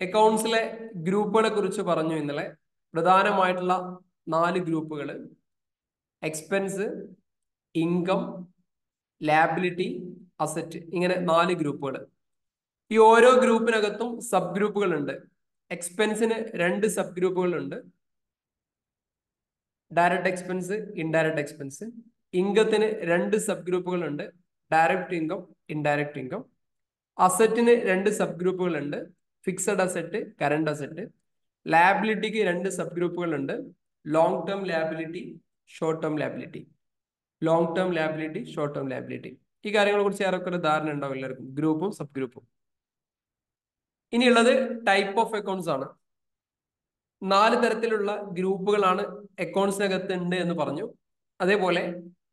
അക്കൗണ്ട്സിലെ ഗ്രൂപ്പുകളെ കുറിച്ച് പറഞ്ഞു ഇന്നലെ. പ്രധാനമായിട്ടുള്ള 4 ഗ്രൂപ്പുകൾ: എക്സ്പെൻസ്, ഇൻകം, ലാബിലിറ്റി, അസറ്റ്. ഇങ്ങനെ 4 ഗ്രൂപ്പുകൾ. ഈ ഓരോ ഗ്രൂപ്പിനകത്തും സബ് ഗ്രൂപ്പുകൾ ഉണ്ട്. എക്സ്പെൻസിന് 2 സബ് ഗ്രൂപ്പുകൾ ഉണ്ട്: ഡയറക്റ്റ് എക്സ്പെൻസ്, ഇൻഡയറക്റ്റ് എക്സ്പെൻസ്. ഇൻകത്തിന് 2 സബ് ഗ്രൂപ്പുകൾ ഉണ്ട്: ഡയറക്റ്റ് ഇൻകം, ഇൻഡയറക്റ്റ് ഇൻകം. അസറ്റിന് 2 സബ് ഗ്രൂപ്പുകൾ ഉണ്ട്: ഫിക്സഡ് അസറ്റ്, കറണ്ട് അസറ്റ്. ലാബിലിറ്റിക്ക് 2 സബ് ഗ്രൂപ്പുകൾ ഉണ്ട്: long term liability, short term liability. Long term liability, short term liability. ഈ കാര്യങ്ങളെ കുറിച്ച് ഏറെക്കുറെ ധാരണ ഉണ്ടാവും എല്ലാവർക്കും, ഗ്രൂപ്പും സബ് ഗ്രൂപ്പും. ഇനിയുള്ളത് ടൈപ്പ് ഓഫ് അക്കൗണ്ട്സ് ആണ്. 4 തരത്തിലുള്ള ഗ്രൂപ്പുകളാണ് അക്കൗണ്ട്സിനകത്ത് ഉണ്ട് എന്ന് പറഞ്ഞു. അതേപോലെ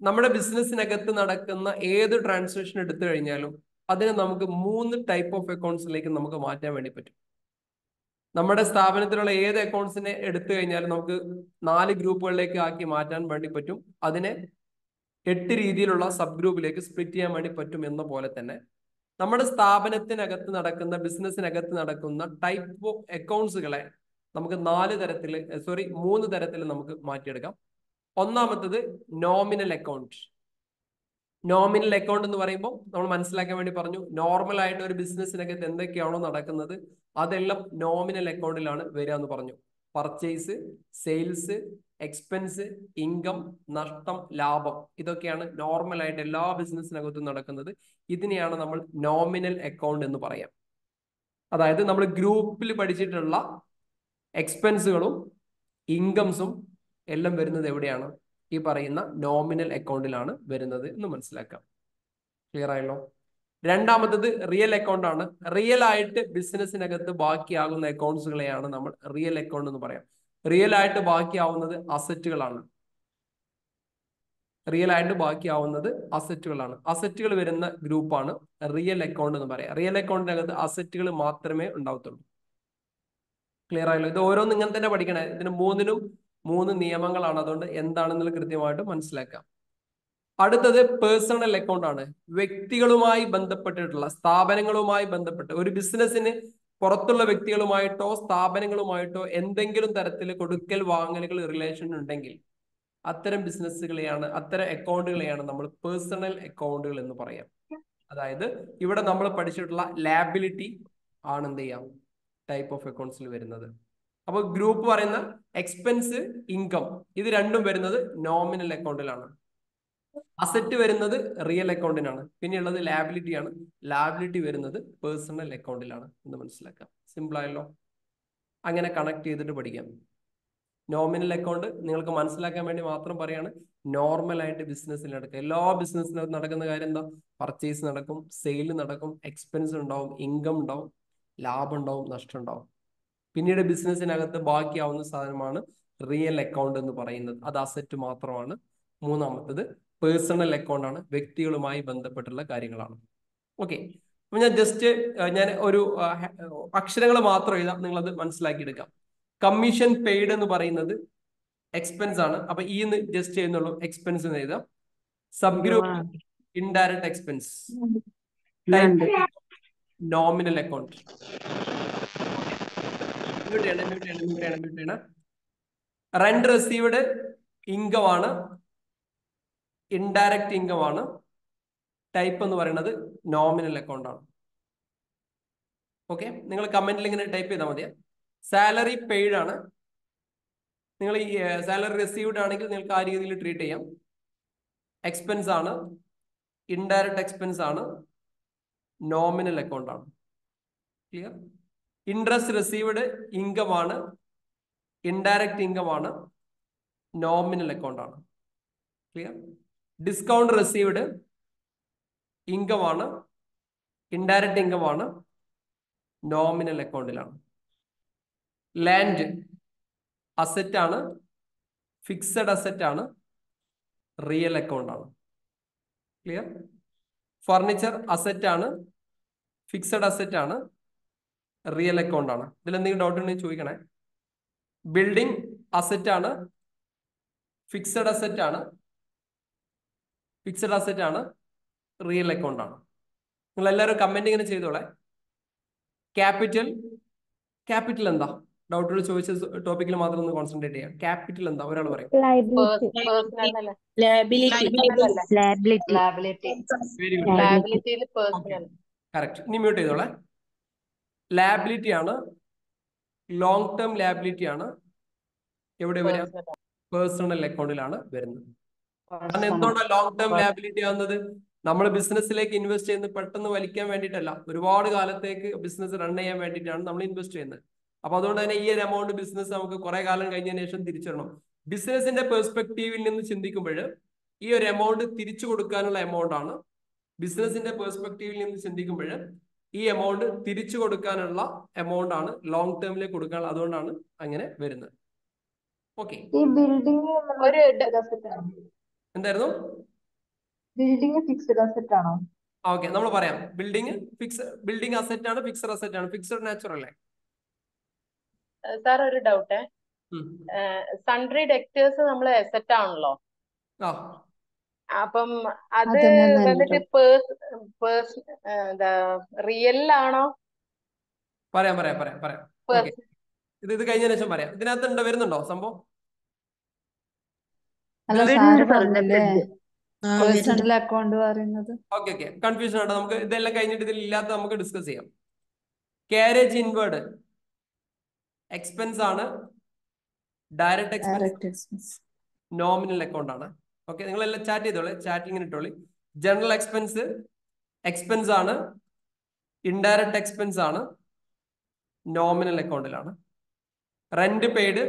നമ്മുടെ ബിസിനസ്സിനകത്ത് നടക്കുന്ന ഏത് ട്രാൻസാക്ഷൻ എടുത്തു കഴിഞ്ഞാലും അതിനെ നമുക്ക് 3 ടൈപ്പ് ഓഫ് അക്കൗണ്ട്സിലേക്ക് നമുക്ക് മാറ്റാൻ വേണ്ടി പറ്റും. നമ്മുടെ സ്ഥാപനത്തിലുള്ള ഏത് അക്കൗണ്ട്സിനെ എടുത്തു കഴിഞ്ഞാലും നമുക്ക് 4 ഗ്രൂപ്പുകളിലേക്ക് ആക്കി മാറ്റാൻ വേണ്ടി പറ്റും. അതിനെ 8 രീതിയിലുള്ള സബ് ഗ്രൂപ്പിലേക്ക് സ്പ്ലിറ്റ് ചെയ്യാൻ വേണ്ടി പറ്റും. എന്ന പോലെ തന്നെ നമ്മുടെ സ്ഥാപനത്തിനകത്ത് നടക്കുന്ന, ബിസിനസ്സിനകത്ത് നടക്കുന്ന ടൈപ്പ് ഓഫ് അക്കൗണ്ട്സുകളെ നമുക്ക് 3 തരത്തിൽ നമുക്ക് മാറ്റിയെടുക്കാം. ഒന്നാമത്തത് നോമിനൽ അക്കൗണ്ട്. നോമിനൽ അക്കൗണ്ട് എന്ന് പറയുമ്പോൾ നമ്മൾ മനസ്സിലാക്കാൻ വേണ്ടി പറഞ്ഞു, നോർമൽ ആയിട്ട് ഒരു ബിസിനസ്സിനകത്ത് എന്തൊക്കെയാണോ നടക്കുന്നത് അതെല്ലാം നോമിനൽ അക്കൗണ്ടിലാണ് വരിക എന്ന് പറഞ്ഞു. പർച്ചേസ്, സെയിൽസ്, എക്സ്പെൻസ്, ഇൻകം, നഷ്ടം, ലാഭം, ഇതൊക്കെയാണ് നോർമൽ ആയിട്ട് എല്ലാ ബിസിനസ്സിനകത്തും നടക്കുന്നത്. ഇതിനെയാണ് നമ്മൾ നോമിനൽ അക്കൗണ്ട് എന്ന് പറയാം. അതായത് നമ്മൾ ഗ്രൂപ്പിൽ പഠിച്ചിട്ടുള്ള എക്സ്പെൻസുകളും ഇൻകംസും എല്ലാം വരുന്നത് എവിടെയാണ്? ഈ പറയുന്ന നോമിനൽ അക്കൗണ്ടിലാണ് വരുന്നത് എന്ന് മനസ്സിലാക്കാം. ക്ലിയർ ആയല്ലോ? രണ്ടാമത്തത് റിയൽ അക്കൗണ്ട് ആണ്. റിയൽ ആയിട്ട് ബിസിനസ്സിനകത്ത് ബാക്കിയാകുന്ന അക്കൗണ്ട്സുകളെയാണ് നമ്മൾ റിയൽ അക്കൗണ്ട് എന്ന് പറയാം. റിയൽ ആയിട്ട് ബാക്കിയാവുന്നത് അസറ്റുകളാണ്. റിയൽ ആയിട്ട് ബാക്കിയാവുന്നത് അസറ്റുകളാണ്. അസറ്റുകൾ വരുന്ന ഗ്രൂപ്പാണ് റിയൽ അക്കൗണ്ട് എന്ന് പറയാം. റിയൽ അക്കൗണ്ടിനകത്ത് അസറ്റുകൾ മാത്രമേ ഉണ്ടാവത്തുള്ളൂ. ക്ലിയർ ആയല്ലോ? ഇത് ഓരോന്നും ഇങ്ങനെ തന്നെ പഠിക്കണേ. ഇതിന് 3നും 3 നിയമങ്ങളാണ്. അതുകൊണ്ട് എന്താണെന്നുള്ള കൃത്യമായിട്ട് മനസ്സിലാക്കാം. അടുത്തത് പേഴ്സണൽ അക്കൗണ്ട് ആണ്. വ്യക്തികളുമായി ബന്ധപ്പെട്ടിട്ടുള്ള, സ്ഥാപനങ്ങളുമായി ബന്ധപ്പെട്ട്, ഒരു ബിസിനസ്സിന് പുറത്തുള്ള വ്യക്തികളുമായിട്ടോ സ്ഥാപനങ്ങളുമായിട്ടോ എന്തെങ്കിലും തരത്തിൽ കൊടുക്കൽ വാങ്ങലുകൾ റിലേഷൻ ഉണ്ടെങ്കിൽ അത്തരം ബിസിനസ്സുകളെയാണ്, അത്തരം അക്കൗണ്ടുകളെയാണ് നമ്മൾ പേഴ്സണൽ അക്കൗണ്ടുകൾ എന്ന് പറയാം. അതായത് ഇവിടെ നമ്മൾ പഠിച്ചിട്ടുള്ള ലാബിലിറ്റി ആണ് എന്ത് ചെയ്യാം ടൈപ്പ് ഓഫ് അക്കൗണ്ട്സിൽ വരുന്നത്. അപ്പോൾ ഗ്രൂപ്പ് പറയുന്ന എക്സ്പെൻസ്, ഇൻകം, ഇത് രണ്ടും വരുന്നത് നോമിനൽ അക്കൗണ്ടിലാണ്. അസറ്റ് വരുന്നത് റിയൽ അക്കൗണ്ടിനാണ്. പിന്നെയുള്ളത് ലാബിലിറ്റി ആണ്. ലാബിലിറ്റി വരുന്നത് പേഴ്സണൽ അക്കൗണ്ടിലാണ് എന്ന് മനസ്സിലാക്കാം. സിമ്പിൾ ആയല്ലോ? അങ്ങനെ കണക്ട് ചെയ്തിട്ട് പഠിക്കാം. നോമിനൽ അക്കൗണ്ട് നിങ്ങൾക്ക് മനസ്സിലാക്കാൻ വേണ്ടി മാത്രം പറയാണ്. നോർമൽ ആയിട്ട് ബിസിനസ്സിൽ നടക്കുക, എല്ലാ ബിസിനസ്സിലും നടക്കുന്ന കാര്യം എന്താ? പർച്ചേസ് നടക്കും, സെയിൽ നടക്കും, എക്സ്പെൻസ് ഉണ്ടാവും, ഇൻകം ഉണ്ടാവും, ലാഭം ഉണ്ടാവും, നഷ്ടം ഉണ്ടാവും. പിന്നീട് ബിസിനസ്സിനകത്ത് ബാക്കിയാവുന്ന സാധനമാണ് റിയൽ അക്കൗണ്ട് എന്ന് പറയുന്നത്. അത് അസറ്റ് മാത്രമാണ്. മൂന്നാമത്തത് പേഴ്സണൽ അക്കൗണ്ട് ആണ്. വ്യക്തികളുമായി ബന്ധപ്പെട്ടുള്ള കാര്യങ്ങളാണ്. ഓക്കെ, അപ്പൊ ഞാൻ ജസ്റ്റ് ഒരു അക്ഷരങ്ങൾ മാത്രം എഴുതാം, നിങ്ങളത് മനസ്സിലാക്കിയെടുക്കാം. കമ്മീഷൻ പെയ്ഡ് എന്ന് പറയുന്നത് എക്സ്പെൻസ് ആണ്. അപ്പൊ ഈ ജസ്റ്റ് ചെയ്യുന്നുള്ളൂ, എക്സ്പെൻസ് എന്ന് എഴുതാം. Sub group indirect expense. Type nominal account. Rent received income ആണ്, ഇൻഡയറക്റ്റ് ഇൻകം ആണ്. ടൈപ്പ് എന്ന് പറയുന്നത് നോമിനൽ അക്കൗണ്ട് ആണ്. ഓക്കെ, നിങ്ങൾ കമന്റിൽ ഇങ്ങനെ ടൈപ്പ് ചെയ്താൽ മതിയാ. സാലറി പെയ്ഡ് ആണ്. നിങ്ങൾ ഈ സാലറി റിസീവ്ഡ് ആണെങ്കിൽ നിങ്ങൾക്ക് ആ രീതിയിൽ ട്രീറ്റ് ചെയ്യാം. എക്സ്പെൻസ് ആണ്, ഇൻഡയറക്റ്റ് എക്സ്പെൻസ് ആണ്, നോമിനൽ അക്കൗണ്ട് ആണ്. ക്ലിയർ? ഇൻട്രസ്റ്റ് റിസീവ്ഡ് ഇൻകം ആണ്, ഇൻഡയറക്റ്റ് ഇൻകം ആണ്, നോമിനൽ അക്കൗണ്ട് ആണ്. ക്ലിയർ? ഡിസ്കൗണ്ട് റിസീവ്ഡ് ഇൻകം ആണ്, ഇൻഡയറക്റ്റ് ഇൻകം ആണ്, നോമിനൽ അക്കൗണ്ടിലാണ്. ലാൻഡ് അസറ്റ് ആണ്, ഫിക്സഡ് അസറ്റ് ആണ്, റിയൽ അക്കൗണ്ട് ആണ്. ക്ലിയർ? ഫർണിച്ചർ അസറ്റ് ആണ്, ഫിക്സഡ് അസറ്റ് ആണ്, റിയൽ അക്കൗണ്ട് ആണ്. ഇതിൽ എന്തെങ്കിലും ഡൗട്ട് ഉണ്ടെങ്കിൽ ചോദിക്കണേ. ബിൽഡിംഗ് അസറ്റ് ആണ്, ഫിക്സഡ് അസറ്റ് ആണ്, റിയൽ അക്കൗണ്ട് ആണ്. നിങ്ങൾ എല്ലാവരും കമന്റ് ഇങ്ങനെ ചെയ്തോളെ. ക്യാപിറ്റൽ എന്താ? ഡൗട്ടുകൾ ചോദിച്ച ടോപ്പിക്കിൽ മാത്രം ഒന്ന് കോൺസെൻട്രേറ്റ് ചെയ്യാം. ക്യാപിറ്റൽ എന്താ? ഒരാൾ പറയും. പേഴ്സണൽ അല്ലേ? Liability. Liability. Very good. Liability okay, personal. Correct. ഇനി മ്യൂട്ട് ചെയ്തോളെ. ലാബിലിറ്റി ആണ്, ലോങ് ടേം ലാബിലിറ്റി ആണ് എവിടെ വരിക? പേഴ്സണൽ അക്കൗണ്ടിലാണ് വരുന്നത്. കാരണം എന്തുകൊണ്ടാണ് ലോങ് ടേം ലാബിലിറ്റി ആവുന്നത്? നമ്മൾ ബിസിനസ്സിലേക്ക് ഇൻവെസ്റ്റ് ചെയ്യുന്നത് പെട്ടെന്ന് വലിക്കാൻ വേണ്ടിയിട്ടല്ല, ഒരുപാട് കാലത്തേക്ക് ബിസിനസ് റൺ ചെയ്യാൻ വേണ്ടിയിട്ടാണ് നമ്മൾ ഇൻവെസ്റ്റ് ചെയ്യുന്നത്. അപ്പൊ അതുകൊണ്ട് തന്നെ ഈ ഒരു എമൗണ്ട് ബിസിനസ് നമുക്ക് കുറെ കാലം കഴിഞ്ഞതിന് ശേഷം തിരിച്ചിടണം. ബിസിനസിന്റെ പെർസ്പെക്റ്റീവിൽ നിന്ന് ചിന്തിക്കുമ്പോൾ ഈ ഒരു എമൗണ്ട് തിരിച്ചു കൊടുക്കാനുള്ള എമൗണ്ട് ആണ്. ബിസിനസിന്റെ പെർസ്പെക്റ്റീവിൽ നിന്ന് ചിന്തിക്കുമ്പോൾ ഈ എമൗണ്ട് തിരിച്ചു കൊടുക്കാനുള്ള എമൗണ്ട് ആണ് ലോങ് ടേമിലേക്ക് കൊടുക്കാനുള്ള. അതുകൊണ്ടാണ് അങ്ങനെ വരുന്നത്. ഓക്കെ, ഈ ബിൽഡിംഗ് ഒരു എന്തായിരുന്നു? ബിൽഡിംഗ് ഫിക്സ്ഡ് അസറ്റ് ആണോ? ഓക്കെ, നമ്മൾ പറയാം. ബിൽഡിംഗ് അസറ്റ് ആണ്, ഫിക്സഡ് അസറ്റ് ആണ്. ഫിക്സഡ് നാച്ചുറൽ അല്ലേ? സാർ ഒരു ഡൗട്ട്. സൺട്രി ഡെക്ടേഴ്സ് നമ്മൾ അസറ്റ് ആണല്ലോ. ആ, അപ്പം അത് അതന്നെ വന്നിട്ട് റിയൽ ആണോ? പറയാം. ഓക്കെ, ഇത് കഴിഞ്ഞതിന് ശേഷം പറയാം. ഇതിനകത്ത് വരുന്നുണ്ടോ സംഭവം? അല്ല സാറ് പറഞ്ഞില്ലേ പേഴ്സണൽ അക്കൗണ്ട് പറയുന്നത്. ഓക്കെ, കൺഫ്യൂഷൻ ആണ്. നമുക്ക് ഇതെല്ലാം കഴിഞ്ഞിട്ട് ഇതിൽ ഇല്ലാത്ത നമുക്ക് ഡിസ്കസ് ചെയ്യാം. കാരേജ് ഇൻവേർഡ് എക്സ്പെൻസ് ആണ്, ഡയറക്റ്റ് എക്സ്പെൻസ് നോമിനൽ അക്കൗണ്ട് ആണ്. ഓക്കെ, നിങ്ങളെല്ലാം ചാറ്റ് ചെയ്തോളെ, ചാറ്റിങ്ങിന് ഇട്ടോളി. ജനറൽ എക്സ്പെൻസ് ആണ്, ഇൻഡയറക്റ്റ് എക്സ്പെൻസ് ആണ്, നോമിനൽ അക്കൗണ്ടിലാണ്. റെന്റ് പെയ്ഡ്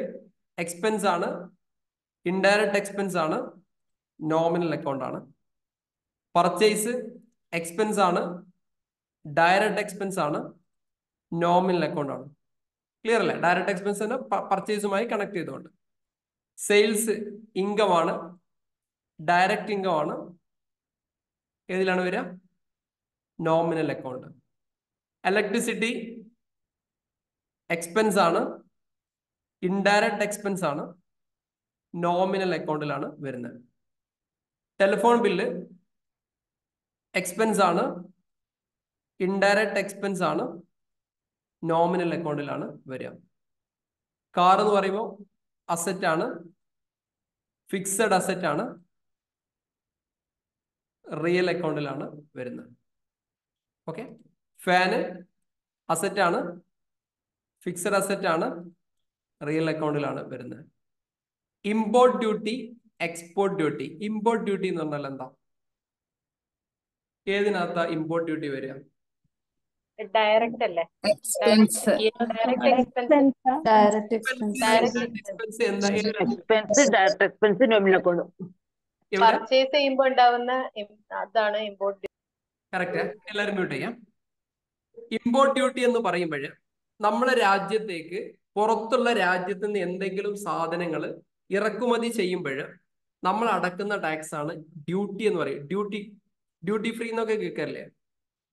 എക്സ്പെൻസ് ആണ്, ഇൻഡയറക്റ്റ് എക്സ്പെൻസ് ആണ്, നോമിനൽ അക്കൗണ്ട് ആണ്. പർച്ചേസ് എക്സ്പെൻസ് ആണ്, ഡയറക്റ്റ് എക്സ്പെൻസ് ആണ്, നോമിനൽ അക്കൗണ്ട് ആണ്. ക്ലിയർ അല്ലേ? ഡയറക്റ്റ് എക്സ്പെൻസ് പർച്ചേസുമായി കണക്ട് ചെയ്തുകൊണ്ട്. സെയിൽസ് ഇൻകം ആണ്, ഡയറക്റ്റ് ഇൻകം ആണ്. ഏതിലാണ് വരിക? Nominal account. ഇലക്ട്രിസിറ്റി എക്സ്പെൻസ് ആണ്, ഇൻഡയറക്റ്റ് എക്സ്പെൻസ് ആണ്, നോമിനൽ അക്കൗണ്ടിലാണ് വരുന്നത്. ടെലിഫോൺ ബില്ല് എക്സ്പെൻസ് ആണ്, ഇൻഡയറക്റ്റ് എക്സ്പെൻസ് ആണ്, നോമിനൽ അക്കൗണ്ടിലാണ് വരിക. കാർ എന്ന് പറയുമ്പോൾ അസറ്റ് ആണ്, ഫിക്സഡ് അസറ്റ് ആണ്, റിയൽ അക്കൗണ്ടിലാണ് വരുന്നത്. ഓക്കെ, ഫാന് അസറ്റ് ആണ്, ഫിക്സഡ് അസറ്റ് ആണ്, റിയൽ അക്കൗണ്ടിലാണ് വരുന്നത്. Import duty, export duty. Import duty എന്ന് പറഞ്ഞാൽ എന്താ? ഏതിനകത്താ ഇമ്പോർട്ട് ഡ്യൂട്ടി വരിക? ഡയറക്റ്റ് അല്ലേ? Expense. ഡയറക്റ്റ് എക്സ്പെൻസ് എന്താ? Direct expense nominal account. Purchase ചെയ്യുമ്പോൾ ഉണ്ടാവുന്ന അതാണ് ഇമ്പോർട്ട്. കറക്റ്റ്. എല്ലാവരും മ്യൂട്ട് ചെയ്യാം. ഇമ്പോർട്ട് ഡ്യൂട്ടി എന്ന് പറയുമ്പോൾ നമ്മളെ രാജ്യത്തേക്ക് പുറത്തുള്ള രാജ്യത്ത് നിന്ന് എന്തെങ്കിലും സാധനങ്ങൾ ഇറക്കുമതി ചെയ്യുമ്പോൾ നമ്മൾ അടക്കുന്ന ടാക്സ് ആണ് ഡ്യൂട്ടി എന്ന് പറയും. ഡ്യൂട്ടി ഫ്രീ എന്നൊക്കെ കേൾക്കല്ലേ?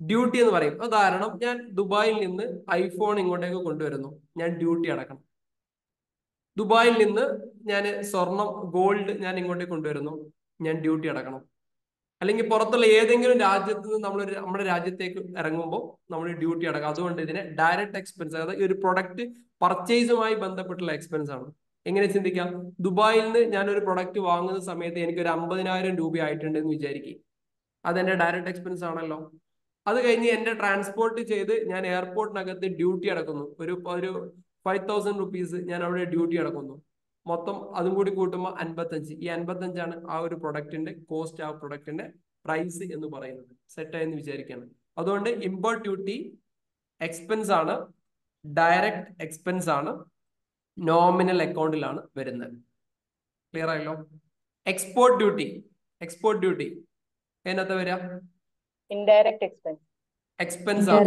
ഡ്യൂട്ടി എന്ന് പറയും. കാരണം ഞാൻ ദുബായിൽ നിന്ന് ഐഫോൺ ഇങ്ങോട്ടേക്ക് കൊണ്ടുവരുന്നു, ഞാൻ ഡ്യൂട്ടി അടക്കണം. ദുബായിൽ നിന്ന് ഞാൻ സ്വർണം, ഗോൾഡ് ഞാൻ ഇങ്ങോട്ടേക്ക് കൊണ്ടുവരുന്നു, ഞാൻ ഡ്യൂട്ടി അടക്കണം. അല്ലെങ്കിൽ പുറത്തുള്ള ഏതെങ്കിലും രാജ്യത്ത് നിന്ന് നമ്മുടെ രാജ്യത്തേക്ക് ഇറങ്ങുമ്പോൾ നമ്മൾ ഡ്യൂട്ടി അടക്കാം. അതുകൊണ്ട് ഇതിനെ ഡയറക്റ്റ് എക്സ്പെൻസ്, അതായത് ഒരു പ്രൊഡക്റ്റ് പർച്ചേസുമായി ബന്ധപ്പെട്ടുള്ള എക്സ്പെൻസ് ആണ്. എങ്ങനെ ചിന്തിക്കാം? ദുബായിൽ നിന്ന് ഞാൻ ഒരു പ്രൊഡക്റ്റ് വാങ്ങുന്ന സമയത്ത് എനിക്ക് ഒരു 50,000 രൂപ ആയിട്ടുണ്ട് എന്ന് വിചാരിക്കും. അതെന്റെ ഡയറക്റ്റ് എക്സ്പെൻസ് ആണല്ലോ. അത് കഴിഞ്ഞ് എന്റെ ട്രാൻസ്പോർട്ട് ചെയ്ത് ഞാൻ എയർപോർട്ടിനകത്ത് ഡ്യൂട്ടി അടക്കുന്നു. ഒരു 5,000 റുപ്പീസ് ഞാൻ അവിടെ ഡ്യൂട്ടി അടക്കുന്നു. മൊത്തം അതും കൂടി കൂട്ടുമ്പോൾ 55. ഈ 55 ആ ഒരു പ്രൊഡക്റ്റിന്റെ കോസ്റ്റ്, ആ പ്രൊഡക്റ്റിന്റെ പ്രൈസ് എന്ന് പറയുന്നത്. സെറ്റായെന്ന് വിചാരിക്കുകയാണ്. അതുകൊണ്ട് ഇമ്പോർട്ട് ഡ്യൂട്ടി എക്സ്പെൻസ് ആണ്, ഡയറക്റ്റ് എക്സ്പെൻസ് ആണ്, നോമിനൽ അക്കൗണ്ടിലാണ് വരുന്നത്. ക്ലിയർ ആയല്ലോ? എക്സ്പോർട്ട് ഡ്യൂട്ടി അതിനകത്ത് വരിക ഇൻഡയറക്റ്റ് എക്സ്പെൻസ് ആണ്,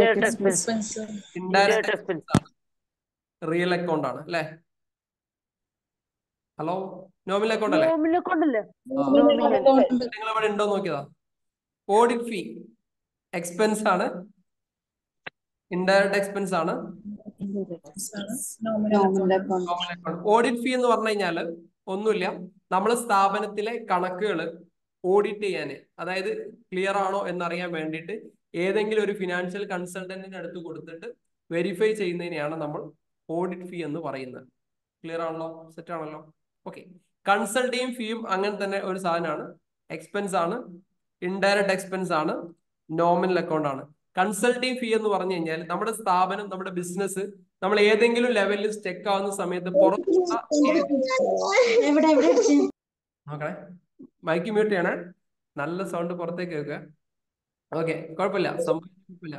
ഇൻഡയറക്റ്റ് എക്സ്പെൻസ് ആണ്, റിയൽ അക്കൗണ്ട് ആണ് അല്ലെ? ഹലോ, നോമിനൽ അക്കൗണ്ട് അല്ലേ? നിങ്ങൾ അവിടെ ഉണ്ടോ നോക്കിയതാ? ഓഡിറ്റ് ഫീ എക്സ്പെൻസ് ആണ്, ഇൻഡയറക്റ്റ് എക്സ്പെൻസ് ആണ്, ഓഡിറ്റ് ഫീ എന്ന് പറഞ്ഞു കഴിഞ്ഞാല് ഒന്നുമില്ല, നമ്മൾ സ്ഥാപനത്തിലെ കണക്കുകൾ ഓഡിറ്റ് ചെയ്യാന്, അതായത് ക്ലിയർ ആണോ എന്നറിയാൻ വേണ്ടിയിട്ട് ഏതെങ്കിലും ഒരു ഫിനാൻഷ്യൽ കൺസൾട്ടന്റിന്റെ അടുത്ത് കൊടുത്തിട്ട് വെരിഫൈ ചെയ്യുന്നതിനെയാണ് നമ്മൾ ഓഡിറ്റ് ഫീ എന്ന് പറയുന്നത്. ക്ലിയർ ആണല്ലോ? സെറ്റ് ആണല്ലോ? ഓക്കെ. കൺസൾട്ടിങ് ഫീയും അങ്ങനെ തന്നെ ഒരു സാധനമാണ്. എക്സ്പെൻസ് ആണ്, ഇൻഡയറക്റ്റ് എക്സ്പെൻസ് ആണ്, നോമിനൽ അക്കൗണ്ട് ആണ്. കൺസൾട്ടിങ് ഫീ എന്ന് പറഞ്ഞു കഴിഞ്ഞാൽ നമ്മുടെ സ്ഥാപനം, നമ്മുടെ ബിസിനസ് നമ്മൾ ഏതെങ്കിലും ലെവലിൽ സ്റ്റെക്ക് ആവുന്ന സമയത്ത് പുറത്തുള്ള നോക്കണേ, മൈക്ക് മ്യൂട്ട് ചെയ്യണേ, നല്ല സൗണ്ട് പുറത്തേക്ക് വെക്കുക. ഓക്കെ, കുഴപ്പമില്ല, സംഭവം കുഴപ്പമില്ല.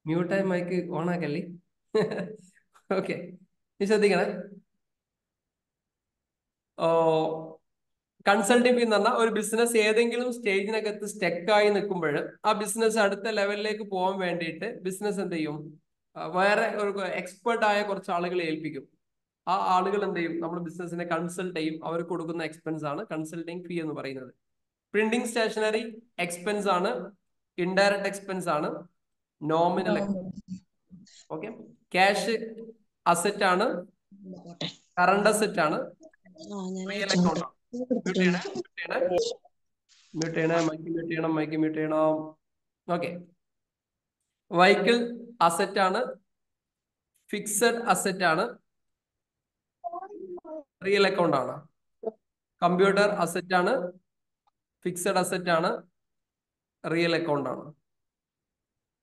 മ്യൂട്ടായി മൈക്ക് ഓൺ ആക്കല്ലേ. ഓക്കെ, നീ ശ്രദ്ധിക്കണേ. കൺസൾട്ടിങ് ഫീ എന്ന് പറഞ്ഞാൽ ഒരു ബിസിനസ് ഏതെങ്കിലും സ്റ്റേജിനകത്ത് സ്റ്റെക്കായി നിൽക്കുമ്പോൾ ആ ബിസിനസ് അടുത്ത ലെവലിലേക്ക് പോകാൻ വേണ്ടിയിട്ട് ബിസിനസ് എന്ത് ചെയ്യും? വേറെ ഒരു എക്സ്പെർട്ട് ആയ കുറച്ച് ആളുകളെ ഏൽപ്പിക്കും. ആ ആളുകൾ എന്ത് ചെയ്യും? നമ്മുടെ ബിസിനസിനെ കൺസൾട്ട് ചെയ്യും. അവർ കൊടുക്കുന്ന എക്സ്പെൻസ് ആണ് കൺസൾട്ടിങ് ഫീ എന്ന് പറയുന്നത്. പ്രിന്റിംഗ് സ്റ്റേഷനറി എക്സ്പെൻസ് ആണ്, ഇൻഡയറക്റ്റ് എക്സ്പെൻസ് ആണ്, നോമിനൽ. ഓക്കെ. ക്യാഷ് അസറ്റ് ആണ്, കറണ്ട് അസറ്റ് ആണ്, റിയൽ അക്കൗണ്ട് ആണ്. മ്യൂട്ട് ചെയ്യണം, മൈക്ക് മ്യൂട്ട് ചെയ്യണം. ഓക്കെ. വെഹിക്കിൾ അസറ്റ് ആണ്, ഫിക്സഡ് അസറ്റ് ആണ്, റിയൽ അക്കൗണ്ട് ആണ്. കമ്പ്യൂട്ടർ അസറ്റ് ആണ്, ഫിക്സഡ് അസറ്റ് ആണ്, റിയൽ അക്കൗണ്ട് ആണ്.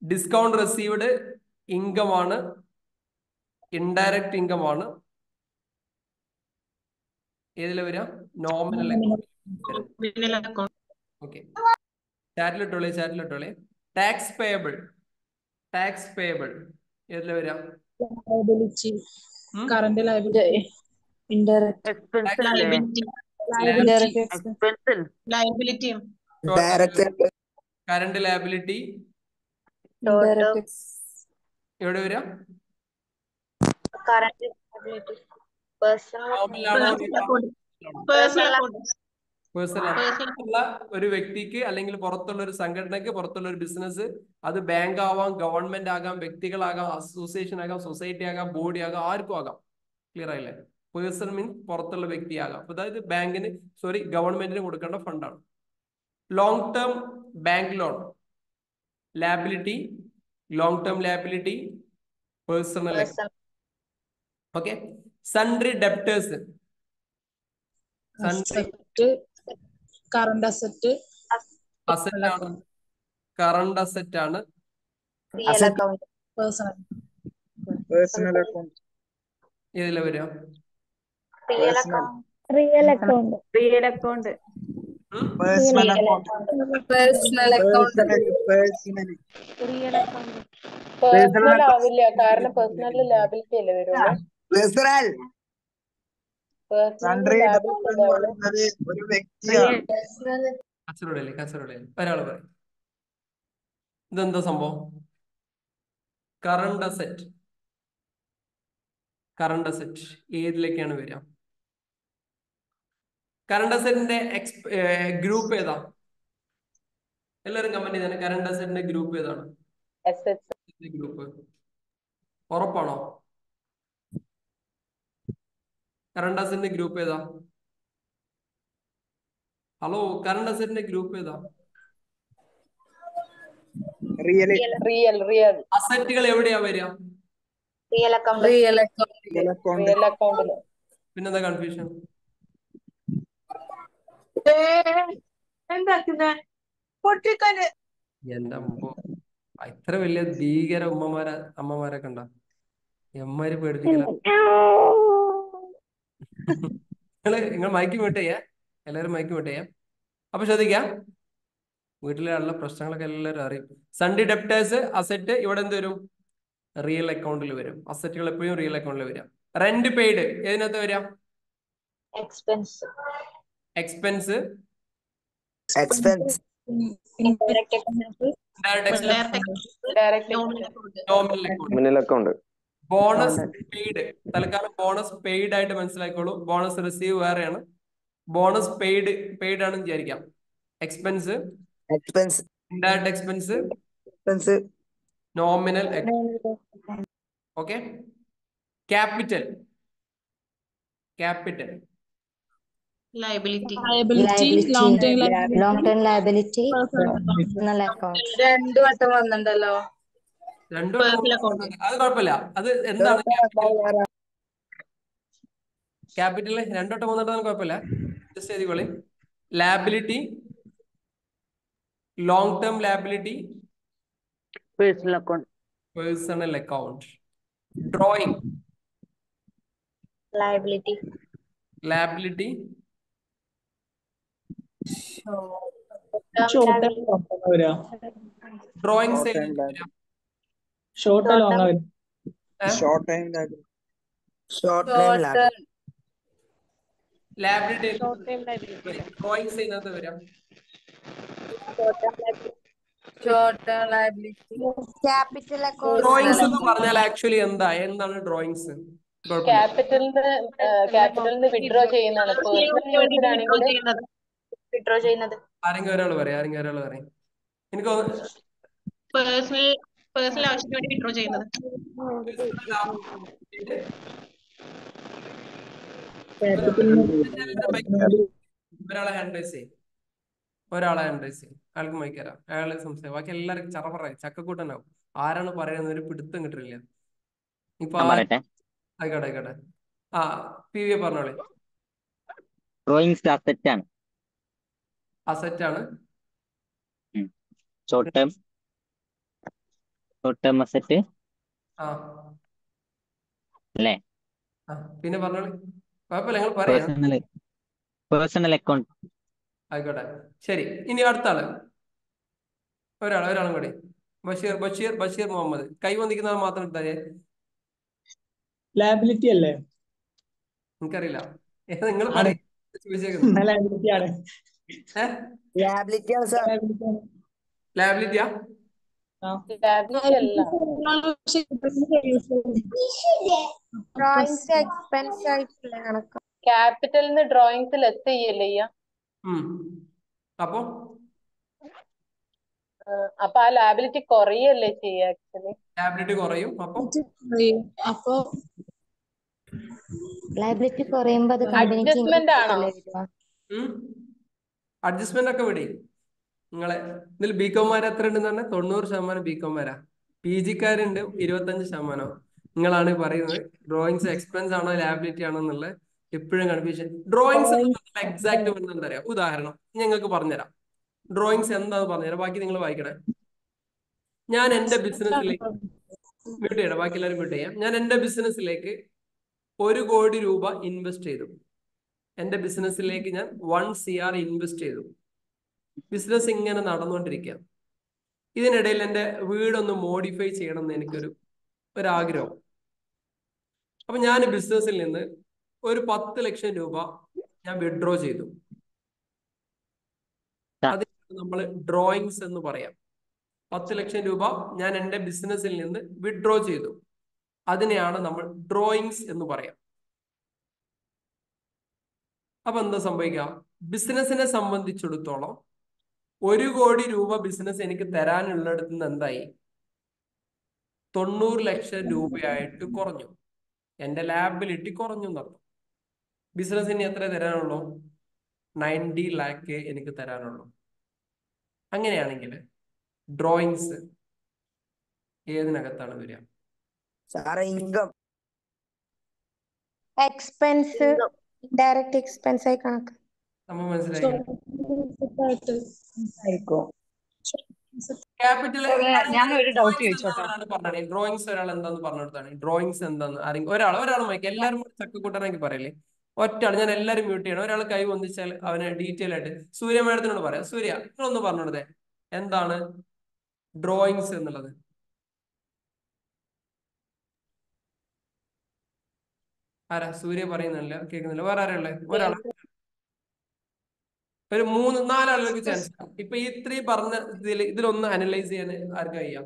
ഡിസ്കൗണ്ട് റിസീവ്ഡ് ഇൻകം ആണ്, ഇൻഡയറക്റ്റ് ഇൻകം ആണ്. ഏതിലെ വരിക? Nominal account. ഓക്കെ, ചാറ്റിലിട്ടോളെ. ടാക്സ് പേയബിൾ ഏതിലെ വരിക? Current liability, indirect current liability എവിടെ വരിക? പേഴ്സണൽ ഒരു വ്യക്തിക്ക് അല്ലെങ്കിൽ പുറത്തുള്ള ഒരു സംഘടനക്ക്, പുറത്തുള്ള ഒരു ബിസിനസ്, അത് ബാങ്ക് ആവാം, ഗവൺമെന്റ് ആകാം, വ്യക്തികളാകാം, അസോസിയേഷൻ ആകാം, സൊസൈറ്റി ആകാം, ബോഡി ആകാം, ആർക്കും ആകാം. ക്ലിയർ ആയില്ലേ? പേഴ്സൺ മീൻസ് പുറത്തുള്ള വ്യക്തിയാകാം. അതായത് ഗവൺമെന്റിന് കൊടുക്കേണ്ട ഫണ്ടാണ്. Long term bank loan liability, long term liability, personal. Okay. Sundry debtors, current asset ആണ്, കറണ്ട് അസറ്റ് ആണ്, പേഴ്സണൽ അക്കൗണ്ട്. ഏതിലെ വരിക? Real account. Personal account. Personal ആവില്ല, കാരണം പേഴ്സണൽ ലാബിലിറ്റി അല്ലേ വരുള്ളൂ. സൺട്രി ഡെപ്റ്റർ എന്ന് പറയുന്നത് ഒരു വ്യക്തിയാണ്. കച്ചവടം ഒരാൾ പറയും. ഇതെന്താ സംഭവം? കറണ്ട് അസറ്റ് ഏതിലേക്കാണ് വരിക? കറണ്ട് അസറ്റിന്റെ ഗ്രൂപ്പ് ഏതാ? എല്ലാവരും കമന്റ് ചെയ്താണ്. കറണ്ട് അസറ്റിന്റെ ഗ്രൂപ്പ് ഏതാണ്? ഗ്രൂപ്പ് ഉറപ്പാണോ? കറണ്ട് അസറ്റിന്റെ ഗ്രൂപ്പ് ഏതാ? ഹലോ, കറണ്ട് അസറ്റിന്റെ ഗ്രൂപ്പ് ഏതാ? റിയൽ അസറ്റുകൾ എവിടെയാ വരിക? Real account. പിന്നെന്താ കൺഫ്യൂഷൻ? എന്റെ അമ്മ, ഇത്ര വലിയ ഭീകര അമ്മമാരൊക്കെ ഉണ്ടോ? എമ്മാര് പേടിപ്പിക്കല. നിങ്ങൾ മൈക്ക് മ്യൂട്ട് ചെയ്യാ, എല്ലാവരും മൈക്ക് മ്യൂട്ട് ചെയ്യാം. അപ്പൊ ശ്രദ്ധിക്കാം, വീട്ടിലെ ഉള്ള പ്രശ്നങ്ങളൊക്കെ എല്ലാവരും അറിയും. സൺഡി ഡെപ്റ്റേഴ്സ് അസറ്റ് ഇവിടെ എന്ത് വരും? റിയൽ അക്കൗണ്ടിൽ വരും. അസറ്റുകൾ എപ്പോഴും റിയൽ അക്കൗണ്ടിൽ വരാം. റെന്റ് പെയ്ഡ് ഏതിനകത്ത് വരാം? Expense, nominal account. Bonus paid, തൽക്കാലം ബോണസ് പെയ്ഡ് ആയിട്ട് മനസ്സിലാക്കിക്കോളൂ. ബോണസ് റിസീവ് വേറെയാണ്. ബോണസ് പെയ്ഡ് ആണെന്ന് വിചാരിക്കാം. Expense, indirect expense, nominal account. Okay. Capital Liability. long term Long term liability. Personal account. 2 വട്ടം വന്നിട്ടുണ്ടല്ലോ. രണ്ടു Personal account. അത് കുഴപ്പമില്ല. അത് എന്താണ് ക്യാപിറ്റൽ? രണ്ടോട്ട് മൂന്നോട്ട് കുഴപ്പമില്ല. ജസ്റ്റ് എഴുതിക്കോളി. Liability, long term liability, Personal account. Personal account. Drawing, liability. Liability, short time വരിക. ഡ്രോയിങ്സ് ഷോർട്ട് ലോങ് വരും. Short time liability, short time liability. Drawings ഇതിനകത്ത് വരാം. Short term liability. Capital account. Drawings എന്ന് പറഞ്ഞാൽ ആക്ച്വലി എന്താണ് drawings? ക്യാപിറ്റലിന് withdraw ചെയ്യുന്നതാണ്. Personal യൂസിനാണെങ്കിൽ വിഡ്രോ ചെയ്യുന്നത്. ആരെങ്കിലും ഒരാൾ പറയും. എനിക്ക് പേഴ്സണൽ ആവശ്യത്തിന് വേണ്ടി വിഡ്രോ ചെയ്യുന്നത്. ഒരാളെ ഹാൻഡ് റൈസ് ചെയ്യും. അയാൾക്ക് മൈക്കരാം. അയാള് സംശയം. ബാക്കി എല്ലാവർക്കും ചറപറ ചക്കക്കൂട്ടനാവും. ആരാണ് പറയുന്നത് ഒരു പിടുത്തം കിട്ടില്ല. ഇപ്പൊ ആയിക്കോട്ടെ. ആ പി വി പറഞ്ഞോളെ. ഡ്രോയിങ്സ് അസെറ്റ് ആണ്. അസെറ്റ് ആണ്. ഷോർട്ട് ടേം അസെറ്റ് അല്ലേ? പിന്നെ പറഞ്ഞോളെ. കുഴപ്പമില്ല, നിങ്ങൾ പറയാം. Personal account. ആയിക്കോട്ടെ, ശരി. ഇനി അടുത്ത ആള്. ഒരാളും കൂടി. ബഷീർ മുഹമ്മദ്. കൈ വന്നിക്കുന്ന മാത്രം എടുത്താലേ. ലാബിലിറ്റി അല്ലേ? എനിക്കറിയില്ല. നിങ്ങൾ പറയും. ലാബിലിറ്റി ആണ്. ലാബിലിറ്റിയാ? ലയബിലിറ്റി അല്ല. ഡ്രോയിങ്സ് എക്സ്പെൻസ് ആയിട്ടുള്ള കണക്ക്. ക്യാപിറ്റലിന് ഡ്രോയിങ്സ് ലെസ് ചെയ്യല്ലേ ചെയ്യാ? അപ്പൊ ആ ലാബിലിറ്റി കുറയല്ലേ ചെയ്യാ? ആക്ച്വലി ലാബിലിറ്റി കുറയും. അപ്പൊ ലയബിലിറ്റി കുറയുമ്പോ അഡ്ജസ്റ്റ്മെന്റ് ആണോ? അഡ്ജസ്റ്റ്മെന്റ് ഒക്കെ വിടേ. നിങ്ങളെ ഇതിൽ ബികോമാര് എത്ര ഉണ്ടെന്ന് പറഞ്ഞാൽ 90% ബികോമാരാ. പി ജിക്കാരുണ്ട് 25%. നിങ്ങളാണ് പറയുന്നത് ഡ്രോയിങ്സ് എക്സ്പെൻസ് ആണോ ലാബിലിറ്റി ആണോ എന്നുള്ളത് എപ്പോഴും കൺഫ്യൂഷൻ. ഡ്രോയിങ്സ് എക്സാക്ട് വരുന്നത് എന്താ പറയാ? ഉദാഹരണം ഞങ്ങൾക്ക് പറഞ്ഞുതരാം. ഡ്രോയിങ്സ് എന്താന്ന് പറഞ്ഞുതരാം. ബാക്കി നിങ്ങൾ വായിക്കണേ. ഞാൻ എന്റെ ബിസിനസ്സിലേക്ക് മ്യൂട്ട് ചെയ്യണം. ബാക്കി എല്ലാവരും മ്യൂട്ട് ചെയ്യാം. ഞാൻ എന്റെ ബിസിനസ്സിലേക്ക് 1 കോടി രൂപ ഇൻവെസ്റ്റ് ചെയ്തു. എന്റെ ബിസിനസ്സിലേക്ക് ഞാൻ 1 CR ഇൻവെസ്റ്റ് ചെയ്തു. ബിസിനസ് ഇങ്ങനെ നടന്നുകൊണ്ടിരിക്കുക. ഇതിനിടയിൽ എൻ്റെ വീടൊന്ന് മോഡിഫൈ ചെയ്യണം എന്ന് എനിക്കൊരു ആഗ്രഹം. അപ്പൊ ഞാൻ ബിസിനസ്സിൽ നിന്ന് ഒരു 10 ലക്ഷം രൂപ ഞാൻ വിഡ്രോ ചെയ്തു. അതിന് നമ്മൾ ഡ്രോയിങ്സ് എന്ന് പറയാം. 10 ലക്ഷം രൂപ ഞാൻ എൻ്റെ ബിസിനസ്സിൽ നിന്ന് വിഡ്രോ ചെയ്തു. അതിനെയാണ് നമ്മൾ ഡ്രോയിങ്സ് എന്ന് പറയാം. അപ്പൊ എന്താ സംഭവിക്കുക? ബിസിനസിനെ സംബന്ധിച്ചിടത്തോളം 1 കോടി രൂപ ബിസിനസ് എനിക്ക് തരാനുള്ളിടത്ത് നിന്ന് എന്തായി? 90 ലക്ഷം രൂപയായിട്ട് കുറഞ്ഞു. എന്റെ ലാബിലിറ്റി കുറഞ്ഞു എന്നർത്ഥം. ബിസിനസിന് എത്ര തരാനുള്ളൂ? 90 ലാക്ക് എനിക്ക് തരാനുള്ളൂ. അങ്ങനെയാണെങ്കിൽ ഡ്രോയിങ്സ് ഏതിനകത്താണ് വരിക? ഇൻകം. എക്സ്പെൻസ്, ഡയറക്റ്റ് എക്സ്പെൻസ് ആയി കണക്ക്. നമ്മൾ മനസ്സിലായി. ക്യാപിറ്റൽ ഞാൻ ഒരു ഡൗട്ട് ചോദിച്ചോട്ടെ. ഡ്രോയിങ്സ് ഒരാൾ എന്താന്ന് പറഞ്ഞെടുത്താണ്. ഡ്രോയിങ്സ് എന്താന്ന് ആരെങ്കിലും ഒരാൾ മൈക്ക് എല്ലാവരും ചക്കക്കൂട്ടനാക്കി പറയല്ലേ. ഒറ്റാൾ. ഞാൻ എല്ലാവരും മ്യൂട്ട് ചെയ്യണം. ഒരാൾ കൈ വന്നിച്ചാൽ അവന് ഡീറ്റെയിൽ ആയിട്ട് സൂര്യ മാഡത്തിനോട് പറയാം. സൂര്യ, നിങ്ങളൊന്ന് പറഞ്ഞെടുത്തേ എന്താണ് ഡ്രോയിങ്സ് എന്നുള്ളത്? ആരാ? സൂര്യ പറയുന്നില്ല, കേൾക്കുന്നില്ല. വേറെ ആരാളെ? ഒരാളെ, ഒരു 3-4 ആളുകൾക്ക് ചാൻസ്. ഇപ്പൊ ഈ 3 പറഞ്ഞ ഇതിലൊന്ന് അനലൈസ് ചെയ്യാൻ ആർക്ക് കഴിയാം?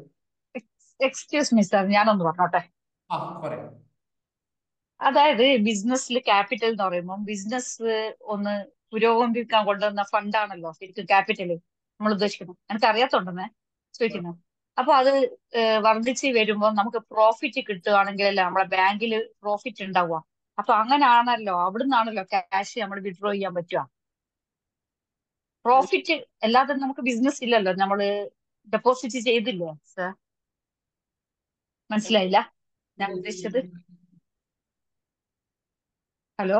എക്സ്ക്യൂസ് മീ സാർ, ഞാനൊന്ന് പറഞ്ഞോട്ടെ. പറയാം. അതായത് ബിസിനസ്സിൽ ക്യാപിറ്റൽ എന്ന് പറയുമ്പോൾ ബിസിനസ് ഒന്ന് പുരോഗമിക്കാൻ കൊണ്ടുവന്ന ഫണ്ടാണല്ലോ ശരിക്കും ക്യാപിറ്റൽ നമ്മൾ ഉദ്ദേശിക്കുന്നത്. എനിക്ക് അറിയാത്തോണ്ടെന്നേ ചോദിക്കുന്നത്. അപ്പൊ അത് വർദ്ധിച്ച് വരുമ്പോൾ നമുക്ക് പ്രോഫിറ്റ് കിട്ടുകയാണെങ്കിലല്ലേ നമ്മളെ ബാങ്കിൽ പ്രോഫിറ്റ് ഉണ്ടാവുക. അപ്പൊ അങ്ങനെയാണല്ലോ, അവിടുന്നാണല്ലോ ക്യാഷ് നമ്മൾ വിഡ്രോ ചെയ്യാൻ പറ്റുക. പ്രോഫിറ്റ് അല്ലാതെ നമുക്ക് ബിസിനസ് ഇല്ലല്ലോ, നമ്മള് ഡെപ്പോസിറ്റ് ചെയ്തില്ലേ സാർ? മനസ്സിലായില്ല ഞാൻ ഉദ്ദേശിച്ചത്? ഹലോ,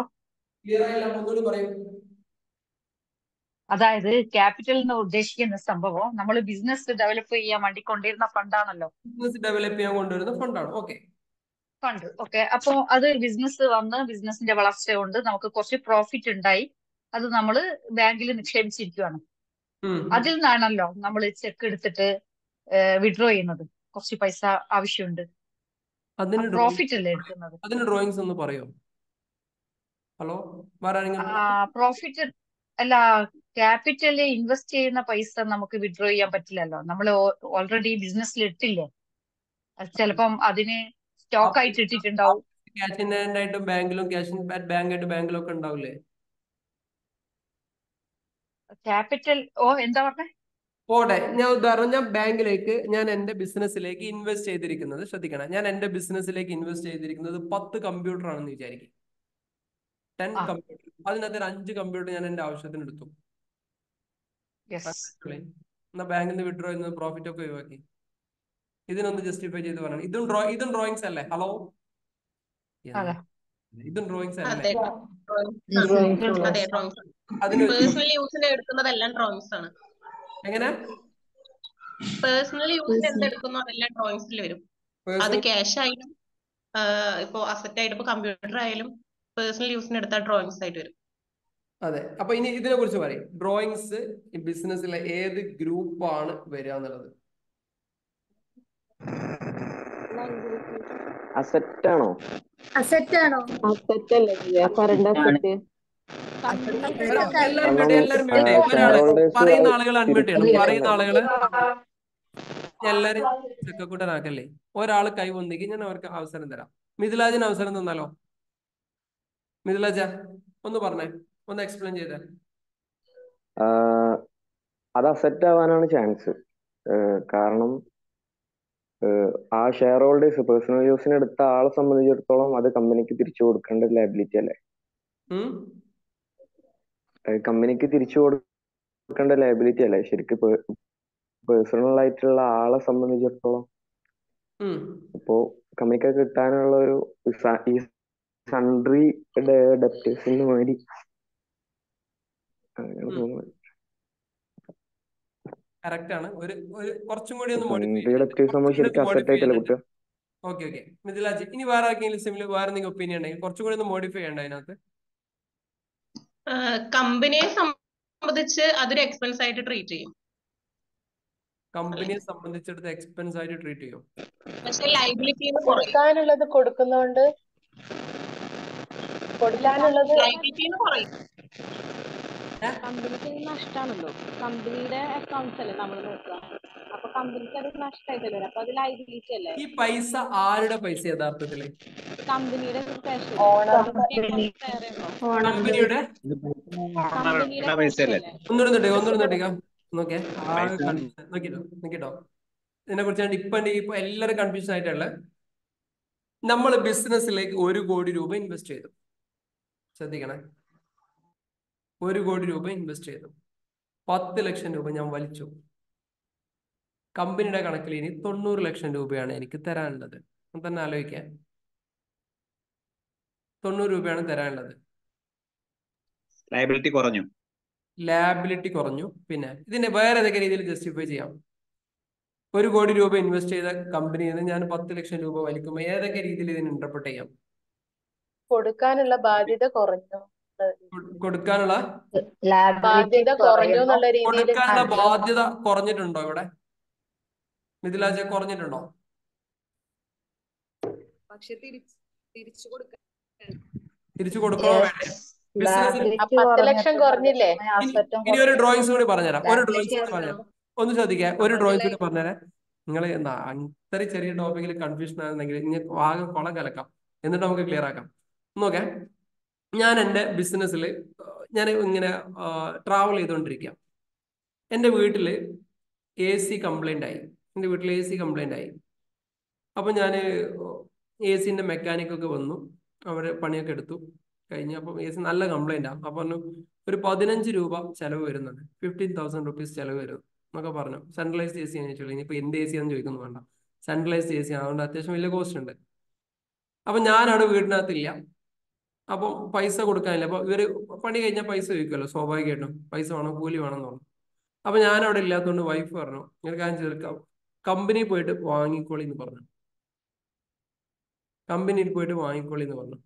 ക്ലിയർ ആയില്ല, ഒന്നുകൂടി പറയൂ. അതായത് ക്യാപിറ്റൽ എന്ന് ഉദ്ദേശിക്കുന്ന സംഭവം നമ്മൾ ബിസിനസ് ഡെവലപ്പ് ചെയ്യാൻ വേണ്ടി കൊണ്ടുവരുന്ന ഫണ്ടാണല്ലോ. ബിസിനസ് ഡെവലപ്പ് ചെയ്യാൻ കൊണ്ടുവരുന്ന ഫണ്ടാണ്. Okay, fund. ഓക്കെ, അപ്പൊ അത് ബിസിനസ് വന്ന് ബിസിനസിന്റെ വളർച്ച കൊണ്ട് നമുക്ക് കുറച്ച് പ്രോഫിറ്റ് ഉണ്ടായി, അത് നമ്മൾ ബാങ്കിൽ നിക്ഷേപിച്ചിരിക്കുകയാണ്. അതിൽ നിന്നാണല്ലോ നമ്മൾ ചെക്ക് എടുത്തിട്ട് വിഡ്രോ ചെയ്യുന്നത്. കുറച്ച് പൈസ ആവശ്യമുണ്ട്, അതിന് പ്രോഫിറ്റ് അല്ലേ എടുക്കുന്നത്? അതിന് ഡ്രോയിങ്സ് ഒന്ന് പറയോ? ഹലോ, വേറെ ആരെങ്കിലും? പ്രോഫിറ്റ് അല്ല, ക്യാപിറ്റല് ഇൻവെസ്റ്റ് ചെയ്യുന്ന പൈസ നമുക്ക് വിഡ്രോ ചെയ്യാൻ പറ്റില്ലല്ലോ. നമ്മൾ ഓൾറെഡി ബിസിനസ്സിൽ ഇട്ടില്ലേ, ചിലപ്പം അതിന് സ്റ്റോക്ക് ആയിട്ട് ഇട്ടിട്ടുണ്ടാവും. ക്യാഷ് ഇൻ ഹാൻഡ് ആയിട്ടും ബാങ്കിലും ക്യാഷ് ഇൻ ബാങ്ക് ആയിട്ട് ബാങ്കിലും ഒക്കെ ഉണ്ടാവില്ലേ? ക്യാപിറ്റൽ എന്താ പറഞ്ഞേ? പോട്ടെ, ഞാൻ ഉദാഹരണം, ഞാൻ ബാങ്കിലേക്ക്, ഞാൻ എന്റെ ബിസിനസ്സിലേക്ക് ഇൻവെസ്റ്റ് ചെയ്തിരിക്കുന്നത്, ശ്രദ്ധിക്കണം, ഞാൻ എന്റെ ബിസിനസ്സിലേക്ക് ഇൻവെസ്റ്റ് ചെയ്തിരിക്കുന്നത് 10 കമ്പ്യൂട്ടർ ആണെന്ന് വിചാരിക്കും. 10 കമ്പ്യൂട്ടർ. അതിനകത്ത് 5 കമ്പ്യൂട്ടർ ഞാൻ എന്റെ ആവശ്യത്തിന് എടുത്തു. എന്നാ ബാങ്കിൽ നിന്ന് വിഡ്രോ ചെയ്യുന്നത് പ്രോഫിറ്റ് ഒക്കെ ഒഴിവാക്കി. ഇതിനൊന്ന് ജസ്റ്റിഫൈ ചെയ്ത് പറയണം. ഇതും ഡ്രോയിങ്സ് അല്ലേ? ഹലോ, ഇതും ഡ്രോയിങ്സ് അല്ലേ? അതിന് പേഴ്സണൽ യൂസിന് എടുക്കുന്നതെല്ലാം ഡ്രോയിങ്സ് ആണ്. എങ്ങനെ? പേഴ്സണൽ യൂസിന് എന്തെടുക്കുന്നോ അതെല്ലാം ഡ്രോയിങ്സിൽ വരും. അത് ക്യാഷ് ആയാലും ഇപ്പൊ അസറ്റ് ആയിട്ട് ഇപ്പൊ കമ്പ്യൂട്ടർ ആയാലും പേഴ്സണൽ യൂസിന് എടുത്താൽ ഡ്രോയിങ്സ് ആയിട്ട് വരും. അതെ, അപ്പൊ ഇനി ഇതിനെ കുറിച്ച് പറയും. ഡ്രോയിങ്സ് ബിസിനസ്സിലെ ഏത് ഗ്രൂപ്പാണ് വരിക എന്നുള്ളത്? അസറ്റ് ആണോ? അസറ്റ് ആണോ? അസറ്റ് അല്ലേ? Current asset. എല്ലാരും വേണ്ടേ? ഒരാള് പറയുന്ന ആളുകൾ അൺമ്യൂട്ട് ചെയ്യണം. പറയുന്ന ആളുകള് എല്ലാരും ചെക്കക്കൂട്ടനാക്കല്ലേ. ഒരാള് കൈ പൊന്തിക്ക്, ഞാൻ അവർക്ക് അവസരം തരാം. മിഥിലാജിന് അവസരം തന്നാലോ? മിഥിലാജ ഒന്ന് പറഞ്ഞേ, ഒന്ന് എക്സ്പ്ലെയിൻ ചെയ്തേ. അത് അസറ്റ് ആവാനാണ് ചാൻസ്. കാരണം ആ ഷെയർ ഹോൾഡേഴ്സ് പേഴ്സണൽ യൂസിന് എടുത്ത ആളെ സംബന്ധിച്ചിടത്തോളം അത് കമ്പനിക്ക് തിരിച്ചു കൊടുക്കേണ്ട ലയബിലിറ്റി അല്ലേ? കമ്പനിക്ക് തിരിച്ചു കൊടുക്കേണ്ട ലയബിലിറ്റി അല്ലേ ശരിക്കും പേഴ്സണൽ ആയിട്ടുള്ള ആളെ സംബന്ധിച്ചിടത്തോളം? അപ്പോ കമ്പനിക്ക് കിട്ടാനുള്ള ഒരു ഈ സൺട്രി ഡെപ്റ്റേഴ്സിന് വേണ്ടി കറക്റ്റ് ആണ്. ഒരു കുറച്ചും കൂടി ഒന്ന് ഓക്കെ. മിഥിലാജ്, ഇനി വേറെ ആർക്കെങ്കിലും സിമിലർ വേറെ എന്തെങ്കിലും ഒപ്പീനിയൻ ഉണ്ടെങ്കിൽ കുറച്ചും കൂടി ഒന്ന് മോഡിഫൈ ചെയ്യണ്ട അതിനകത്ത്. കമ്പനിയെ സംബന്ധിച്ച് അതൊരു എക്സ്പെൻസ് ആയിട്ട് ട്രീറ്റ് ചെയ്യും. കമ്പനിയെ സംബന്ധിച്ചിടത്ത് എക്സ്പെൻസ് ആയിട്ട് ട്രീറ്റ് ചെയ്യും. പക്ഷെ ലൈബിലിറ്റി കൊടുക്കാനുള്ളത് കൊടുക്കുന്നോണ്ട് ലൈബിലിറ്റി കുറയും. കമ്പനിക്ക് നഷ്ടമാണല്ലോ, കമ്പനിയുടെ അക്കൗണ്ട്സ് അല്ലേ നമ്മൾ നോക്കുക. അപ്പൊ കമ്പനിക്ക് അത് നഷ്ടമായിട്ടല്ലേ വരും. അപ്പൊ അത് ലൈബിലിറ്റി അല്ലേ? ഈ പൈസ ആരുടെ പൈസ യഥാർത്ഥത്തില്? കമ്പനിയുടെ കമ്പനിയുടെ ഒന്നുകൂടെ നോക്കേ. നോക്കിട്ടോ, ഇതിനെ കുറിച്ച് ഇപ്പൊ എല്ലാരും കൺഫ്യൂഷൻ ആയിട്ടുള്ള. നമ്മൾ ബിസിനസ്സിലേക്ക് 1 കോടി രൂപ ഇൻവെസ്റ്റ് ചെയ്തു. ശ്രദ്ധിക്കണേ, 1 കോടി രൂപ ഇൻവെസ്റ്റ് ചെയ്തു. 10 ലക്ഷം രൂപ ഞാൻ വലിച്ചു. കമ്പനിയുടെ കണക്കിൽ ഇനി 90 ലക്ഷം രൂപയാണ് എനിക്ക് തരാനുള്ളത്. തന്നെ ആലോചിക്കാൻ, 90 രൂപയാണ് തരാനുള്ളത്. ലാബിലിറ്റി കുറഞ്ഞു. പിന്നെ ഇതിനെ വേറെ ഏതൊക്കെ രീതിയിൽ ജസ്റ്റിഫൈ ചെയ്യാം? 1 കോടി രൂപ ഇൻവെസ്റ്റ് ചെയ്ത കമ്പനിയിൽ നിന്ന് ഞാൻ 10 ലക്ഷം രൂപ വലിക്കുമ്പോൾ ഏതൊക്കെ രീതിയിൽ ഇതിനെ ഇന്റർപ്രറ്റ് ചെയ്യാം? കൊടുക്കാനുള്ള ബാധ്യത കുറഞ്ഞു. കൊടുക്കാനുള്ള ബാധ്യത കുറഞ്ഞു എന്നുള്ള രീതിയിൽ. കൊടുക്കാനുള്ള ബാധ്യത കുറഞ്ഞിട്ടുണ്ടോ ഇവിടെ? മിഥിലാജ, കുറഞ്ഞിട്ടുണ്ടോ? പക്ഷെ തിരിച്ചു കൊടുക്കണോ വേണ്ടേ? 10 ലക്ഷം കുറഞ്ഞില്ലേ? ഇനി ഒരു ഡ്രോയിങ്സ് കൂടി പറഞ്ഞുതരാം. ഒന്ന് ശ്രദ്ധിക്കാം, ഒരു ഡ്രോയിങ്സ് കൂടി പറഞ്ഞുതരാം. നിങ്ങൾ അത്ര ചെറിയ ടോപ്പിക്കിൽ കൺഫ്യൂഷൻ ആണെന്നെങ്കിൽ ഇങ്ങനെ ആകെ കുളം കലക്കാം. എന്നിട്ട് നമുക്ക് ക്ലിയർ ആക്കാം. നോക്കാം, ഞാൻ എൻ്റെ ബിസിനസ്സിൽ ഞാൻ ഇങ്ങനെ ട്രാവൽ ചെയ്തുകൊണ്ടിരിക്കുക. എൻ്റെ വീട്ടിൽ AC കംപ്ലൈൻ്റ് ആയി. അപ്പം ഞാൻ AC മെക്കാനിക്കൊക്കെ വന്നു, അവർ പണിയൊക്കെ എടുത്തു കഴിഞ്ഞു. അപ്പം AC നല്ല കംപ്ലൈൻറ്റാണ്. അപ്പം പറഞ്ഞു ഒരു 15 രൂപ ചിലവ് വരുന്നുണ്ട്, 15,000 rupees ചിലവ് വരും എന്നൊക്കെ പറഞ്ഞു. സെൻട്രലൈസ്ഡ് AC ആണ് ചോദിച്ചോളൂ. ഇനിയിപ്പോൾ എന്ത് AC ആണെന്ന് ചോദിക്കുന്നു വേണ്ട. സെൻട്രലൈസ് ചെയ്ത് അതുകൊണ്ട് അത്യാവശ്യം വലിയ കോസ്റ്റ് ഉണ്ട്. അപ്പൊ ഞാനവിടെ വീടിനകത്തില്ല, അപ്പം പൈസ കൊടുക്കാനില്ല. അപ്പൊ ഇവര് പണി കഴിഞ്ഞാൽ പൈസ ചോദിക്കുമല്ലോ സ്വാഭാവികമായിട്ടും, പൈസ വേണം, കൂലി വേണം എന്ന് പറഞ്ഞു. അപ്പൊ ഞാൻ അവിടെ ഇല്ലാത്തതുകൊണ്ട് വൈഫ് പറഞ്ഞു ഇങ്ങനെ കാര്യം ചേർക്കാം, കമ്പനി പോയിട്ട് വാങ്ങിക്കോളി എന്ന് പറഞ്ഞു. കമ്പനിയിൽ പോയിട്ട് വാങ്ങിക്കോളി എന്ന് പറഞ്ഞു.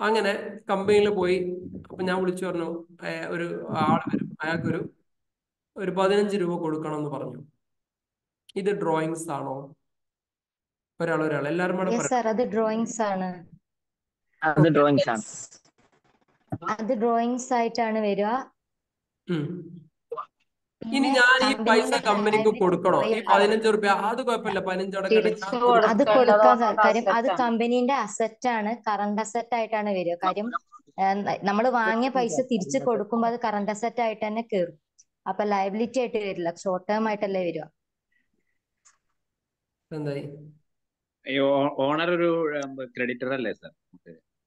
അങ്ങനെ കമ്പനിയിൽ പോയി. അപ്പൊ ഞാൻ വിളിച്ചു പറഞ്ഞു ഒരു ആള് വരും, അയാൾക്കൊരു 15 രൂപ കൊടുക്കണം എന്ന് പറഞ്ഞു. ഇത് ഡ്രോയിങ്സ് ആണോ? ഒരാൾ എല്ലാവരും കൂടെ യെസ് സർ, അത് ഡ്രോയിങ്സ് ആണ്. അത് ഡ്രോയിങ്സ് ആണ്. അത് ഡ്രോയിങ്സ് ആയിട്ടാണ് വരിക. ഇനി ഞാൻ ഈ പൈസ കമ്പനിക്ക് കൊടുക്കണോ? ഈ 15 രൂപ അത് കുഴപ്പമില്ല, 15 അത് കൊടുക്കാൻ കാര്യം അത് കമ്പനീന്റെ അസറ്റ് ആണ്, കറണ്ട് അസറ്റ് ആയിട്ടാണ് വരിക. കാര്യം നമ്മൾ വാങ്ങിയ പൈസ തിരിച്ചു കൊടുക്കുമ്പോൾ അത് കറണ്ട് അസറ്റ് ആയിട്ട് തന്നെ കയറും. അപ്പൊ ലയബിലിറ്റി ആയിട്ട് വരില്ല, ഷോർട്ട് ടേം ആയിട്ടല്ലേ വരിക. എന്തായി? ഓണർ ഒരു ക്രെഡിറ്റർ അല്ലേ സാർ?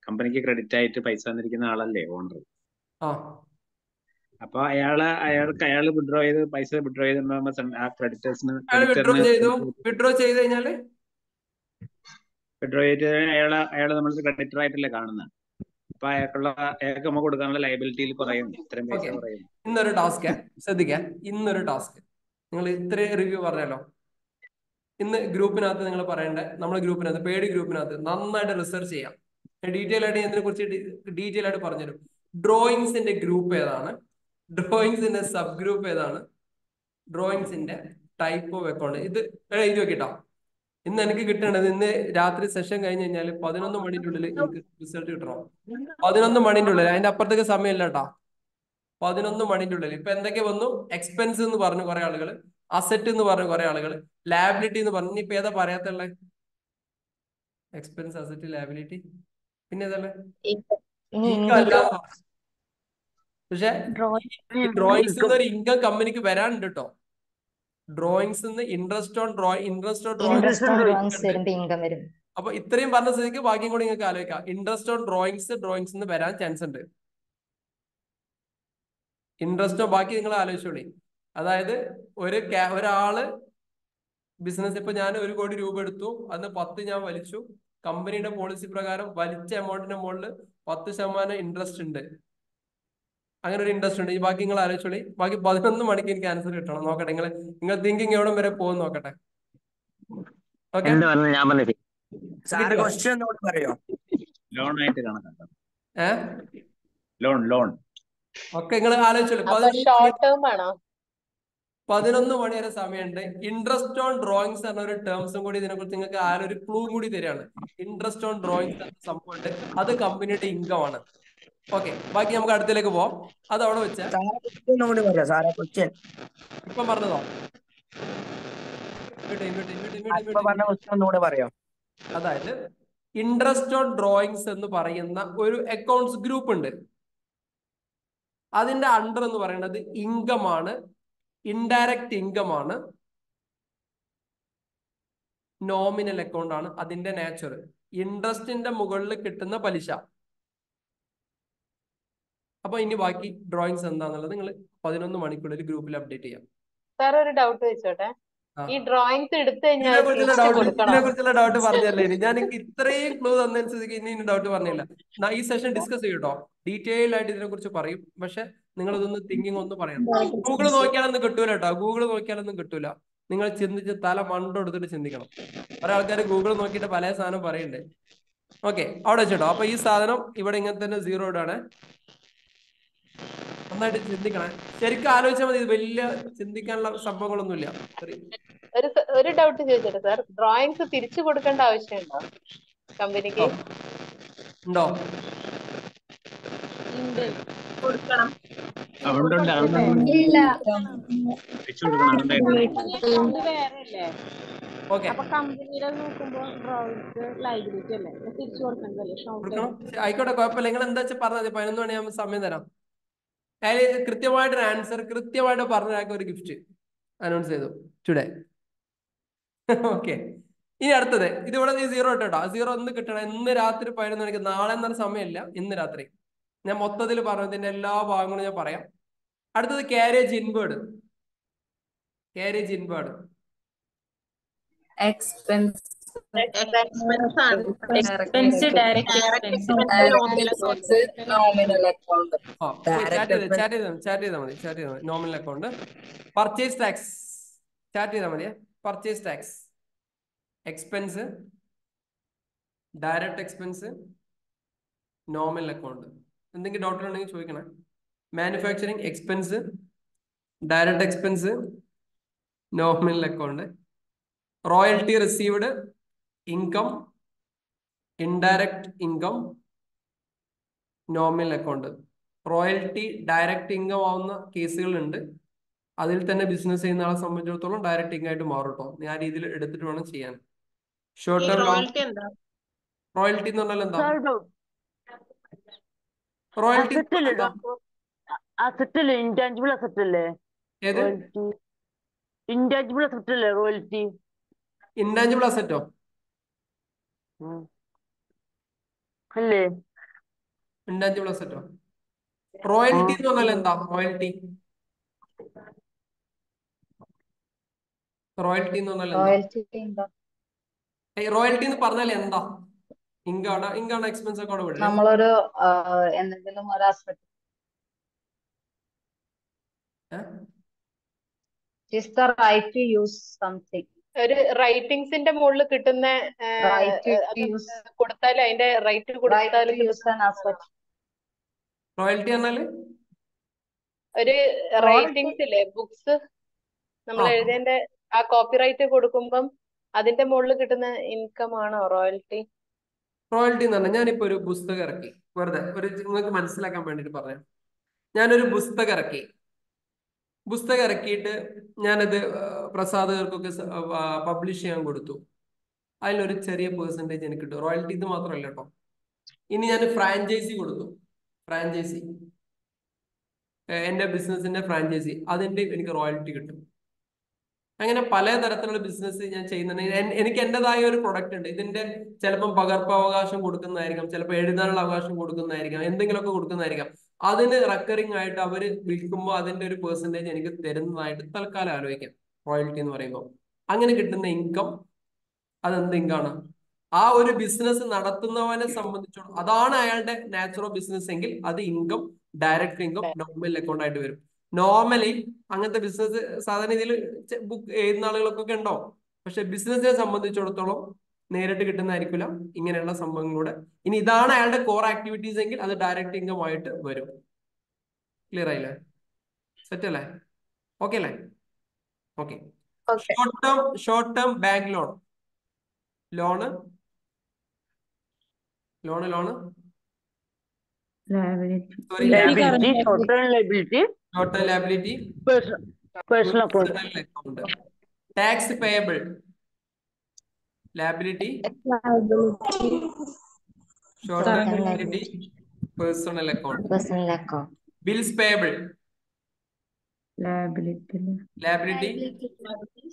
കമ്പനിക്ക് ക്രെഡിറ്റ് ആയിട്ട് പൈസ തന്നിരിക്കുന്ന ആളല്ലേ ഓണർ? അപ്പൊ അയാള് വിഡ്രോ ചെയ്ത് പൈസ വിഡ്രോ ചെയ്ത് ആ ക്രെഡിറ്റേഴ്സിന് വിഡ്രോ ചെയ്ത് കഴിഞ്ഞാല് വിഡ്രോ ചെയ്ത് അയാള് നമ്മൾ ക്രെഡിറ്റർ ആയിട്ടല്ലേ കാണുന്നത്. അപ്പൊ അയാൾക്ക് നമ്മൾ കൊടുക്കാനുള്ള ലയബിലിറ്റിയിൽ കുറയുന്നു, ഇത്രയും പൈസ കുറയുന്നു. ഇന്നൊരു ടാസ്ക് ശ്രദ്ധിക്കാൻ, ഇന്നൊരു ടാസ്ക് നിങ്ങൾ ഇത്രയും റിവ്യൂ പറഞ്ഞല്ലോ. ഇന്ന് ഗ്രൂപ്പിനകത്ത് നിങ്ങൾ പറയേണ്ട, നമ്മുടെ ഗ്രൂപ്പിനകത്ത് പേടി ഗ്രൂപ്പിനകത്ത് നന്നായിട്ട് റിസർച്ച് ചെയ്യാം. ഡീറ്റെയിൽ ആയിട്ട് ഇതിനെ കുറിച്ച് ഡീറ്റെയിൽ ആയിട്ട് പറഞ്ഞുതരും. ഡ്രോയിങ്സിന്റെ ഗ്രൂപ്പ് ഏതാണ്, ഡ്രോയിങ്സിന്റെ സബ് ഗ്രൂപ്പ് ഏതാണ്, ഡ്രോയിങ്സിന്റെ ടൈപ്പ് ഓഫ് അക്കൗണ്ട്, ഇത് എഴുതി വെക്കിട്ടോ. ഇന്ന് എനിക്ക് കിട്ടേണ്ടത്, ഇന്ന് രാത്രി സെഷൻ കഴിഞ്ഞ് കഴിഞ്ഞാൽ 11 മണിന്റെ ഉള്ളിൽ എനിക്ക് റിസൾട്ട് കിട്ടണം. 11 മണിന്റെ ഉള്ളിൽ, അതിന്റെ അപ്പുറത്തേക്ക് സമയമില്ല കേട്ടോ. 11 മണിന്റെ ഉള്ളിൽ. ഇപ്പൊ എന്തൊക്കെ വന്നു? എക്സ്പെൻസ് എന്ന് പറഞ്ഞു കുറെ ആളുകൾ, അസറ്റ് എന്ന് പറഞ്ഞു കുറെ ആളുകൾ, ലാബിലിറ്റി എന്ന് പറഞ്ഞു. ഇനിയിപ്പോ ഏതാ പറയാത്തുള്ള? എക്സ്പെൻസ്, അസറ്റ്, ലാബിലിറ്റി, പിന്നെ ഏതല്ലേ? പക്ഷെ ഈ ഡ്രോയിങ്സ് ഒരു ഇൻകം കമ്പനിക്ക് വരാനുണ്ട് കേട്ടോ. Drawings interest on drawings. അപ്പൊ ഇത്രയും പറഞ്ഞ സ്ഥിതിക്ക് ബാക്കിയും കൂടി നിങ്ങൾക്ക് ആലോചിക്കാം. ഇൻട്രസ്റ്റ് ഓൺ ഡ്രോയിങ്സ് വരാൻ ചാൻസ് ഉണ്ട്. ഇൻട്രസ്റ്റോ ബാക്കി നിങ്ങൾ ആലോചിച്ചോളി. അതായത് ഒരാള് ബിസിനസ്, ഇപ്പൊ ഞാൻ 1 കോടി രൂപ എടുത്തു, അന്ന് 10 ഞാൻ വലിച്ചു. കമ്പനിയുടെ പോളിസി പ്രകാരം വലിച്ച എമൗണ്ടിന്റെ മുകളിൽ 10% ഇൻട്രസ്റ്റ് ഉണ്ട്. അങ്ങനെ ഒരു ഇൻട്രസ്റ്റ് ഉണ്ട്. ഈ ബാക്കി നിങ്ങൾ ആലോചിച്ചോളി. ബാക്കി 11 മണിക്ക് എനിക്ക് ആൻസർ കിട്ടണം. നോക്കട്ടെ നിങ്ങൾ തിങ്കിങ് എവിടെ വരെ പോകും നോക്കട്ടെ. ഓക്കെ, ഒക്കെ നിങ്ങൾ ആലോചിച്ചോളൂ. 11 മണി വരെ സമയമുണ്ട്. ഇൻട്രസ്റ്റ് ഓൺ ഡ്രോയിങ്സ് എന്ന ഒരു ടേംസും കൂടി ഇതിനെക്കുറിച്ച് നിങ്ങൾക്ക് ഒരു ക്ലൂ കൂടി തരികയാണ്. ഇൻട്രസ്റ്റ് ഓൺ ഡ്രോയിങ്സ് എന്ന സംഭവമുണ്ട്, അത് കമ്പനിയുടെ ഇൻകം ആണ്. ഓക്കെ, ബാക്കി നമുക്ക് അടുത്തേക്ക് പോവാം. അത് അവിടെ വെച്ചാൽ ഇപ്പം പറഞ്ഞതോ? അതായത് ഇൻട്രസ്റ്റ് ഓൺ ഡ്രോയിങ്സ് എന്ന് പറയുന്ന ഒരു അക്കൗണ്ട്സ് ഗ്രൂപ്പ് ഉണ്ട്. അതിന്റെ അണ്ടർ എന്ന് പറയുന്നത് ഇൻകം ആണ്, ഇൻഡയറക്റ്റ് ഇൻകം ആണ്, നോമിനൽ അക്കൗണ്ട് ആണ്. അതിന്റെ നേച്ചർ ഇൻട്രസ്റ്റിന്റെ മുകളിൽ കിട്ടുന്ന പലിശ. അപ്പൊ ഇനി ബാക്കി ഡ്രോയിങ്സ് എന്താന്നുള്ളത് നിങ്ങൾ 11 മണിക്കുള്ളിൽ ഗ്രൂപ്പിൽ അപ്ഡേറ്റ് ചെയ്യാം. സാർ ഒരു ഡൗട്ട് വെച്ചോട്ടെ, ഈ ഡ്രോയിങ്സ് എടുത്തു കഴിഞ്ഞാൽ ഇതിനെക്കുറിച്ചുള്ള ഡൗട്ട് പറഞ്ഞല്ലേ? ഞാൻ എനിക്ക് ഇത്രയും ക്ലൂ തന്നനുസരിച്ച് ഇനി ഡൗട്ട് പറഞ്ഞില്ല. ഈ സെഷൻ ഡിസ്കസ് ചെയ്യൂട്ടോ, ഡീറ്റെയിൽ ആയിട്ട് ഇതിനെ കുറിച്ച് പറയും. പക്ഷെ നിങ്ങൾ ഇതൊന്ന് തിങ്കിങ് ഒന്ന് പറയണം. ഗൂഗിൾ നോക്കിയാലൊന്നും കിട്ടൂല കേട്ടോ, ഗൂഗിൾ നോക്കിയാലൊന്നും കിട്ടൂല. നിങ്ങൾ ചിന്തിച്ച് തല മണ്ടെടുത്തിട്ട് ചിന്തിക്കണം. കുറെ ആൾക്കാർ ഗൂഗിൾ നോക്കിയിട്ട് പല സാധനം പറയണ്ടേ. ഓക്കെ, അവിടെ വെച്ചിട്ടോ. അപ്പൊ ഈ സാധനം ഇവിടെ ഇങ്ങനെ തന്നെ 0 ഇടാണ്. നന്നായിട്ട് ചിന്തിക്കണേ, ശരിക്കും ആലോചിച്ചാൽ മതി. ഇത് വലിയ ചിന്തിക്കാനുള്ള സംഭവങ്ങളൊന്നുമില്ല. ഒരു ഡൗട്ട് ചോദിച്ചോട്ടെ സാർ, ഡ്രോയിങ്സ് തിരിച്ചു കൊടുക്കേണ്ട ആവശ്യമുണ്ടോ കമ്പനിക്ക്? ഉണ്ടോ? കൊടുക്കണം. ആയിക്കോട്ടെ, കുഴപ്പമില്ല. നിങ്ങൾ എന്താ വെച്ചാൽ പറഞ്ഞാൽ 11 മണിയാകുമ്പോൾ സമയം തരാം. കൃത്യമായിട്ടൊരു ആൻസർ കൃത്യമായിട്ട് പറഞ്ഞ ഒരു ഗിഫ്റ്റ് അനൗൺസ് ചെയ്തു ടുഡേ. ഓക്കെ, ഇനി അടുത്തത് ഇതിവിടെ 0 ഇട്ടോ. 0 ഒന്ന് കിട്ടണം. ഇന്ന് രാത്രി 11 മണിക്ക്. നാളെ എന്നൊരു സമയമില്ല, ഇന്ന് രാത്രി. ഞാൻ മൊത്തത്തിൽ പറഞ്ഞതിന്റെ എല്ലാ ഭാഗങ്ങളും ഞാൻ പറയാം. അടുത്തത് carriage inward. Carriage inward expense expense ആണ്. Expense direct direct expense expense nominal account. Nominal account. Chat ചെയ്താൽ മതി. Nominal account. Purchase tax chat ചെയ്താൽ മതിയെ. Purchase tax, expense, direct expense, nominal account. എന്തെങ്കിലും ഡൗട്ട് ഉണ്ടെങ്കിൽ ചോദിക്കണേ. Manufacturing expense, direct expense, nominal account. Royalty received, income, indirect income, nominal account. Royalty direct income ആവുന്ന കേസുകളുണ്ട്. അതിൽ തന്നെ ബിസിനസ് ചെയ്യുന്ന ആളെ സംബന്ധിച്ചിടത്തോളം ഡയറക്റ്റ് ഇൻകം ആയിട്ട് മാറും കേട്ടോ. ആ രീതിയിൽ എടുത്തിട്ട് വേണം ചെയ്യാൻ. ഷോർട്ട് ടേം റോയൽറ്റി എന്താ? റോയൽറ്റി എന്ന് പറഞ്ഞാൽ എന്താ? റോയൽറ്റി അസറ്റ് ഇൻടാഞ്ചിബിൾ അസറ്റ് അല്ലേ? ഏത് ഇൻടാഞ്ചിബിൾ അസറ്റ് അല്ലേ റോയൽറ്റി? ഇൻടാഞ്ചിബിൾ അസറ്റോ അല്ലേ? ഇൻടാഞ്ചിബിൾ അസറ്റോ? റോയൽറ്റി എന്ന് പറഞ്ഞാൽ എന്താ? റോയൽറ്റി റോയൽറ്റി എന്ന് പറഞ്ഞാൽ എന്താ? റോയൽറ്റി എന്ന് പറഞ്ഞാൽ എന്താ? ഇൻകാണ് എക്സ്പെൻസ് ഒക്കെ അവിടെ വിടേ. നമ്മളൊരു എന്തെങ്കിലും ഒരു aspect is the right to use something. ഒരു റൈറ്റിംഗ്സിന്റെ മുകളിൽ കിട്ടുന്ന കൊടുത്താൽ അതിന്റെ റൈറ്റ് കൊടുത്താൽ റോയൽറ്റി പറഞ്ഞാല് ഒരു റൈറ്റിംഗ്സ് ഇല്ലേ, ബുക്സ് നമ്മൾ എഴുതേണ്ട ആ കോപ്പിറൈറ്റ് കൊടുക്കുമ്പം അതിന്റെ മുകളിൽ കിട്ടുന്ന ഇൻകം ആണോ റോയൽറ്റി? റോയൽറ്റി എന്ന് പറഞ്ഞാൽ ഞാനിപ്പോ ഒരു പുസ്തകം ഇറക്കി, വെറുതെ ഒരു നിങ്ങൾക്ക് മനസ്സിലാക്കാൻ വേണ്ടിട്ട് പറയാം. ഞാനൊരു പുസ്തകം ഇറക്കിയിട്ട് ഞാനത് പ്രസാധകർക്കൊക്കെ പബ്ലിഷ് ചെയ്യാൻ കൊടുത്തു. അതിലൊരു ചെറിയ പെർസെൻറ്റേജ് എനിക്ക് കിട്ടും. റോയൽറ്റി ഇത് മാത്രമല്ല കേട്ടോ. ഇനി ഞാൻ ഫ്രാഞ്ചൈസി കൊടുത്തു, ഫ്രാഞ്ചൈസി എൻ്റെ ബിസിനസിന്റെ ഫ്രാഞ്ചൈസി, അതിന്റെ എനിക്ക് റോയൽറ്റി കിട്ടും. അങ്ങനെ പലതരത്തിലുള്ള ബിസിനസ് ഞാൻ ചെയ്യുന്നുണ്ട്. എനിക്ക് എൻ്റെതായ ഒരു പ്രൊഡക്റ്റ് ഉണ്ട്. ഇതിന്റെ ചിലപ്പം പകർപ്പവകാശം കൊടുക്കുന്നതായിരിക്കാം, ചിലപ്പോൾ എഴുതാനുള്ള അവകാശം കൊടുക്കുന്നതായിരിക്കാം, എന്തെങ്കിലുമൊക്കെ കൊടുക്കുന്നതായിരിക്കാം. അതിന് റെക്കറിംഗ് ആയിട്ട് അവർ വിൽക്കുമ്പോൾ അതിന്റെ ഒരു പെർസെൻറ്റേജ് എനിക്ക് തരുന്നതായിട്ട് തൽക്കാലം ആലോചിക്കാം. റോയൽറ്റി എന്ന് പറയുമ്പോൾ അങ്ങനെ കിട്ടുന്ന ഇൻകം അതെന്ത് ഇൻകാണ്? ആ ഒരു ബിസിനസ് നടത്തുന്നവനെ സംബന്ധിച്ചോളം അതാണ് അയാളുടെ നാച്ചുറൽ ബിസിനസ് എങ്കിൽ അത് income, direct income, normal account ആയിട്ട് വരും. നോർമലി അങ്ങനത്തെ ബിസിനസ് സാധാരണ ഇതിൽ ബുക്ക് എഴുതുന്ന ആളുകൾക്കൊക്കെ ഉണ്ടാവും. പക്ഷെ ബിസിനസിനെ സംബന്ധിച്ചിടത്തോളം നേരിട്ട് കിട്ടുന്നതായിരിക്കില്ല ഇങ്ങനെയുള്ള സംഭവങ്ങളൂടെ. ഇനി ഇതാണ് അയാളുടെ കോർ ആക്ടിവിറ്റീസ് എങ്കിൽ അത് ഡയറക്റ്റ് ഇൻകം ആയിട്ട് വരും. ക്ലിയർ ആയില്ലേ? സെറ്റ് അല്ലേ? ഓക്കെ അല്ലേ? Okay. Short term bank loan personal account. Tax payable liability, short term liability, personal account. Bills payable, liability,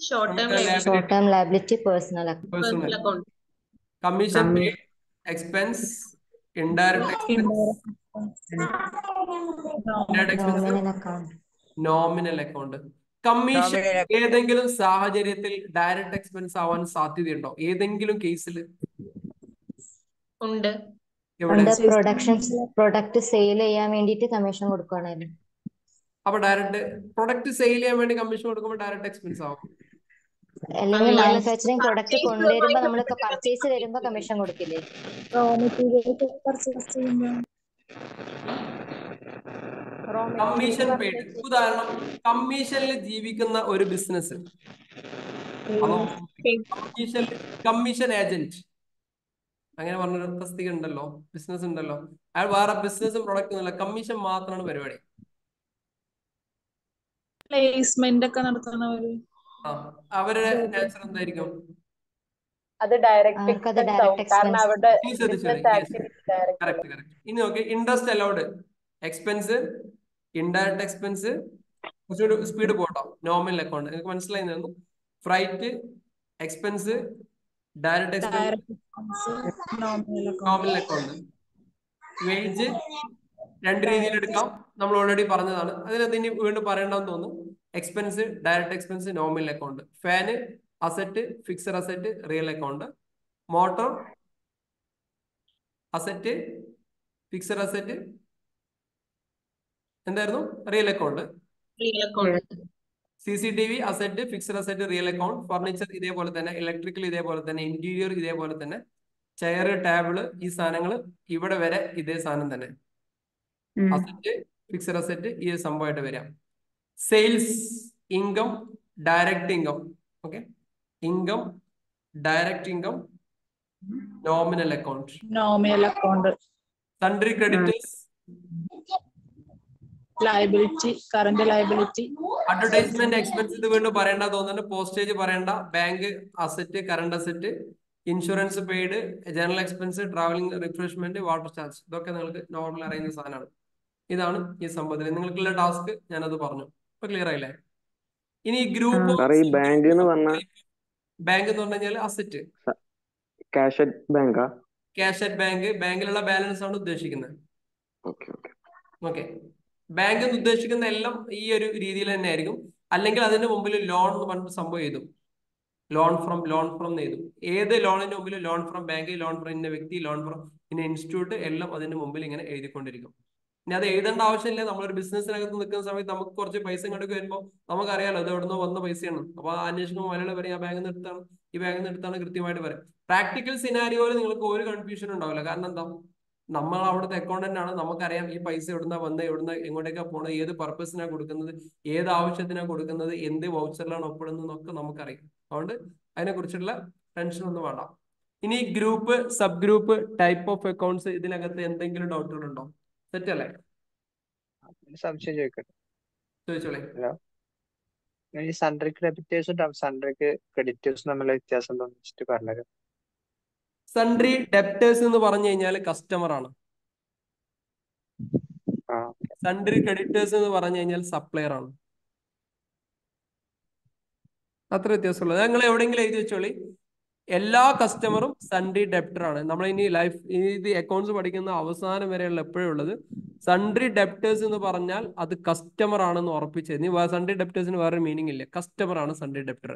short term liability, personal account. Commission paid, expense, indirect expense, nominal account. Commission ഏതെങ്കിലും സാഹചര്യത്തിൽ direct expense ആവാൻ സാധ്യതയുണ്ടോ? ഏതെങ്കിലും കേസിൽ ഉണ്ട്. Product sale ചെയ്യാൻ വേണ്ടിട്ട് commission കൊടുക്കുകയാണെങ്കിൽ അപ്പൊ ഡയറക്റ്റ് പ്രൊഡക്റ്റ് സെയിൽ ചെയ്യാൻ വേണ്ടി കമ്മീഷൻ കൊടുക്കുമ്പോൾ ഡയറക്റ്റ് എക്സ്പെൻസ് ആവും. അല്ലെങ്കിൽ മാനുഫാക്ചറിങ് പ്രൊഡക്റ്റ് കൊണ്ടുവരുമ്പോ നമ്മൾക്ക് പർച്ചേസ് വരുമ്പോ കമ്മീഷൻ കൊടുക്കില്ലേ? Commission paid. ഉദാഹരണം, കമ്മീഷനിൽ ജീവിക്കുന്ന ഒരു ബിസിനസ്, കമ്മീഷൻ ഏജന്റ് അങ്ങനെ പറഞ്ഞൊരു തസ്തിക ഉണ്ടല്ലോ, ബിസിനസ് ഉണ്ടല്ലോ. അയാൾ വേറെ ബിസിനസ്സും പ്രൊഡക്റ്റും ഒന്നുമില്ല, കമ്മീഷൻ മാത്രമാണ് പരിപാടി. പ്ലേസ്മെന്റ് ഒക്കെ നടത്തുന്നവര് അവരുടെ നാച്ചർ എന്തായിരിക്കും? അത് ഡയറക്റ്റ് എക്സ്പെൻസ് ആവും, കാരണം അവരുടെ ബിസിനസ് ആക്ടിവിറ്റി ഡയറക്റ്റ്. ഇനി നോക്കി, interest allowed, expense, indirect expense, കുറച്ചുകൂടി സ്പീഡ് പോട്ടോ. നോമിനൽ അക്കൗണ്ട് നിങ്ങൾക്ക് മനസ്സിലായി തന്നു. Freight, expense, direct expense, nominal account. Wage രണ്ട് രീതിയിൽ എടുക്കാം, നമ്മൾ ഓൾറെഡി പറഞ്ഞതാണ്. അതിനകത്ത് ഇനി വീണ്ടും പറയണ്ടെന്ന് തോന്നുന്നു. Expense, direct expense, nominal account. ഫാന് asset, fixed asset, real account. Motor, asset, fixed asset, എന്തായിരുന്നു? Real account. CCTV asset, fixed asset, real account. Furniture ഇതേപോലെ തന്നെ, ഇലക്ട്രിക്കൽ ഇതേപോലെ തന്നെ, ഇന്റീരിയർ ഇതേപോലെ തന്നെ, ചെയർ, ടേബിള്, ഈ സാധനങ്ങൾ ഇവിടെ വരെ ഇതേ സാധനം തന്നെ. അസറ്റ്, ഫിക്സഡ് അസറ്റ് ഈ സംഭവമായിട്ട് വരാം. Sales, income, direct income. Okay, income, direct income, nominal account. Nominal account. Sundry creditors, liability, current liability. Advertisement expense ഇത് വീണ്ടും പറയേണ്ട തോന്നുന്നുണ്ട്. പോസ്റ്റേജ് പറയേണ്ട. Bank asset, current asset, insurance paid, general expense, travelling, refreshment, water charge, ഇതൊക്കെ നിങ്ങൾക്ക് normal അറിയുന്ന സാധനമാണ്. ഇതാണ് ഈ സംഭവത്തിൽ നിങ്ങൾക്കുള്ള ടാസ്ക്. ഞാനത് പറഞ്ഞു. ഇപ്പൊ ക്ലിയർ ആയില്ലേ? ഇനി ഗ്രൂപ്പ് ബാങ്ക് എന്ന് പറഞ്ഞാൽ ബാങ്ക് എന്ന് പറഞ്ഞു കഴിഞ്ഞാൽ അസറ്റ്, ക്യാഷ് അറ്റ് ബാങ്കാ? ക്യാഷ് അറ്റ് ബാങ്ക്, ബാങ്കിലുള്ള ബാലൻസ് ആണ് ഉദ്ദേശിക്കുന്നത്. ഓക്കെ, ബാങ്ക് എന്ന് ഉദ്ദേശിക്കുന്ന എല്ലാം ഈ ഒരു രീതിയിൽ തന്നെ ആയിരിക്കും. അല്ലെങ്കിൽ അതിന്റെ മുമ്പിൽ ലോൺ എന്ന് പറഞ്ഞിട്ട് സംഭവം എഴുതും. ലോൺ ഫ്രം എഴുതും. ഏത് ലോണിന്റെ മുമ്പിൽ loan from bank, loan from ഇന്ന വ്യക്തി, ലോൺ ഫ്രം ഇന്ന ഇൻസ്റ്റിറ്റ്യൂട്ട് എല്ലാം അതിന്റെ മുമ്പിൽ ഇങ്ങനെ എഴുതിക്കൊണ്ടിരിക്കും. ഇനി അത് എഴുതേണ്ട ആവശ്യമില്ല. നമ്മളൊരു ബിസിനസ്സിനകത്ത് നിൽക്കുന്ന സമയത്ത് നമുക്ക് കുറച്ച് പൈസ ഇങ്ങോട്ട് വരുമ്പോൾ നമുക്കറിയാലോ അത് എവിടെ നിന്ന് വന്ന പൈസയാണ്. അപ്പൊ അന്വേഷിക്കുമ്പോൾ മലയാളം പറയും ആ ബാങ്കിൽ നിന്ന് എടുത്താണ്, ഈ ബാങ്കിൽ നിന്ന് എടുത്താണ് കൃത്യമായിട്ട് പറയാം. പ്രാക്ടിക്കൽ സിനാരിയോയിൽ നിങ്ങൾക്ക് ഒരു കൺഫ്യൂഷൻ ഉണ്ടാവില്ല. കാരണം എന്താ, നമ്മൾ അവിടുത്തെ അക്കൗണ്ടന്റ് ആണ്. നമുക്കറിയാം ഈ പൈസ എവിടുന്ന വന്നത്, എവിടുന്ന എങ്ങോട്ടേക്കാ പോണത്, ഏത് പർപ്പസിനാണ് കൊടുക്കുന്നത്, ഏത് ആവശ്യത്തിനാണ് കൊടുക്കുന്നത്, എന്ത് വൗച്ചറിലാണ് ഒപ്പിടുന്നത് എന്നൊക്കെ നമുക്കറിയാം. അതുകൊണ്ട് അതിനെ കുറിച്ചുള്ള ടെൻഷൻ ഒന്നും വേണ്ട. ഇനി group, sub group, type of accounts, ഇതിനകത്ത് എന്തെങ്കിലും ഡൗട്ടുകൾ ഉണ്ടോ? സെറ്റ് അല്ലേ? സംശയം ചോദിക്കട്ടെ? ചോദിച്ചോളേ. ഹലോ, ഈ സൺട്രിക്ക് ഡെബിറ്റേഴ്സും സൺട്രിക്ക് ക്രെഡിറ്റേഴ്സും തമ്മിലുള്ള വ്യത്യാസം എന്താണെന്ന് വെച്ചിട്ട് പറഞ്ഞത്. സൺട്രി ഡെപ്റ്റേഴ്സ് എന്ന് പറഞ്ഞു കഴിഞ്ഞാൽ കസ്റ്റമർ ആണ്. സൺട്രി ക്രെഡിറ്റേഴ്സ് എന്ന് പറഞ്ഞു കഴിഞ്ഞാൽ സപ്ലയർ ആണ്. അത്ര വ്യത്യാസമുള്ളത്. നിങ്ങൾ എവിടെയെങ്കിലും എഴുതി വെച്ചോളി. എല്ലാ കസ്റ്റമറും സൺട്രി ഡെപ്റ്റർ ആണ്. നമ്മൾ ഇനി ഇത് അക്കൗണ്ട്സ് പഠിക്കുന്ന അവസാനം വരെയുള്ള എപ്പോഴും ഉള്ളത് സൺട്രി ഡെപ്റ്റേഴ്സ് എന്ന് പറഞ്ഞാൽ അത് കസ്റ്റമർ ആണെന്ന് ഉറപ്പിച്ചത്. ഇനി സൺട്രി ഡെപ്റ്റേഴ്സിന് വേറൊരു മീനിങ് ഇല്ല. കസ്റ്റമർ ആണ് സൺട്രി ഡെപ്റ്റർ.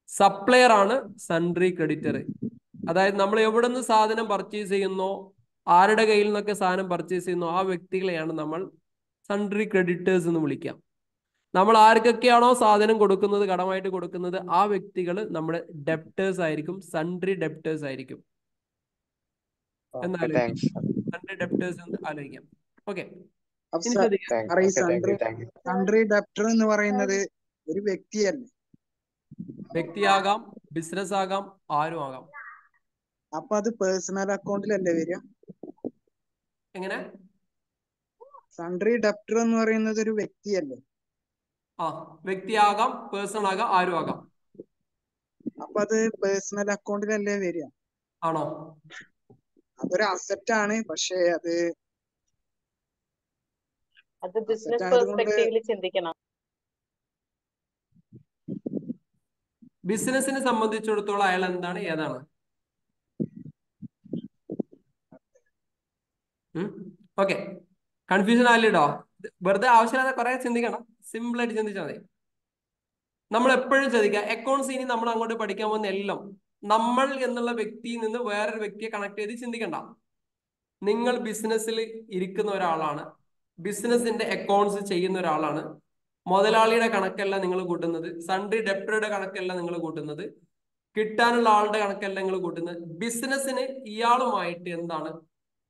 സപ്ലയർ ആണ് സൺട്രി ക്രെഡിറ്റർ. അതായത് നമ്മൾ എവിടെ നിന്ന് സാധനം പർച്ചേസ് ചെയ്യുന്നോ, ആരുടെ കയ്യിൽ നിന്നൊക്കെ സാധനം പർച്ചേസ് ചെയ്യുന്നോ ആ വ്യക്തികളെയാണ് നമ്മൾ സൺട്രി ക്രെഡിറ്റേഴ്സ് എന്ന് വിളിക്കാം. നമ്മൾ ആർക്കൊക്കെയാണോ സാധനം കൊടുക്കുന്നത്, കടമായിട്ട് കൊടുക്കുന്നത്, ആ വ്യക്തികൾ നമ്മുടെ ഡെപ്റ്റേഴ്സ് ആയിരിക്കും, സൺട്രി ഡെപ്റ്റേഴ്സ് ആയിരിക്കും. സൺട്രി ഡെപ്റ്റേഴ്സ് എന്ന് ആലോചിക്കാം. ഓക്കെ, സൺട്രി ഡെപ്റ്റർ എന്ന് പറയുന്നത് ഒരു വ്യക്തിയല്ലേ? വ്യക്തിയാകാം, ബിസിനസ് ആകാം, ആരും ആകാം. അപ്പൊ അത് പേഴ്സണൽ അക്കൗണ്ടിലല്ലേ വരിക? എങ്ങനെ? സൺട്രി ഡെപ്റ്റർ എന്ന് പറയുന്നത് ഒരു വ്യക്തിയല്ലേ? ആ, വ്യക്തിയാകാം, പേഴ്സൺ ആകാം, ആരും ആകാം. അപ്പൊ അത് പേഴ്സണൽ അക്കൗണ്ടിലല്ലേ വരിക? ആണോ? അതൊരു അസറ്റ് ആണ്. പക്ഷെ അത് ബിസിനസ് പെർസ്പെക്റ്റീവിൽ ചിന്തിക്കണം. ബിസിനസിനെ സംബന്ധിച്ചിടത്തോളം അയാൾ എന്താണ്, ഏതാണ്? ഓക്കെ, കൺഫ്യൂഷൻ ആയില്ലോ? വെറുതെ ആവശ്യമില്ലാതെ കുറെ ചിന്തിക്കണം. സിമ്പിൾ ആയിട്ട് ചിന്തിച്ചാൽ മതി. നമ്മൾ എപ്പോഴും ശ്രദ്ധിക്കുക, അക്കൗണ്ട്സ് ഇനി നമ്മൾ അങ്ങോട്ട് പഠിക്കാൻ പോകുന്ന എല്ലാം നമ്മൾ എന്നുള്ള വ്യക്തിയിൽ നിന്ന് വേറൊരു വ്യക്തിയെ കണക്ട് ചെയ്ത് ചിന്തിക്കണ്ട. നിങ്ങൾ ബിസിനസ്സിൽ ഇരിക്കുന്ന ഒരാളാണ്, ബിസിനസിന്റെ അക്കൗണ്ട്സ് ചെയ്യുന്ന ഒരാളാണ്. മുതലാളിയുടെ കണക്കല്ല നിങ്ങൾ കൂട്ടുന്നത്, സൺട്രി ഡെപ്റ്ററുടെ കണക്കല്ല നിങ്ങൾ കൂട്ടുന്നത്, കിട്ടാനുള്ള ആളുടെ കണക്കല്ല നിങ്ങൾ കൂട്ടുന്നത്. ബിസിനസ്സിന് ഇയാളുമായിട്ട് എന്താണ്,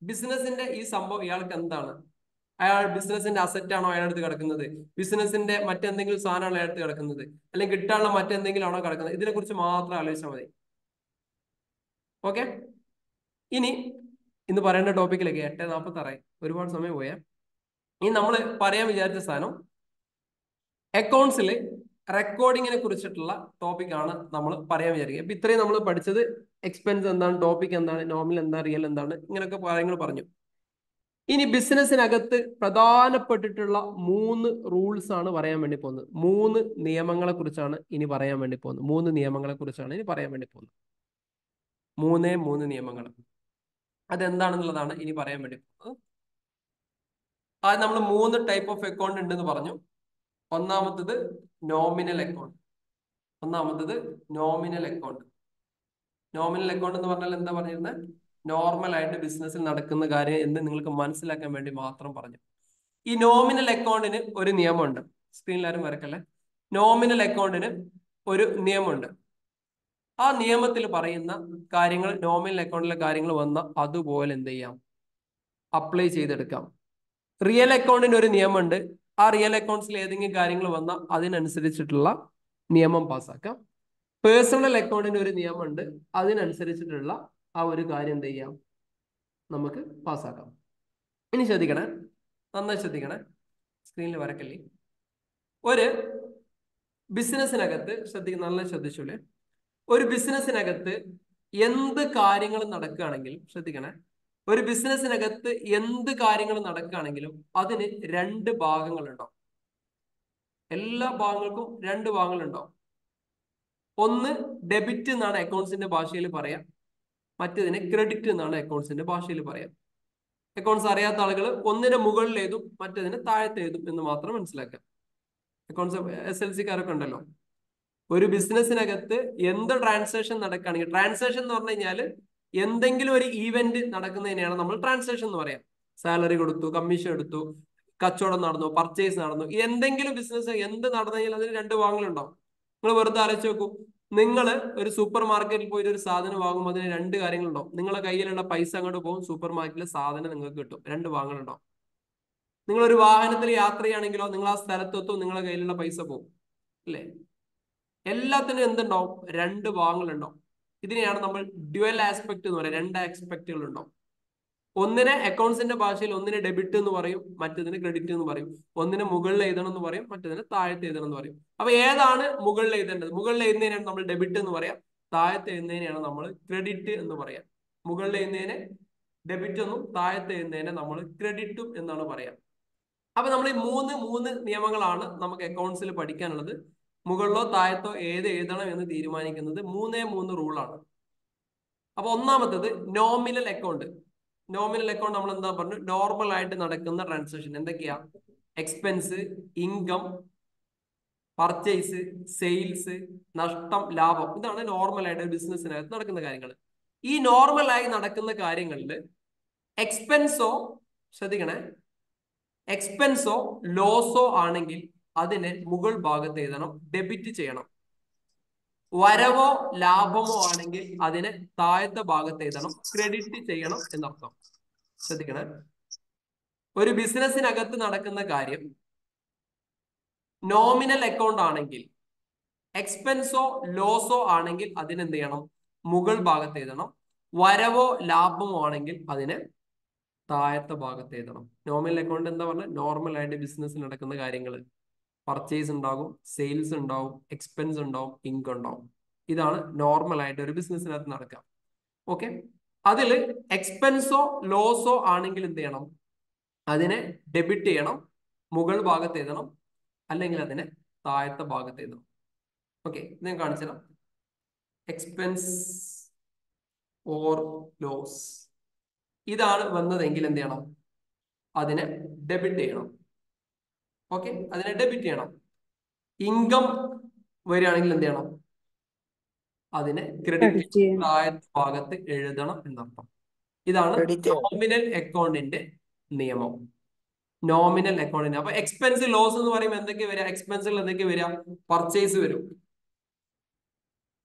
ബിസിനസിന്റെ ഈ സംഭവം ഇയാൾക്ക് എന്താണ്? അയാൾ ബിസിനസിന്റെ അസറ്റ് ആണോ അയാളടുത്ത് കിടക്കുന്നത്, ബിസിനസിന്റെ മറ്റെന്തെങ്കിലും സാധനമാണോ അയാളടുത്ത് കിടക്കുന്നത്, അല്ലെങ്കിൽ കിട്ടാനുള്ള മറ്റെന്തെങ്കിലും ആണോ കിടക്കുന്നത്? ഇതിനെ കുറിച്ച് മാത്രം ആലോചിച്ചാൽ മതി. ഓക്കെ, ഇനി ഇന്ന് പറയേണ്ട ടോപ്പിക്കിലേക്ക് 8:46 ഒരുപാട് സമയം പോയാ. ഇനി നമ്മൾ പറയാൻ വിചാരിച്ച സാധനം അക്കൗണ്ട്സിൽ റെക്കോർഡിങ്ങിനെ കുറിച്ചിട്ടുള്ള ടോപ്പിക്കാണ് നമ്മൾ പറയാൻ വിചാരിക്കുക. ഇപ്പൊ ഇത്രയും നമ്മൾ പഠിച്ചത് എക്സ്പെൻസ് എന്താണ്, ടോപ്പിക് എന്താണ്, നോമിനൽ എന്താ, റിയൽ എന്താണ്, ഇങ്ങനെയൊക്കെ കാര്യങ്ങൾ പറഞ്ഞു. ഇനി ബിസിനസ്സിനകത്ത് പ്രധാനപ്പെട്ടിട്ടുള്ള 3 റൂൾസ് ആണ് പറയാൻ വേണ്ടി പോകുന്നത്. 3 നിയമങ്ങളെ കുറിച്ചാണ് ഇനി പറയാൻ വേണ്ടി പോകുന്നത്. 3 നിയമങ്ങളെ കുറിച്ചാണ് ഇനി പറയാൻ വേണ്ടി പോകുന്നത്. 3 നിയമങ്ങൾ അതെന്താണെന്നുള്ളതാണ് ഇനി പറയാൻ വേണ്ടി പോകുന്നത്. അത് നമ്മൾ 3 ടൈപ്പ് ഓഫ് അക്കൗണ്ട് ഉണ്ടെന്ന് പറഞ്ഞു. ഒന്നാമത്തത് നോമിനൽ അക്കൗണ്ട്. ഒന്നാമത്തത് നോമിനൽ അക്കൗണ്ട്. നോമിനൽ അക്കൗണ്ട് എന്ന് പറഞ്ഞാൽ എന്താ പറഞ്ഞിരുന്നത്? നോർമൽ ആയിട്ട് ബിസിനസ്സിൽ നടക്കുന്ന കാര്യം എന്ന് നിങ്ങൾക്ക് മനസ്സിലാക്കാൻ വേണ്ടി മാത്രം പറഞ്ഞു. ഈ നോമിനൽ അക്കൗണ്ടിന് ഒരു നിയമമുണ്ട്. സ്ക്രീനിൽ ആരും വരക്കല്ലേ. നോമിനൽ അക്കൗണ്ടിന് ഒരു നിയമമുണ്ട്. ആ നിയമത്തിൽ പറയുന്ന കാര്യങ്ങൾ, നോമിനൽ അക്കൗണ്ടിലെ കാര്യങ്ങൾ വന്ന അതുപോലെ എന്ത് ചെയ്യാം? അപ്ലൈ ചെയ്തെടുക്കാം. റിയൽ അക്കൗണ്ടിന് ഒരു നിയമമുണ്ട്. ആ റിയൽ അക്കൗണ്ട്സിൽ ഏതെങ്കിലും കാര്യങ്ങൾ വന്നാൽ അതിനനുസരിച്ചിട്ടുള്ള നിയമം പാസ്സാക്കാം. പേഴ്സണൽ അക്കൗണ്ടിന് ഒരു നിയമമുണ്ട്. അതിനനുസരിച്ചിട്ടുള്ള ആ ഒരു കാര്യം എന്ത് ചെയ്യാം? നമുക്ക് പാസ്സാക്കാം. ഇനി ശ്രദ്ധിക്കണേ, നന്നായി ശ്രദ്ധിക്കണേ, സ്ക്രീനിൽ വരക്കല്ലേ. ഒരു ബിസിനസ്സിനകത്ത് നല്ല ശ്രദ്ധിച്ചോളെ. ഒരു ബിസിനസ്സിനകത്ത് എന്ത് കാര്യങ്ങൾ നടക്കുകയാണെങ്കിൽ ശ്രദ്ധിക്കണേ, ഒരു ബിസിനസ്സിനകത്ത് എന്ത് കാര്യങ്ങൾ നടക്കുകയാണെങ്കിലും അതിന് രണ്ട് ഭാഗങ്ങളുണ്ടാവും. എല്ലാ ഭാഗങ്ങൾക്കും രണ്ട് ഭാഗങ്ങളുണ്ടാവും. ഒന്ന് ഡെബിറ്റ് എന്നാണ് അക്കൗണ്ട്സിന്റെ ഭാഷയിൽ പറയാം, മറ്റേതിന് ക്രെഡിറ്റ് എന്നാണ് അക്കൗണ്ട്സിന്റെ ഭാഷയിൽ പറയാം. അക്കൗണ്ട്സ് അറിയാത്ത ആളുകൾ ഒന്നിനെ മുകളിൽ എഴുതും, മറ്റേതിന് താഴത്ത് എഴുതും എന്ന് മാത്രം മനസ്സിലാക്കാം. അക്കൗണ്ട്സ് SLC-കാരൊക്കെ ഉണ്ടല്ലോ. ഒരു ബിസിനസ്സിനകത്ത് എന്ത് ട്രാൻസാക്ഷൻ നടക്കുകയാണെങ്കിൽ, ട്രാൻസാക്ഷൻ എന്ന് പറഞ്ഞു കഴിഞ്ഞാൽ എന്തെങ്കിലും ഒരു ഈവന്റ് നടക്കുന്നതിനെയാണ് നമ്മൾ ട്രാൻസാക്ഷൻ എന്ന് പറയാം. സാലറി കൊടുത്തു, കമ്മീഷൻ എടുത്തു, കച്ചവടം നടന്നു, പർച്ചേസ് നടന്നു, എന്തെങ്കിലും ബിസിനസ് എന്ത് നടന്നു കഴിഞ്ഞാൽ അതിന് രണ്ട് ഭാഗങ്ങളുണ്ടാവും. നിങ്ങൾ വെറുതെ ആലോചിച്ച് നോക്കൂ. നിങ്ങൾ ഒരു സൂപ്പർ മാർക്കറ്റിൽ പോയിട്ട് ഒരു സാധനം വാങ്ങുമ്പോൾ അതിന് രണ്ട് കാര്യങ്ങളുണ്ടാവും. നിങ്ങളുടെ കയ്യിലുള്ള പൈസ അങ്ങോട്ട് പോകും, സൂപ്പർ മാർക്കറ്റിലെ സാധനം നിങ്ങൾക്ക് കിട്ടും. രണ്ട് ഭാഗങ്ങളുണ്ടാവും. നിങ്ങളൊരു വാഹനത്തിൽ യാത്ര ചെയ്യുകയാണെങ്കിലോ നിങ്ങൾ ആ സ്ഥലത്തെത്തും, നിങ്ങളുടെ കയ്യിലുള്ള പൈസ പോകും, അല്ലേ? എല്ലാത്തിനും എന്തുണ്ടാവും? രണ്ട് ഭാഗങ്ങളുണ്ടാവും. ഇതിനെയാണ് നമ്മൾ ഡ്യുവൽ ആസ്പെക്ട് എന്ന് പറയുന്നത്. രണ്ട് ആസ്പെക്റ്റുകൾ ഉണ്ടാവും. ഒന്നിനെ അക്കൗണ്ട്സിന്റെ ഭാഷയിൽ ഒന്നിനെ ഡെബിറ്റ് എന്ന് പറയും, മറ്റേതിന് ക്രെഡിറ്റ് എന്ന് പറയും. ഒന്നിനെ മുകളിൽ എഴുതണം എന്ന് പറയും, മറ്റേതിന് താഴത്ത് എഴുതണം എന്ന് പറയും. അപ്പൊ ഏതാണ് മുകളിൽ എഴുതേണ്ടത്? മുകളിൽ എഴുതുന്നതിനാണ് നമ്മൾ ഡെബിറ്റ് എന്ന് പറയാം, താഴത്ത് എഴുതുന്നതിനെയാണ് നമ്മൾ ക്രെഡിറ്റ് എന്ന് പറയാം. മുകളിൽ എഴുതുന്നതിനെ ഡെബിറ്റ് എന്നും താഴത്ത് എഴുതുന്നതിനെ നമ്മൾ ക്രെഡിറ്റും എന്നാണ് പറയാം. അപ്പൊ നമ്മൾ ഈ മൂന്ന് നിയമങ്ങളാണ് നമുക്ക് അക്കൗണ്ട്സിൽ പഠിക്കാനുള്ളത്. മുകളിലോ താഴത്തോ ഏത് എഴുതണം എന്ന് തീരുമാനിക്കുന്നത് 3 റൂളാണ്. അപ്പൊ ഒന്നാമത്തത് നോമിനൽ അക്കൗണ്ട്. നോമിനൽ അക്കൗണ്ട് നമ്മൾ എന്താ പറഞ്ഞു? നോർമൽ ആയിട്ട് നടക്കുന്ന ട്രാൻസാക്ഷൻ എന്തൊക്കെയാ? എക്സ്പെൻസ്, ഇൻകം, പർച്ചേസ്, സെയിൽസ്, നഷ്ടം, ലാഭം. ഇതാണ് നോർമൽ ആയിട്ട് ബിസിനസ്സിനകത്ത് നടക്കുന്ന കാര്യങ്ങൾ. ഈ നോർമലായി നടക്കുന്ന കാര്യങ്ങളിൽ എക്സ്പെൻസോ, ശ്രദ്ധിക്കണേ, എക്സ്പെൻസോ ലോസോ ആണെങ്കിൽ അതിനെ മുകൾ ഭാഗത്ത് എഴുതണം, ഡെബിറ്റ് ചെയ്യണം. വരവോ ലാഭമോ ആണെങ്കിൽ അതിനെ താഴത്തെ ഭാഗത്ത് എഴുതണം, ക്രെഡിറ്റ് ചെയ്യണം എന്നർത്ഥം. ശ്രദ്ധിക്കണേ, ഒരു ബിസിനസ്സിനകത്ത് നടക്കുന്ന കാര്യം നോമിനൽ അക്കൗണ്ട് ആണെങ്കിൽ, എക്സ്പെൻസോ ലോസോ ആണെങ്കിൽ അതിനെന്ത് ചെയ്യണം? മുകൾ ഭാഗത്ത് എഴുതണം. വരവോ ലാഭമോ ആണെങ്കിൽ അതിനെ താഴത്തെ ഭാഗത്ത് എഴുതണം. നോമിനൽ അക്കൗണ്ട് എന്താ പറഞ്ഞാൽ നോർമൽ ആയിട്ട് ബിസിനസ്സിൽ നടക്കുന്ന കാര്യങ്ങൾ. പർച്ചേസ് ഉണ്ടാകും, സെയിൽസ് ഉണ്ടാവും, എക്സ്പെൻസ് ഉണ്ടാവും, ഇൻകം ഉണ്ടാവും. ഇതാണ് നോർമൽ ആയിട്ട് ഒരു ബിസിനസ്സിനകത്ത് നടക്കുക. ഓക്കെ, അതിൽ എക്സ്പെൻസോ ലോസോ ആണെങ്കിൽ എന്ത് ചെയ്യണം? അതിനെ ഡെബിറ്റ് ചെയ്യണം, മുകൾ ഭാഗത്ത് എഴുതണം, അല്ലെങ്കിൽ അതിനെ താഴത്തെ ഭാഗത്ത് എഴുതണം. ഓക്കെ, ഞാൻ കാണിച്ചു തരാം. എക്സ്പെൻസ് ഓർ ലോസ് ഇതാണ് വന്നതെങ്കിൽ എന്ത് ചെയ്യണം? അതിനെ ഡെബിറ്റ് ചെയ്യണം. ഓക്കെ, അതിനെ ഡെബിറ്റ് ചെയ്യണം. ഇൻകം വരികയാണെങ്കിൽ എന്ത് ചെയ്യണം? അതിനെ ക്രെഡിറ്റ് താഴത്തെ ഭാഗത്ത് എഴുതണം എന്നർത്ഥം. ഇതാണ് നോമിനൽ അക്കൗണ്ടിന്റെ നിയമം. നോമിനൽ അക്കൗണ്ടിന്റെ അപ്പൊ എക്സ്പെൻസ് ലോസ് എന്ന് പറയുമ്പോൾ എന്തൊക്കെ വരിക? എക്സ്പെൻസുകൾ എന്തൊക്കെ വരിക? പർച്ചേസ് വരും,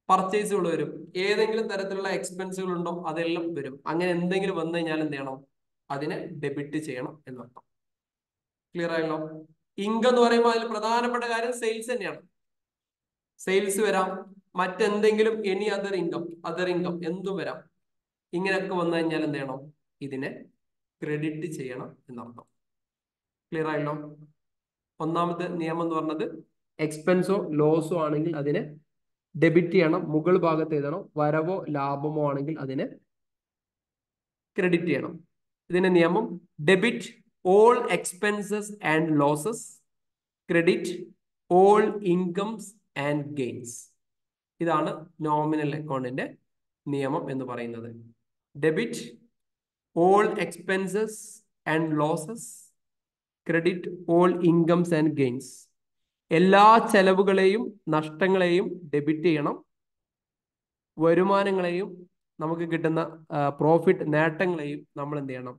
പർച്ചേസുകൾ വരും. ഏതെങ്കിലും തരത്തിലുള്ള എക്സ്പെൻസുകൾ ഉണ്ടോ അതെല്ലാം വരും. അങ്ങനെ എന്തെങ്കിലും വന്നു കഴിഞ്ഞാൽ എന്ത് ചെയ്യണം? അതിനെ ഡെബിറ്റ് ചെയ്യണം എന്നർത്ഥം. ക്ലിയർ ആയല്ലോ? ഇൻകം എന്ന് പറയുമ്പോൾ അതിൽ പ്രധാനപ്പെട്ട കാര്യം സെയിൽസ് തന്നെയാണ്. സെയിൽസ് വരാം, മറ്റെന്തെങ്കിലും എനി അതർ ഇൻകം എന്തും വരാം. ഇങ്ങനെയൊക്കെ വന്നു കഴിഞ്ഞാൽ എന്ത് ചെയ്യണം? ഇതിനെ ക്രെഡിറ്റ് ചെയ്യണം എന്നർത്ഥം. ക്ലിയർ ആയല്ലോ? ഒന്നാമത്തെ നിയമം എന്ന് പറഞ്ഞത് എക്സ്പെൻസോ ലോസോ ആണെങ്കിൽ അതിനെ ഡെബിറ്റ് ചെയ്യണം, മുകൾ ഭാഗത്ത് എഴുതണം. വരവോ ലാഭമോ ആണെങ്കിൽ അതിനെ ക്രെഡിറ്റ് ചെയ്യണം. ഇതിന്റെ നിയമം debit all expenses and losses, credit all incomes and gains. ഇതാണ് നോമിനൽ അക്കൗണ്ടിന്റെ നിയമം എന്ന് പറയുന്നത്. Debit all expenses and losses, credit all incomes and gains. എല്ലാ ചെലവുകളെയും നഷ്ടങ്ങളെയും ഡെബിറ്റ് ചെയ്യണം. വരുമാനങ്ങളെയും നമുക്ക് കിട്ടുന്ന പ്രോഫിറ്റ് നേട്ടങ്ങളെയും നമ്മൾ എന്ത് ചെയ്യണം?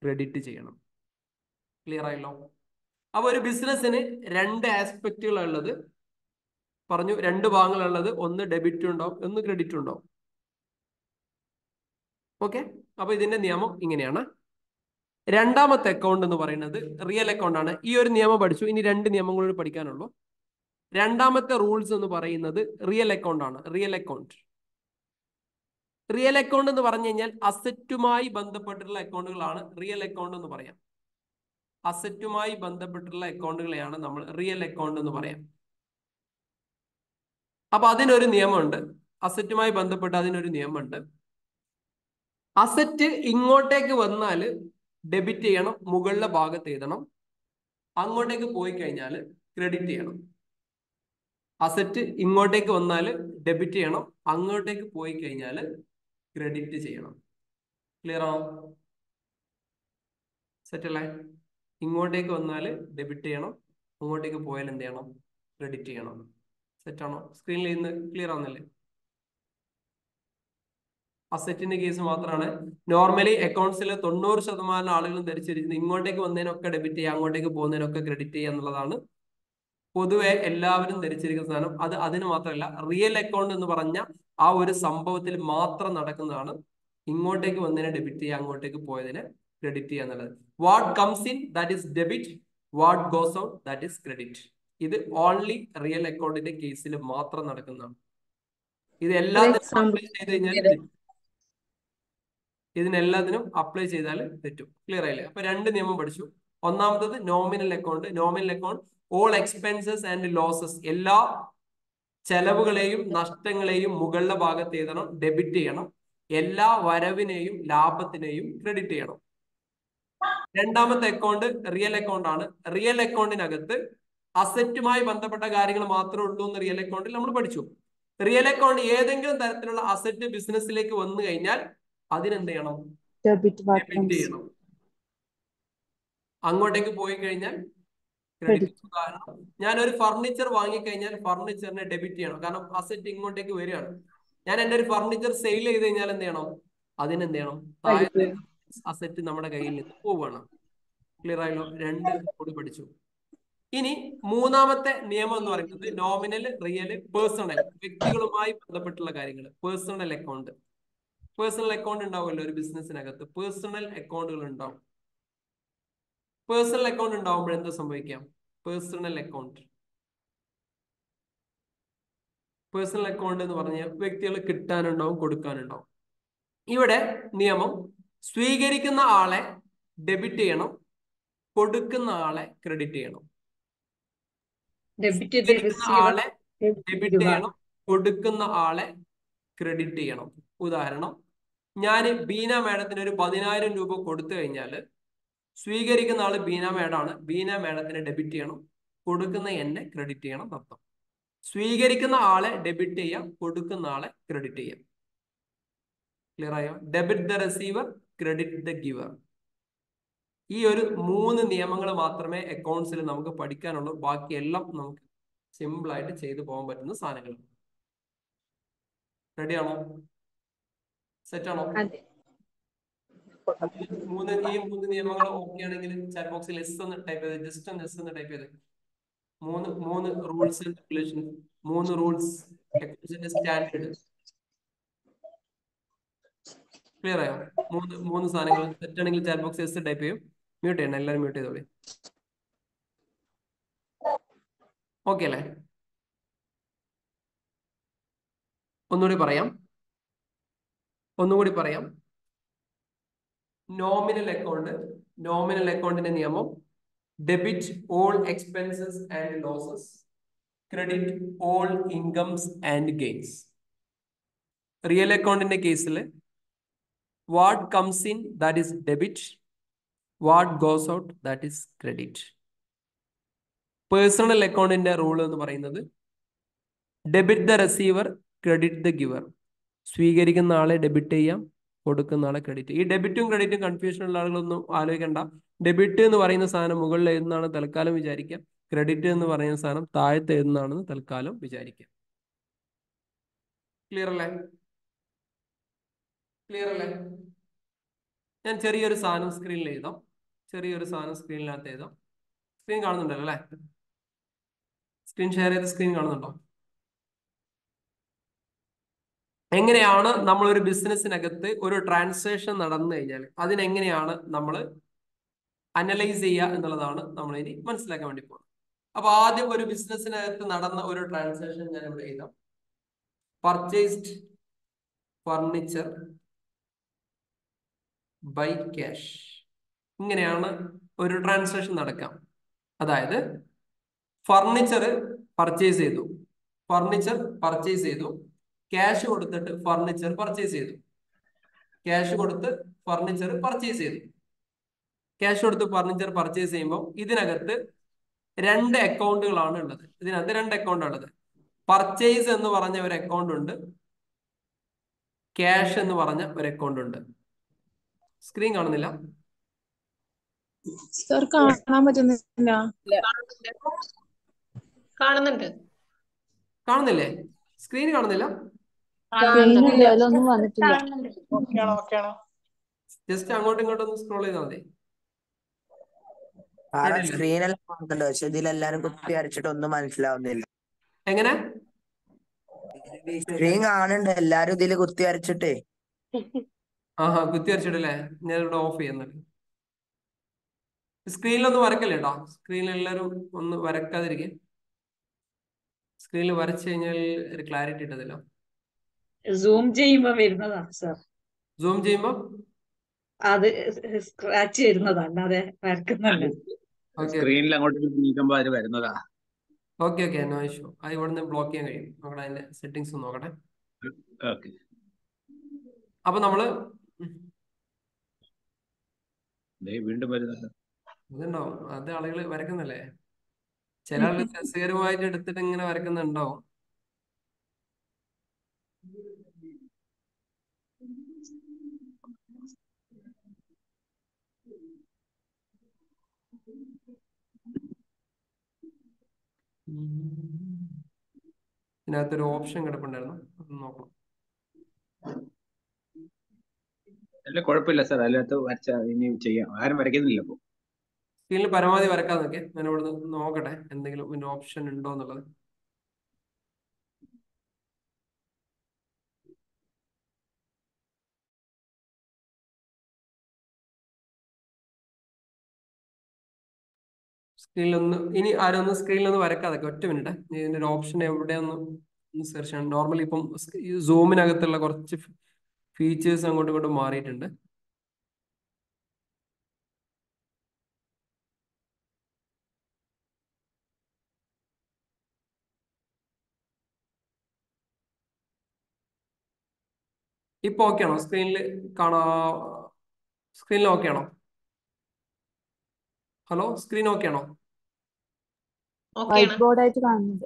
ക്രെഡിറ്റ് ചെയ്യണം. ക്ലിയർ ആയല്ലോ? അപ്പൊ ഒരു ബിസിനസ്സിന് രണ്ട് ആസ്പെക്റ്റുകളുള്ളത് പറഞ്ഞു, രണ്ട് ഭാഗങ്ങളുള്ളത്. ഒന്ന് ഡെബിറ്റ് ഉണ്ടാവും, ഒന്ന് ക്രെഡിറ്റ് ഉണ്ടാവും. ഓക്കെ, അപ്പൊ ഇതിന്റെ നിയമം ഇങ്ങനെയാണ്. രണ്ടാമത്തെ അക്കൗണ്ട് എന്ന് പറയുന്നത് റിയൽ അക്കൗണ്ട് ആണ്. ഈ ഒരു നിയമം പഠിച്ചു, ഇനി രണ്ട് നിയമങ്ങളോട് പഠിക്കാനുള്ളൂ. രണ്ടാമത്തെ റൂൾസ് എന്ന് പറയുന്നത് റിയൽ അക്കൗണ്ട് ആണ്. റിയൽ അക്കൗണ്ട് എന്ന് പറഞ്ഞു കഴിഞ്ഞാൽ അസറ്റുമായി ബന്ധപ്പെട്ടുള്ള അക്കൗണ്ടുകളാണ് റിയൽ അക്കൗണ്ട് എന്ന് പറയാം. അസറ്റുമായി ബന്ധപ്പെട്ടുള്ള അക്കൗണ്ടുകളെയാണ് നമ്മൾ റിയൽ അക്കൗണ്ട് എന്ന് പറയാം. അപ്പൊ അതിനൊരു നിയമമുണ്ട്. അസറ്റുമായി ബന്ധപ്പെട്ട് അതിനൊരു നിയമമുണ്ട്. അസറ്റ് ഇങ്ങോട്ടേക്ക് വന്നാൽ ഡെബിറ്റ് ചെയ്യണം, മുകളിലെ ഭാഗത്ത് എഴുതണം. അങ്ങോട്ടേക്ക് പോയി കഴിഞ്ഞാൽ ക്രെഡിറ്റ് ചെയ്യണം. അസറ്റ് ഇങ്ങോട്ടേക്ക് വന്നാൽ ഡെബിറ്റ് ചെയ്യണം, അങ്ങോട്ടേക്ക് പോയി കഴിഞ്ഞാൽ ക്രെഡിറ്റ് ചെയ്യണം. ക്ലിയർ ആണോ? സെറ്റ് അല്ലേ? ഇങ്ങോട്ടേക്ക് വന്നാൽ ഡെബിറ്റ് ചെയ്യണം, അങ്ങോട്ടേക്ക് പോയാൽ എന്ത് ചെയ്യണം? ക്രെഡിറ്റ് ചെയ്യണം. സെറ്റ് ആണോ? സ്ക്രീനിൽ ഇന്ന് ക്ലിയർ ആവുന്നില്ലേ? അസറ്റിന്റെ കേസ് മാത്രമാണ് നോർമലി അക്കൗണ്ട്സിൽ 90% ആളുകളും ധരിച്ചിരിക്കുന്നത് ഇങ്ങോട്ടേക്ക് വന്നതിനൊക്കെ ഡെബിറ്റ് ചെയ്യുക, അങ്ങോട്ടേക്ക് പോകുന്നതിനൊക്കെ ക്രെഡിറ്റ് ചെയ്യുക എന്നുള്ളതാണ് പൊതുവെ എല്ലാവരും ധരിച്ചിരിക്കുന്ന സാധനം. അത് അതിന് മാത്രമല്ല, റിയൽ അക്കൗണ്ട് എന്ന് പറഞ്ഞ ആ ഒരു സംഭവത്തിൽ മാത്രം നടക്കുന്നതാണ് ഇങ്ങോട്ടേക്ക് വന്നതിനെ ഡെബിറ്റ് ചെയ്യുക, അങ്ങോട്ടേക്ക് പോയതിനെ ക്രെഡിറ്റ് ചെയ്യുക എന്നുള്ളത്. What comes in that is debit, what goes out that is credit. ഇത് ഓൺലി റിയൽ അക്കൗണ്ടിന്റെ കേസിൽ മാത്രം നടക്കുന്നതാണ്. ഇത് എല്ലാത്തിനും അപ്ലൈ ചെയ്ത് കഴിഞ്ഞാൽ ഇതിനെല്ലാത്തിനും അപ്ലൈ ചെയ്താൽ തെറ്റും. ക്ലിയർ ആയില്ലേ? അപ്പൊ രണ്ട് നിയമം പഠിച്ചു. ഒന്നാമത്തത് nominal account. Nominal account all expenses and losses, എല്ലാ ചെലവുകളെയും നഷ്ടങ്ങളെയും മുകളിലെ ഭാഗത്ത് എഴുതണം, ഡെബിറ്റ് ചെയ്യണം. എല്ലാ വരവിനെയും ലാഭത്തിനെയും ക്രെഡിറ്റ് ചെയ്യണം. രണ്ടാമത്തെ അക്കൗണ്ട് റിയൽ അക്കൗണ്ട് ആണ്. റിയൽ അക്കൗണ്ടിനകത്ത് അസറ്റുമായി ബന്ധപ്പെട്ട കാര്യങ്ങൾ മാത്രമേ ഉള്ളൂ എന്ന് റിയൽ അക്കൗണ്ടിൽ നമ്മൾ പഠിച്ചു. റിയൽ അക്കൗണ്ട് ഏതെങ്കിലും തരത്തിലുള്ള അസറ്റ് ബിസിനസ്സിലേക്ക് വന്നു കഴിഞ്ഞാൽ അതിനെന്ത് ചെയ്യണം? ഡെബിറ്റ് ചെയ്യണം. അങ്ങോട്ടേക്ക് പോയി കഴിഞ്ഞാൽ ക്രെഡിറ്റ്. ഉദാഹരണം, ഞാനൊരു ഫർണിച്ചർ വാങ്ങിക്കഴിഞ്ഞാൽ ഫർണിച്ചറിനെ ഡെബിറ്റ് ചെയ്യണം, കാരണം അസറ്റ് ഇങ്ങോട്ടേക്ക് വരികയാണ്. ഞാൻ എൻ്റെ ഒരു ഫർണിച്ചർ സെയിൽ ചെയ്ത് കഴിഞ്ഞാൽ എന്ത് ചെയ്യണം? അതിനെന്ത് ചെയ്യണം? താഴെ അസറ്റ് നമ്മുടെ കയ്യിൽ നിന്ന് പോവുകയാണ്. ക്ലിയർ ആയല്ലോ? രണ്ട് കൂടി പഠിച്ചു. ഇനി മൂന്നാമത്തെ നിയമം എന്ന് പറയുന്നത് നോമിനൽ, റിയൽ, പേഴ്സണൽ, വ്യക്തികളുമായി ബന്ധപ്പെട്ടുള്ള കാര്യങ്ങൾ. Personal account. പേഴ്സണൽ അക്കൗണ്ട് ഉണ്ടാവുമല്ലോ ഒരു ബിസിനസ്സിനകത്ത്. പേഴ്സണൽ അക്കൗണ്ടുകൾ ഉണ്ടാവും. പേഴ്സണൽ അക്കൗണ്ട് ഉണ്ടാവുമ്പോൾ എന്താ സംഭവിക്കാം? പേഴ്സണൽ അക്കൗണ്ട് എന്ന് പറഞ്ഞാൽ വ്യക്തികൾ കിട്ടാനുണ്ടാവും, കൊടുക്കാനുണ്ടാവും. ഇവിടെ നിയമം സ്വീകരിക്കുന്ന ആളെ ഡെബിറ്റ് ചെയ്യണം, കൊടുക്കുന്ന ആളെ ക്രെഡിറ്റ് ചെയ്യണം. സ്വീകരിക്കുന്ന ആളെ ഡെബിറ്റ് ചെയ്യണം, കൊടുക്കുന്ന ആളെ ക്രെഡിറ്റ് ചെയ്യണം. ഉദാഹരണം, ഞാൻ ബീന മാഡത്തിന് ഒരു 10,000 രൂപ കൊടുത്തു കഴിഞ്ഞാൽ സ്വീകരിക്കുന്ന ആള് ബീന മാഡാണ്. ബീന മാഡത്തിന് ഡെബിറ്റ് ചെയ്യണം, കൊടുക്കുന്ന എന്നെ ക്രെഡിറ്റ് ചെയ്യണം അർത്ഥം. സ്വീകരിക്കുന്ന ആളെ ഡെബിറ്റ് ചെയ്യാം, കൊടുക്കുന്ന ആളെ ക്രെഡിറ്റ് ചെയ്യാം. ക്ലിയർ ആയോ? Debit the receiver, credit the giver. ഈ ഒരു 3 നിയമങ്ങൾ മാത്രമേ അക്കൗണ്ട്സിൽ നമുക്ക് പഠിക്കാനുള്ളൂ. ബാക്കിയെല്ലാം നമുക്ക് സിമ്പിൾ ആയിട്ട് ചെയ്തു പോകാൻ പറ്റുന്ന സാധനങ്ങൾ. റെഡിയാണോ? സെറ്റാണോ? ഈ 3 നിയമങ്ങൾ ഓക്കെ ആണെങ്കിൽ ചാറ്റ് ബോക്സിൽ എസ് എന്ന് ടൈപ്പ് ചെയ്ത്, ജസ്റ്റ് ഒന്ന് എസ് എന്ന് ടൈപ്പ് ചെയ്ത്. 3 rules and regulation, 3 rules standard. Clear ആയോ? 3 സാധനങ്ങൾ തെറ്റാണെങ്കിൽ ചാറ്റ് ബോക്സ് എസ് ടൈപ്പ് ചെയ്യും. മ്യൂട്ട് ചെയ്യണം, എല്ലാവരും മ്യൂട്ട് ചെയ്തോളി. ഓക്കെ അല്ലേ? ഒന്നുകൂടി പറയാം. നോമിനൽ അക്കൗണ്ടിന്റെ നിയമം debit all expenses and losses, credit all incomes and gains. Real അക്കൗണ്ടിന്റെ കേസിൽ what comes in that is debit, what goes out that is credit. Personal അക്കൗണ്ടിന്റെ റൂൾ എന്ന് പറയുന്നത് debit the receiver, credit the giver. സ്വീകരിക്കുന്ന ആളെ debit ചെയ്യാം, കൊടുക്കുന്ന ആളെ ക്രെഡിറ്റ്. ഈ ഡെബിറ്റും ക്രെഡിറ്റും കൺഫ്യൂഷൻ ഉള്ള ആളുകളൊന്നും ആലോചിക്കേണ്ട. ഡെബിറ്റ് എന്ന് പറയുന്ന സാധനം മുകളിൽ എഴുതുന്നതാണ് തൽക്കാലം വിചാരിക്കാം. ക്രെഡിറ്റ് എന്ന് പറയുന്ന സാധനം താഴത്തെ എഴുതുന്നതാണെന്ന് തൽക്കാലം വിചാരിക്കാം. ക്ലിയർ അല്ലേ? ക്ലിയർ അല്ലേ? ഞാൻ ചെറിയൊരു സാധനം സ്ക്രീനിൽ എഴുതാം. ചെറിയൊരു സാധനം സ്ക്രീനിനകത്ത് എഴുതാം. സ്ക്രീൻ കാണുന്നുണ്ടല്ലോ അല്ലേ? സ്ക്രീൻ ഷെയർ ചെയ്ത് സ്ക്രീൻ കാണുന്നുണ്ടോ? എങ്ങനെയാണ് നമ്മൾ ഒരു ബിസിനസ്സിനകത്ത് ഒരു ട്രാൻസാക്ഷൻ നടന്നു കഴിഞ്ഞാൽ അതിനെങ്ങനെയാണ് നമ്മൾ അനലൈസ് ചെയ്യുക എന്നുള്ളതാണ് നമ്മൾ ഇനി മനസ്സിലാക്കാൻ വേണ്ടി പോകുന്നത്. അപ്പൊ ആദ്യം ഒരു ബിസിനസ്സിനകത്ത് നടന്ന ഒരു ട്രാൻസാക്ഷൻ ഞാൻ ഇവിടെ എഴുതാം. Purchased furniture by cash. ഇങ്ങനെയാണ് ഒരു ട്രാൻസാക്ഷൻ നടക്കാം. അതായത് ഫർണിച്ചർ പർച്ചേസ് ചെയ്തു, ഫർണിച്ചർ പർച്ചേസ് ചെയ്തു, ക്യാഷ് കൊടുത്തിട്ട് ഫർണിച്ചർ പർച്ചേസ് ചെയ്തു, ക്യാഷ് കൊടുത്ത് ഫർണിച്ചർ പർച്ചേസ് ചെയ്തു. ക്യാഷ് കൊടുത്ത് ഫർണിച്ചർ പർച്ചേസ് ചെയ്യുമ്പോൾ ഇതിനകത്ത് രണ്ട് അക്കൗണ്ടുകളാണ് ഉള്ളത്. ഇതിനകത്ത് രണ്ട് അക്കൗണ്ട് ഉള്ളത്. പർച്ചേസ് എന്ന് പറഞ്ഞ ഒരു അക്കൗണ്ട് ഉണ്ട്, ക്യാഷ് എന്ന് പറഞ്ഞ ഒരു അക്കൗണ്ട് ഉണ്ട്. സ്ക്രീൻ കാണുന്നില്ല? സർ കാണാൻ പറ്റുന്നില്ല. കാണുന്നുണ്ട്. കാണുന്നില്ലേ? സ്ക്രീൻ കാണുന്നില്ല? സ്ക്രീനിൽ അതിലൊന്നും വന്നിട്ടില്ല. ജസ്റ്റ് അങ്ങോട്ടും ഇങ്ങോട്ടും ഒന്ന് സ്ക്രോൾ ചെയ്താൽ മതി. സ്ക്രീനെല്ലാം കാണുന്നുണ്ട്, പക്ഷെ ഇതിലെല്ലാരും കുത്തി അരച്ചിട്ട് ഒന്നും മനസ്സിലാവുന്നില്ല. എങ്ങനെ? സ്ക്രീൻ കാണുന്നുണ്ട്, എല്ലാരും ഇതില് കുത്തി അരച്ചിട്ടേ. ആഹാ, കുത്തി വരച്ചിട്ടല്ലേ? ഞാൻ ഇവിടെ ഓഫ് ചെയ്യുന്നുണ്ട്. സ്ക്രീനിലൊന്നും വരക്കല്ലേ കേട്ടോ. സ്ക്രീനിൽ എല്ലാവരും ഒന്ന് വരക്കാതിരിക്കെ. സ്ക്രീനിൽ വരച്ചു കഴിഞ്ഞാൽ ഒരു ക്ലാരിറ്റി ഇട്ടതില്ല. സൂം ചെയ്യുമ്പോ വരുന്നതാണ് സർ. സൂം ചെയ്യുമ്പോ അത് സ്ക്രാച്ച് വരുന്നതാണ്, അതെ വരക്കുന്നുണ്ട്. സ്ക്രീനിൽ അങ്ങോട്ട് നീക്കുമ്പോ അത് വരുന്നതാ. Okay okay, no issue. അത് ഇവിടെ നിന്ന് ബ്ലോക്ക് ചെയ്യാൻ കഴിയും. നോക്കട്ടെ, അതിന്റെ സെറ്റിംഗ്സ് ഒന്ന് നോക്കട്ടെ. ഓക്കെ. അപ്പൊ നമ്മള് വീണ്ടും വരുന്നത് അതുണ്ടാവും. അത് ആളുകൾ വരക്കുന്നല്ലേ. ചില ആളുകൾ രസകരമായിട്ട് എടുത്തിട്ട് ഇങ്ങനെ വരക്കുന്നുണ്ടാവും. ഇതിനകത്തൊരു ഓപ്ഷൻ കിടപ്പുണ്ടായിരുന്നു, അത് നോക്കണം. അല്ല കുഴപ്പമില്ല സാർ, അതിനകത്ത് വരച്ച ഇനി ചെയ്യാം. ആരും വരയ്ക്കുന്നില്ല ഇപ്പൊ. സ്ക്രീനിൽ പരമാവധി വരക്കാൻ നോക്കെ. ഞാൻ ഇവിടെ നോക്കട്ടെ എന്തെങ്കിലും പിന്നെ ഓപ്ഷൻ ഉണ്ടോ എന്നുള്ളത്. സ്ക്രീനിലൊന്ന് ഇനി ആരൊന്ന് സ്ക്രീനിലൊന്ന് വരക്കാതെ ഒറ്റ മിനിറ്റ്. ഇതിന്റെ ഒരു ഓപ്ഷൻ എവിടെയൊന്ന് സെർച്ച് ചെയ്യണം. നോർമലി ഇപ്പം സൂമിനകത്തുള്ള കുറച്ച് ഫീച്ചേഴ്സ് അങ്ങോട്ടും ഇങ്ങോട്ടും മാറിയിട്ടുണ്ട്. ഇപ്പൊ ഓക്കെ ആണോ? സ്ക്രീനിൽ സ്ക്രീനിൽ ഓക്കെ ആണോ? ഹലോ, സ്ക്രീൻ ഓക്കെ ആണോ? വൈറ്റ് ബോർഡ് ആയിട്ട് കാണുന്നുണ്ട്.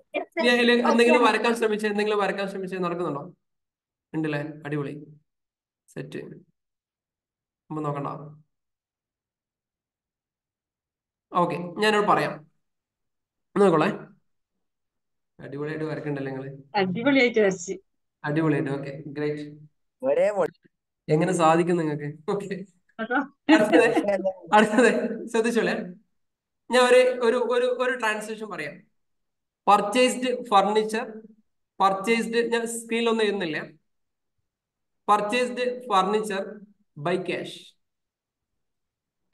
എന്തെങ്കിലും വരക്കാൻ ശ്രമിച്ച് നടക്കുന്നുണ്ടോ? ഉണ്ടല്ലേ, അടിപൊളി, സെറ്റ്. അപ്പൊ നോക്കണ്ട. ഓക്കെ, ഞാനോട് പറയാം, നോക്കോളെ. അടിപൊളിയായിട്ട് വരക്കണ്ടല്ലേ നിങ്ങള്? അടിപൊളിയായിട്ട് വരച്ച്. അടിപൊളിയായിട്ട്, ഓക്കെ, ഗ്രേറ്റ്. ഒരേ എങ്ങനെ സാധിക്കും നിങ്ങൾക്ക്? ഓക്കെ, അടുത്തത് ശ്രദ്ധിച്ചോളെ. ഞാൻ ഒരു ട്രാൻസാക്ഷൻ പറയാം. പർച്ചേസ്ഡ് ഫർണിച്ചർ, പർച്ചേസ്ഡ്, ഞാൻ സ്ക്രീനിലൊന്നും എഴുതുന്നില്ല. Purchased furniture by cash.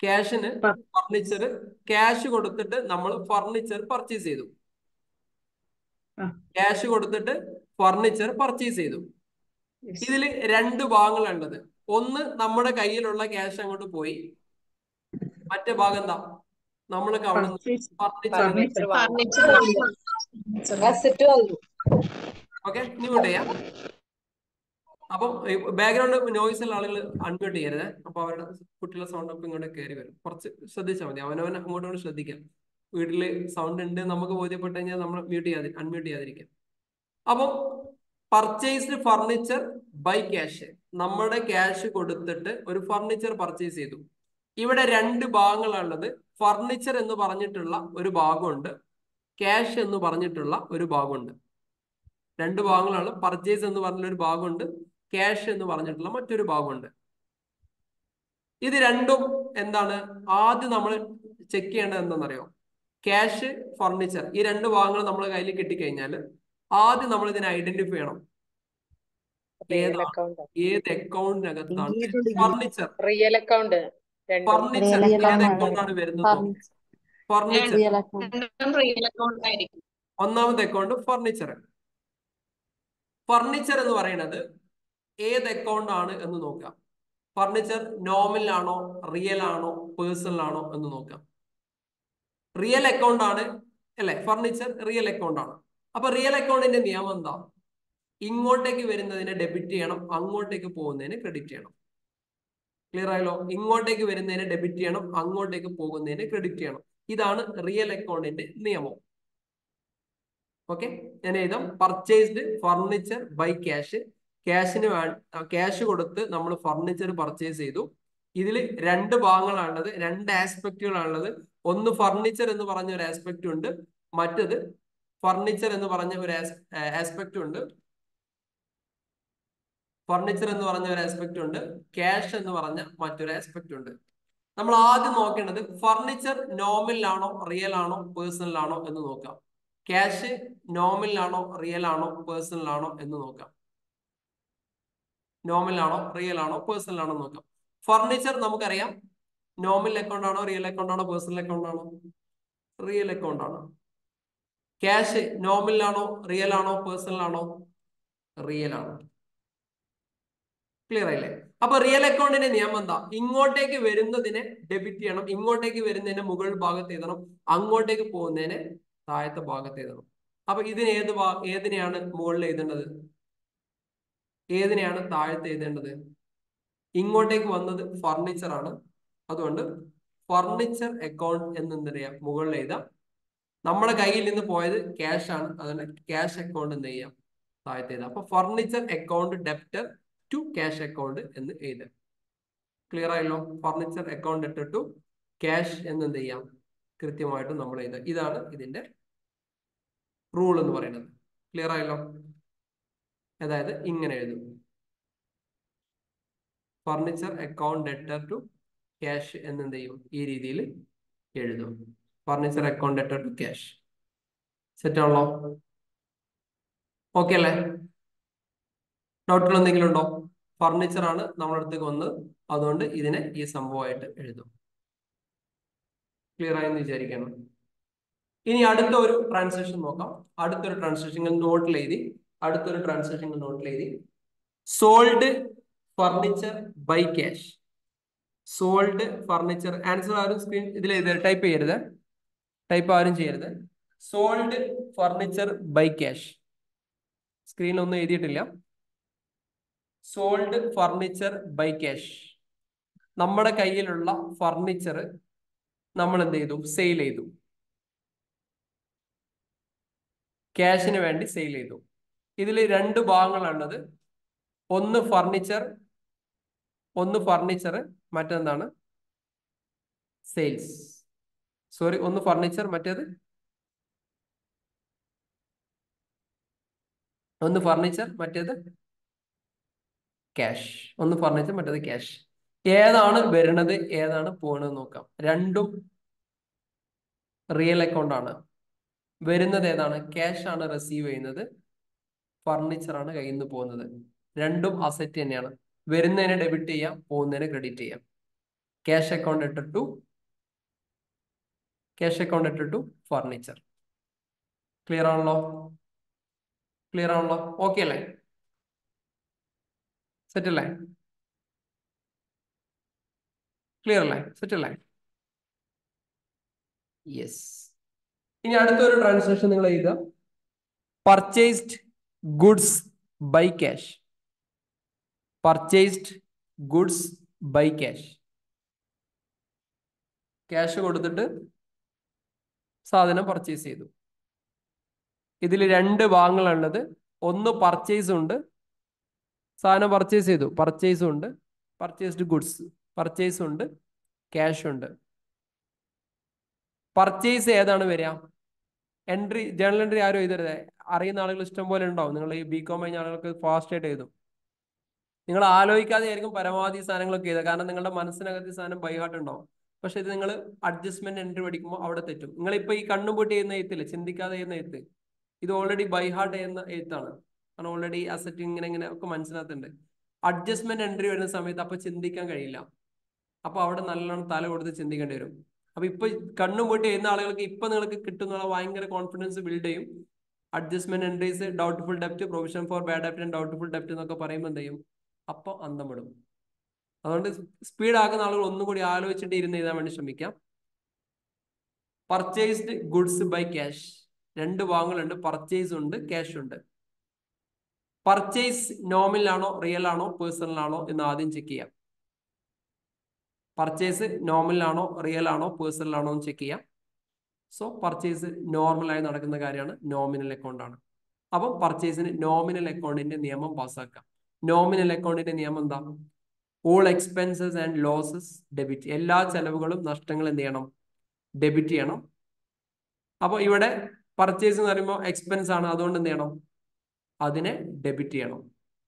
ക്യാഷിന് ഫർണിച്ചർ, ക്യാഷ് കൊടുത്തിട്ട് നമ്മൾ ഫർണിച്ചർ പർച്ചേസ് ചെയ്തു. ക്യാഷ് കൊടുത്തിട്ട് ഫർണിച്ചർ പർച്ചേസ് ചെയ്തു. ഇതിൽ രണ്ട് ഭാഗങ്ങളുള്ളത്. ഒന്ന്, നമ്മുടെ കയ്യിലുള്ള ക്യാഷ് അങ്ങോട്ട് പോയി. മറ്റേ ഭാഗം എന്താ? നമ്മൾക്ക് അവിടെ ഓക്കെ, ഇനി മ്യൂട്ട് ചെയ്യാം. അപ്പം ബാക്ക്ഗ്രൗണ്ട് നോയ്സ് ഉള്ള ആളുകൾ അൺമ്യൂട്ട് ചെയ്യരുത്. അപ്പൊ അവരുടെ കുട്ടികളുടെ സൗണ്ട് ഒക്കെ ഇങ്ങോട്ട് കയറി വരും. കുറച്ച് ശ്രദ്ധിച്ചാൽ മതി. അവനവൻ അങ്ങോട്ടും ശ്രദ്ധിക്കാം. വീട്ടില് സൗണ്ട് ഉണ്ട് നമുക്ക് ബോധ്യപ്പെട്ട് കഴിഞ്ഞാൽ നമ്മൾ അൺമ്യൂട്ട് ചെയ്യാതിരിക്കാം. അപ്പം പർച്ചേസ്ഡ് ഫർണിച്ചർ ബൈ ക്യാഷ്, നമ്മുടെ ക്യാഷ് കൊടുത്തിട്ട് ഒരു ഫർണിച്ചർ പർച്ചേസ് ചെയ്തു. ഇവിടെ രണ്ട് ഭാഗങ്ങളുള്ളത്. ഫർണിച്ചർ എന്ന് പറഞ്ഞിട്ടുള്ള ഒരു ഭാഗമുണ്ട്, ക്യാഷ് എന്ന് പറഞ്ഞിട്ടുള്ള ഒരു ഭാഗമുണ്ട്. രണ്ട് ഭാഗങ്ങളാണ്. പർച്ചേസ് എന്ന് പറഞ്ഞ ഒരു ഭാഗമുണ്ട്, ക്യാഷ് എന്ന് പറഞ്ഞിട്ടുള്ള മറ്റൊരു ഭാഗമുണ്ട്. ഇത് രണ്ടും എന്താണ് ആദ്യം നമ്മൾ ചെക്ക് ചെയ്യേണ്ടത് എന്താണെന്നറിയോ? ക്യാഷ്, ഫർണിച്ചർ, ഈ രണ്ട് ഭാഗങ്ങൾ നമ്മളെ കയ്യിൽ കിട്ടിക്കഴിഞ്ഞാൽ ആദ്യം നമ്മൾ ഇതിനെ ഐഡന്റിഫൈ ചെയ്യണം. ഏത് അക്കൗണ്ടിനകത്താണ് ഫർണിച്ചർ? റിയൽ അക്കൗണ്ട് ഫർണിച്ചർ ഏത് അക്കൗണ്ടാണ് വരുന്നത്? ഫർണിച്ചർ ഒന്നാമത്തെ അക്കൗണ്ട് ഫർണിച്ചർ. ഫർണിച്ചർ എന്ന് പറയുന്നത് ഏത് അക്കൗണ്ട് ആണ് എന്ന് നോക്കാം. ഫർണിച്ചർ നോമിനൽ ആണോ, റിയൽ ആണോ, പേഴ്സണൽ ആണോ എന്ന് നോക്കാം. റിയൽ അക്കൗണ്ട് ആണ് അല്ലെ? ഫർണിച്ചർ റിയൽ അക്കൗണ്ട് ആണ്. അപ്പൊ റിയൽ അക്കൗണ്ടിന്റെ നിയമം എന്താ? ഇങ്ങോട്ടേക്ക് വരുന്നതിനെ ഡെബിറ്റ് ചെയ്യണം, അങ്ങോട്ടേക്ക് പോകുന്നതിന് ക്രെഡിറ്റ് ചെയ്യണം. ക്ലിയർ ആയല്ലോ? ഇങ്ങോട്ടേക്ക് വരുന്നതിനെ ഡെബിറ്റ് ചെയ്യണം, അങ്ങോട്ടേക്ക് പോകുന്നതിന് ക്രെഡിറ്റ് ചെയ്യണം. ഇതാണ് റിയൽ അക്കൗണ്ടിന്റെ നിയമം. ഓക്കെ, ഞാൻ എഴുതാം. Purchased furniture by cash. Cash കൊടുത്ത് നമ്മൾ ഫർണിച്ചർ പർച്ചേസ് ചെയ്തു. ഇതിൽ രണ്ട് ഭാഗങ്ങളാണുള്ളത്, രണ്ട് ആസ്പെക്റ്റുകളാണുള്ളത്. ഒന്ന് ഫർണിച്ചർ എന്ന് പറഞ്ഞ ഒരു ആസ്പെക്ട് ഉണ്ട്, മറ്റത് ഫർണിച്ചർ എന്ന് പറഞ്ഞ ഒരു ആസ്പെക്ട് ഉണ്ട്. ഫർണിച്ചർ എന്ന് പറഞ്ഞ ഒരു ആസ്പെക്ട് ഉണ്ട്, ക്യാഷ് എന്ന് പറഞ്ഞ മറ്റൊരു ആസ്പെക്ട് ഉണ്ട്. നമ്മൾ ആദ്യം നോക്കേണ്ടത് ഫർണിച്ചർ നോമിനൽ ആണോ, റിയൽ ആണോ, പേഴ്സണൽ ആണോ എന്ന് നോക്കാം. ക്യാഷ് നോമിനൽ ആണോ, റിയൽ ആണോ, പേഴ്സണൽ ആണോ എന്ന് നോക്കാം. നോമിനൽ ആണോ, റിയൽ ആണോ, പേഴ്സണൽ ആണോ നോക്കാം. ഫർണിച്ചർ നമുക്കറിയാം നോമിനൽ അക്കൗണ്ട് ആണോ, റിയൽ അക്കൗണ്ട് ആണോ, പേഴ്സണൽ അക്കൗണ്ട് ആണോ? റിയൽ അക്കൗണ്ട് ആണ്. ക്യാഷ് നോമിനൽ ആണോ, റിയൽ ആണോ, പേഴ്സണൽ ആണോ? റിയൽ ആണ്. ക്ലിയർ ആയില്ലേ? അപ്പൊ റിയൽ അക്കൗണ്ടിന്റെ നിയമം എന്താ? ഇങ്ങോട്ടേക്ക് വരുന്നതിനെ ഡെബിറ്റ് ചെയ്യണം, ഇങ്ങോട്ടേക്ക് വരുന്നതിന്റെ മുകൾ ഭാഗത്ത് എഴുതണം, അങ്ങോട്ടേക്ക് പോകുന്നതിനെ താഴത്തെ ഭാഗത്ത് എഴുതണം. അപ്പൊ ഇതിന് ഏതിനെയാണ് മുകളിൽ എഴുതേണ്ടത്, ഏതിനെയാണ് താഴത്ത് എഴുതേണ്ടത്? ഇങ്ങോട്ടേക്ക് വന്നത് ഫർണിച്ചർ ആണ്, അതുകൊണ്ട് ഫർണിച്ചർ അക്കൗണ്ട് എന്തെന്ന് പറയാം, മുകളിൽ എഴുതാം. നമ്മുടെ കയ്യിൽ നിന്ന് പോയത് ക്യാഷ് ആണ്, അതുകൊണ്ട് ക്യാഷ് അക്കൗണ്ട് എന്ത് ചെയ്യാം, താഴത്ത് എഴുതാം. അപ്പൊ furniture account debtor to cash account എന്ന് എഴുതാം. ക്ലിയർ ആയല്ലോ? Furniture account debtor to cash എന്ന് എന്ത് ചെയ്യാം, കൃത്യമായിട്ട് നമ്മൾ എഴുതാം. ഇതാണ് ഇതിന്റെ റൂൾ എന്ന് പറയുന്നത്. ക്ലിയർ ആയല്ലോ? അതായത് ഇങ്ങനെ എഴുതും, furniture account debtor to cash എന്നെന്ത് ചെയ്യും, ഈ രീതിയിൽ എഴുതും. Furniture account debtor to cash. Set ആണല്ലോ? ഓക്കെ അല്ലേ? ഡൗട്ടുകൾ എന്തെങ്കിലും ഉണ്ടോ? ഫർണിച്ചർ ആണ് നമ്മുടെ അടുത്തേക്ക് വന്നത്, അതുകൊണ്ട് ഇതിനെ ഈ സംഭവമായിട്ട് എഴുതും. ക്ലിയർ ആയെന്ന് വിചാരിക്കണം. ഇനി അടുത്ത ഒരു ട്രാൻസാക്ഷൻ നോക്കാം. അടുത്തൊരു ട്രാൻസാക്ഷൻ നോട്ടിൽ എഴുതി, അടുത്തൊരു ട്രാൻസാക്ഷൻ നോട്ടിൽ എഴുതി. Sold furniture by cash. Sold furniture. Answer ആരും സ്ക്രീൻ ഇതിൽ ടൈപ്പ് ചെയ്യരുത്, ടൈപ്പ് ആരും ചെയ്യരുത്. Sold furniture by cash. സ്ക്രീനിലൊന്നും എഴുതിയിട്ടില്ല. Sold furniture by cash. നമ്മുടെ കയ്യിലുള്ള ഫർണിച്ചർ നമ്മൾ എന്ത് ചെയ്തു, സെയിൽ ചെയ്തു. ക്യാഷിന് വേണ്ടി സെയിൽ ചെയ്തു. ഇതിൽ രണ്ട് ഭാഗങ്ങളാണുള്ളത്. ഒന്ന് ഫർണിച്ചർ, മറ്റെന്താണ് സെയിൽസ്. സോറി, ഒന്ന് ഫർണിച്ചർ, മറ്റേത് മറ്റേത് ക്യാഷ്. ഒന്ന് ഫർണിച്ചർ, മറ്റേത് ക്യാഷ്. ഏതാണ് വരുന്നത്, ഏതാണ് പോകണത് നോക്കാം. രണ്ടും റിയൽ അക്കൗണ്ട് ആണ്. വരുന്നത് ഏതാണ്? ക്യാഷ് ആണ് റിസീവ് ചെയ്യുന്നത്, ഫർണിച്ചർ ആണ് കയ്യിൽ നിന്ന് പോകുന്നത്. രണ്ടും അസറ്റ് തന്നെയാണ്. വരുന്നതിനെ ഡെബിറ്റ് ചെയ്യാം, പോകുന്നതിനെ ക്രെഡിറ്റ് ചെയ്യാം. Cash account debtor to furniture. Clear ആണല്ലോ? ഓക്കെ അല്ലേ? സെറ്റ് അല്ലേ? ക്ലിയർ അല്ലേ? സെറ്റ് അല്ലേ? യെസ്. ഇനി അടുത്തൊരു ട്രാൻസാക്ഷൻ നിങ്ങൾ എഴുതുക. Purchased goods by cash. Purchased goods by cash. Cash കൊടുത്തിട്ട് സാധനം പർച്ചേസ് ചെയ്തു. ഇതിൽ രണ്ട് ഭാഗങ്ങളുള്ളത്. ഒന്ന് പർച്ചേസ് ഉണ്ട്, സാധനം പർച്ചേസ് ചെയ്തു, പർച്ചേസും ഉണ്ട്. പർച്ചേസ്ഡ് ഗുഡ്സ്, പർച്ചേസ് ഉണ്ട്, ക്യാഷ് ഉണ്ട്. പർച്ചേസ് ഏതാണ് വരിക? എൻട്രി ജേണൽ എൻട്രി ആരും എഴുതരുത്. അറിയുന്ന ആളുകൾ ഇഷ്ടം പോലെ ഉണ്ടാവും. നിങ്ങൾ ഈ ബികോം കഴിഞ്ഞ ആളുകൾക്ക് ഫാസ്റ്റ് ആയിട്ട് എഴുതും. നിങ്ങൾ ആലോചിക്കാതെ ആയിരിക്കും പരമാവധി സാധനങ്ങളൊക്കെ എഴുതുക. കാരണം നിങ്ങളുടെ മനസ്സിനകത്ത് സാധനം ബൈഹാർട്ട് ഉണ്ടാവും. പക്ഷെ ഇത് നിങ്ങൾ അഡ്ജസ്റ്റ്മെന്റ് എൻട്രി പഠിക്കുമ്പോൾ അവിടെ തെറ്റും. നിങ്ങളിപ്പോ ഈ കണ്ണും പൂട്ടി ചെയ്യുന്ന എഴുത്തില്ല, ചിന്തിക്കാതെ ചെയ്യുന്ന എഴുത്ത്, ഇത് ഓൾറെഡി ബൈഹാർട്ട് ചെയ്യുന്ന എഴുത്താണ്. കാരണം ഓൾറെഡി അസറ്റ് ഇങ്ങനെ ഒക്കെ മനസ്സിനകത്തുണ്ട്. അഡ്ജസ്റ്റ്മെന്റ് എൻട്രി വരുന്ന സമയത്ത് അപ്പൊ ചിന്തിക്കാൻ കഴിയില്ല. അപ്പൊ അവിടെ നല്ലോണം തല കൊടുത്ത് ചിന്തിക്കേണ്ടി വരും. അപ്പൊ ഇപ്പൊ കണ്ണും പൂട്ടി ചെയ്യുന്ന ആളുകൾക്ക് ഇപ്പൊ നിങ്ങൾക്ക് കിട്ടുന്ന ഭയങ്കര കോൺഫിഡൻസ് ബിൽഡ് ചെയ്യും. Adjustment entries, doubtful ഡെപ്റ്റ്, provision for bad ഡെപ്റ്റ് and doubtful ഡെപ്റ്റ് എന്നൊക്കെ പറയുമ്പോൾ എന്ത് ചെയ്യും? അപ്പൊ അന്തം വിടും. അതുകൊണ്ട് സ്പീഡ് ആക്കുന്ന ആളുകൾ ഒന്നും കൂടി ആലോചിച്ചിട്ട് ഇരുന്ന് എഴുതാൻ വേണ്ടി ശ്രമിക്കാം. Purchased goods by cash. രണ്ട് ഭാഗങ്ങളുണ്ട്, പർച്ചേസ് ഉണ്ട്, ക്യാഷ് ഉണ്ട്. പർച്ചേസ് നോമിനൽ ആണോ റിയൽ ആണോ പേഴ്സണൽ ആണോ എന്ന് ആദ്യം ചെക്ക് ചെയ്യാം. പർച്ചേസ് നോമിനൽ ആണോ റിയൽ ആണോ പേഴ്സണൽ ആണോ എന്ന് ചെക്ക് ചെയ്യാം. സോ പർച്ചേസ് നോർമലായി നടക്കുന്ന കാര്യമാണ്, നോമിനൽ അക്കൗണ്ട് ആണ്. അപ്പം പർച്ചേസിന് നോമിനൽ അക്കൗണ്ടിന്റെ നിയമം പാസ്സാക്കാം. നോമിനൽ അക്കൗണ്ടിന്റെ നിയമം എന്താ? All expenses and losses debit. എല്ലാ ചെലവുകളും നഷ്ടങ്ങളും എന്ത് ചെയ്യണം? ഡെബിറ്റ് ചെയ്യണം. അപ്പൊ ഇവിടെ പർച്ചേസ് എന്ന് പറയുമ്പോൾ എക്സ്പെൻസ് ആണ്, അതുകൊണ്ട് എന്ത് ചെയ്യണം? അതിനെ ഡെബിറ്റ് ചെയ്യണം.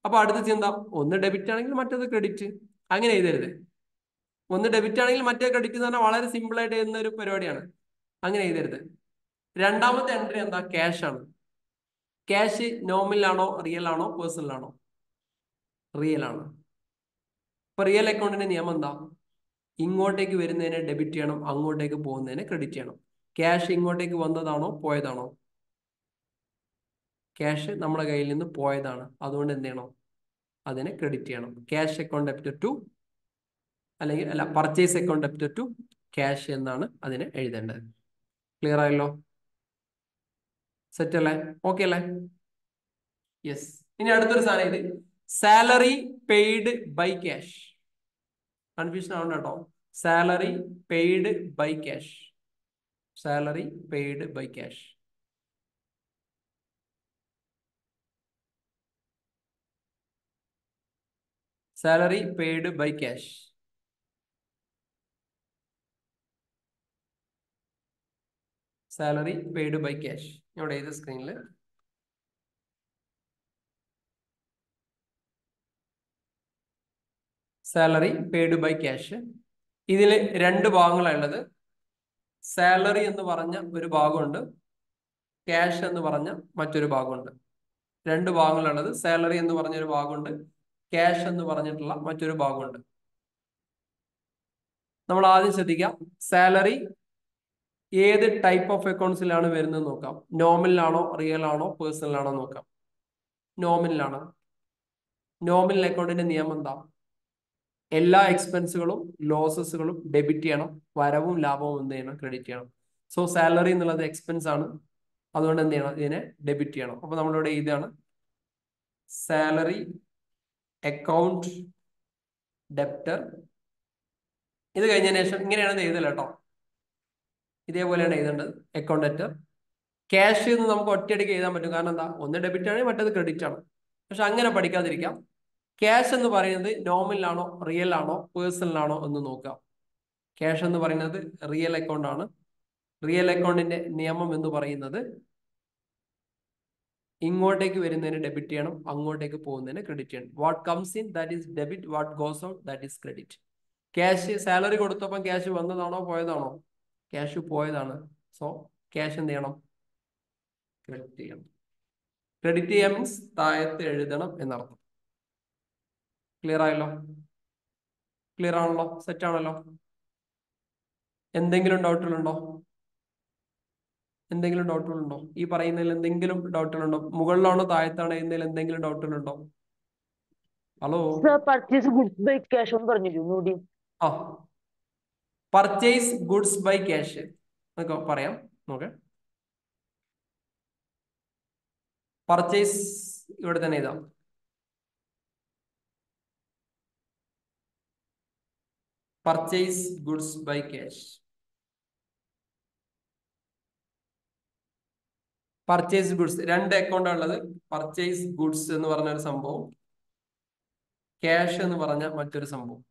അപ്പൊ അടുത്ത ചിന്ത, ഒന്ന് ഡെബിറ്റ് ആണെങ്കിൽ മറ്റേത് ക്രെഡിറ്റ്. അങ്ങനെ എഴുതരുത്. ഒന്ന് ഡെബിറ്റ് ആണെങ്കിൽ മറ്റേ ക്രെഡിറ്റ് എന്ന് പറഞ്ഞാൽ വളരെ സിമ്പിൾ ആയിട്ട് എഴുതുന്ന ഒരു പരിപാടിയാണ്. അങ്ങനെ എഴുതരുത്. രണ്ടാമത്തെ എൻട്രി എന്താ? ക്യാഷ് ആണ്. ക്യാഷ് നോമിനൽ ആണോ റിയൽ ആണോ പേഴ്സണൽ ആണോ? റിയൽ ആണ്. ഇപ്പൊ റിയൽ അക്കൗണ്ടിന്റെ നിയമം എന്താ? ഇങ്ങോട്ടേക്ക് വരുന്നതിനെ ഡെബിറ്റ് ചെയ്യണം, അങ്ങോട്ടേക്ക് പോകുന്നതിനെ ക്രെഡിറ്റ് ചെയ്യണം. ക്യാഷ് ഇങ്ങോട്ടേക്ക് വന്നതാണോ പോയതാണോ? ക്യാഷ് നമ്മുടെ കയ്യിൽ നിന്ന് പോയതാണ്, അതുകൊണ്ട് എന്ത് ചെയ്യണം? അതിനെ ക്രെഡിറ്റ് ചെയ്യണം. ക്യാഷ് അക്കൗണ്ട് ഡെപ്റ്റ് ടു, അല്ലെങ്കിൽ അല്ല, പർച്ചേസ് അക്കൗണ്ട് ഡെപ്റ്റ് ടു ക്യാഷ് എന്നാണ് അതിനെ എഴുതേണ്ടത്. ക്ലിയർ ആയല്ലോ? സെറ്റ് അല്ലേ? ഓക്കെ അല്ലേ? യെസ്. ഇനി അടുത്തൊരു സാധനം, ഇത് salary paid by cash. Confusion ആവണ്ട കേട്ടോ. Salary paid by cash. Salary paid by cash. Salary paid by cash. Salary paid by cash. ഇവിടെ ഏത് സ്ക്രീനിൽ? Salary paid by cash. ഇതിൽ രണ്ട് ഭാഗങ്ങളാണുള്ളത്. സാലറി എന്ന് പറഞ്ഞ ഒരു ഭാഗമുണ്ട്, ക്യാഷ് എന്ന് പറഞ്ഞ മറ്റൊരു ഭാഗമുണ്ട്. രണ്ട് ഭാഗങ്ങളുള്ളത്. സാലറി എന്ന് പറഞ്ഞൊരു ഭാഗമുണ്ട്, ക്യാഷ് എന്ന് പറഞ്ഞിട്ടുള്ള മറ്റൊരു ഭാഗമുണ്ട്. നമ്മൾ ആദ്യം ശ്രദ്ധിക്കാം, സാലറി ഏത് ടൈപ്പ് ഓഫ് അക്കൗണ്ട്സിലാണ് വരുന്നത് നോക്കാം. നോമിനൽ ആണോ റിയൽ ആണോ പേഴ്സണൽ ആണോ നോക്കാം. നോമിനൽ ആണ്. നോമിനൽ അക്കൗണ്ടിന്റെ നിയമം എന്താ? എല്ലാ എക്സ്പെൻസുകളും ലോസസുകളും ഡെബിറ്റ് ചെയ്യണം, വരവും ലാഭവും എന്ത് ചെയ്യണം? ക്രെഡിറ്റ് ചെയ്യണം. സോ സാലറി എന്നുള്ളത് എക്സ്പെൻസ് ആണ്, അതുകൊണ്ട് എന്ത് ചെയ്യണം? ഇതിനെ ഡെബിറ്റ് ചെയ്യണം. അപ്പൊ നമ്മളിവിടെ ഇതാണ് സാലറി അക്കൗണ്ട് ഡെപ്റ്റർ. ഇത് കഴിഞ്ഞതിന് ശേഷം ഇങ്ങനെയാണ് എഴുതല കേട്ടോ, ഇതേപോലെയാണ് എഴുതേണ്ടത്. Account debtor. ക്യാഷ് എന്ന് നമുക്ക് ഒറ്റയടിക്ക് എഴുതാൻ പറ്റും. കാരണം എന്താ? ഒന്ന് ഡെബിറ്റ് ആണ്, മറ്റേത് ക്രെഡിറ്റ് ആണ്. പക്ഷെ അങ്ങനെ പഠിക്കാതിരിക്കാം. ക്യാഷ് എന്ന് പറയുന്നത് നോമിനൽ ആണോ റിയൽ ആണോ പേഴ്സണൽ ആണോ എന്ന് നോക്കാം. ക്യാഷ് എന്ന് പറയുന്നത് റിയൽ അക്കൗണ്ട് ആണ്. റിയൽ അക്കൗണ്ടിന്റെ നിയമം എന്ന് പറയുന്നത് ഇങ്ങോട്ടേക്ക് വരുന്നതിന് ഡെബിറ്റ് ചെയ്യണം, അങ്ങോട്ടേക്ക് പോകുന്നതിന് ക്രെഡിറ്റ് ചെയ്യണം. What comes in that is debit, what goes out that is credit. Cash salary കൊടുത്തപ്പോൾ ക്യാഷ് വന്നതാണോ പോയതാണോ? ക്യാഷ് പോയതാണ്. സോ ക്യാഷ് എന്ത് ചെയ്യണം? ക്രെഡിറ്റ് ചെയ്യണം. ക്രെഡിറ്റ് ചെയ്യാൻ മീൻസ് താഴത്ത് എഴുതണം എന്നർത്ഥം. ക്ലിയർ ആയല്ലോ? ക്ലിയർ ആണല്ലോ? സെറ്റ് ആണല്ലോ? എന്തെങ്കിലും ഡൗട്ടുകളുണ്ടോ? എന്തെങ്കിലും ഡൗട്ടുകളുണ്ടോ? ഈ പറയുന്നതിൽ എന്തെങ്കിലും ഡൗട്ടുകളുണ്ടോ? മുകളിലാണോ താഴത്താണോ എന്നതിൽ എന്തെങ്കിലും ഡൗട്ടുകളുണ്ടോ? Hello, purchase goods by cash ഒന്ന് പറഞ്ഞിരുന്നു. ആ, പർച്ചേസ് ഗുഡ്സ് ബൈ ക്യാഷ് എന്നൊക്കെ പറയാം. നോക്കെ, പർച്ചേസ് ഇവിടെ തന്നെ ഇതാ. Purchase goods by cash. Purchase goods രണ്ട് അക്കൗണ്ട് ഉള്ളത്. പർച്ചേസ് ഗുഡ്സ് എന്ന് പറഞ്ഞ ഒരു സംഭവം, ക്യാഷ് എന്ന് പറഞ്ഞ മറ്റൊരു സംഭവം.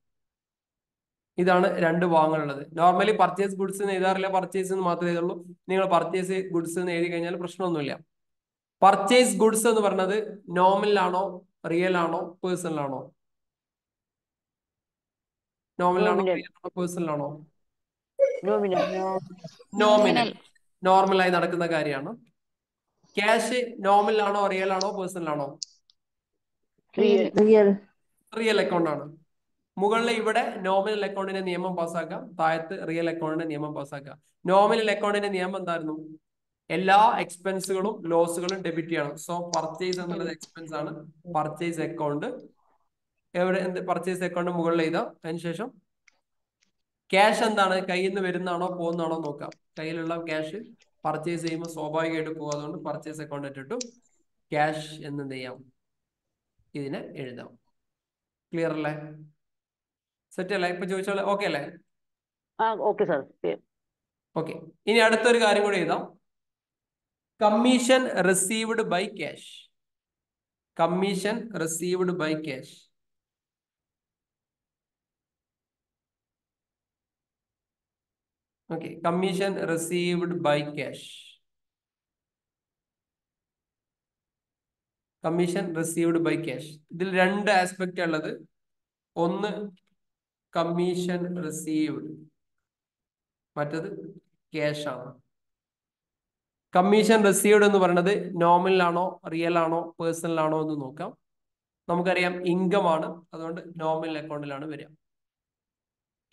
ഇതാണ് രണ്ട് ഭാഗങ്ങളുള്ളത്. നോർമലി പർച്ചേസ് ഗുഡ്സ് എന്ന് എഴുതാറില്ല, പർച്ചേസ് എന്ന് മാത്രമേ എഴുതുള്ളൂ. നിങ്ങൾ പർച്ചേസ് ഗുഡ്സ് എന്ന് എഴുതി കഴിഞ്ഞാൽ പ്രശ്നമൊന്നുമില്ല. പർച്ചേസ് ഗുഡ്സ് എന്ന് പറഞ്ഞത് നോമിനൽ ആണോ, റിയൽ ആണോ, പേഴ്സണൽ ആണോ? നോമിനൽ ആണോ, റിയൽ ആണോ, പേഴ്സണൽ ആണോ? നോമിനൽ. നോർമലായി നടക്കുന്ന കാര്യമാണ്. ക്യാഷ് നോമിനൽ ആണോ, റിയൽ ആണോ, പേഴ്സണൽ ആണോ? റിയൽ അക്കൗണ്ട് ആണ്. മുകളിൽ ഇവിടെ നോമിനൽ അക്കൗണ്ടിന്റെ നിയമം പാസ്സാക്കാം, താഴത്ത് റിയൽ അക്കൗണ്ടിന്റെ നിയമം പാസ്സാക്കാം. നോമിനൽ അക്കൗണ്ടിന്റെ നിയമം എന്തായിരുന്നു? എല്ലാ എക്സ്പെൻസുകളും ലോസുകളും ഡെബിറ്റ് ചെയ്യണം. സോ പർച്ചേസ് എന്നുള്ളത് എക്സ്പെൻസ് ആണ്. പർച്ചേസ് അക്കൗണ്ട് എവിടെ? പർച്ചേസ് അക്കൗണ്ട് മുകളിൽ എഴുതാം. അതിനുശേഷം ക്യാഷ് എന്താണ്? കയ്യിൽ നിന്ന് വരുന്നതാണോ പോകുന്നതാണോ നോക്കാം. കയ്യിലുള്ള ക്യാഷ് പർച്ചേസ് ചെയ്യുമ്പോൾ സ്വാഭാവികമായിട്ട് പോകും. അതുകൊണ്ട് പർച്ചേസ് അക്കൗണ്ട് ഇട്ടിട്ടു ക്യാഷ് എന്ന് ചെയ്യാം, ഇതിനെ എഴുതാം. ക്ലിയർ അല്ലേ? സെറ്റ് അല്ലേ? ഇപ്പൊ ചോദിച്ചോളെ ഓക്കെ അല്ലേ? Okay sir. ഓക്കെ. ഇനി അടുത്തൊരു കാര്യം കൂടി എഴുതാം. Commission received by cash. Commission received by cash. Okay. Commission received by cash. Commission received by cash. ഇതിൽ രണ്ട് ആസ്പെക്റ്റ് ഉള്ളത്. ഒന്ന് കമ്മീഷൻ റിസീവ്ഡ്, മറ്റത് ക്യാഷ് ആണ്. കമ്മീഷൻ റിസീവ്ഡ് എന്ന് പറയുന്നത് നോമിനൽ ആണോ, റിയൽ ആണോ, പേഴ്സണൽ ആണോ എന്ന് നോക്കാം. നമുക്കറിയാം ഇൻകം ആണ്, അതുകൊണ്ട് നോമിനൽ അക്കൗണ്ടിലാണ് വരിക.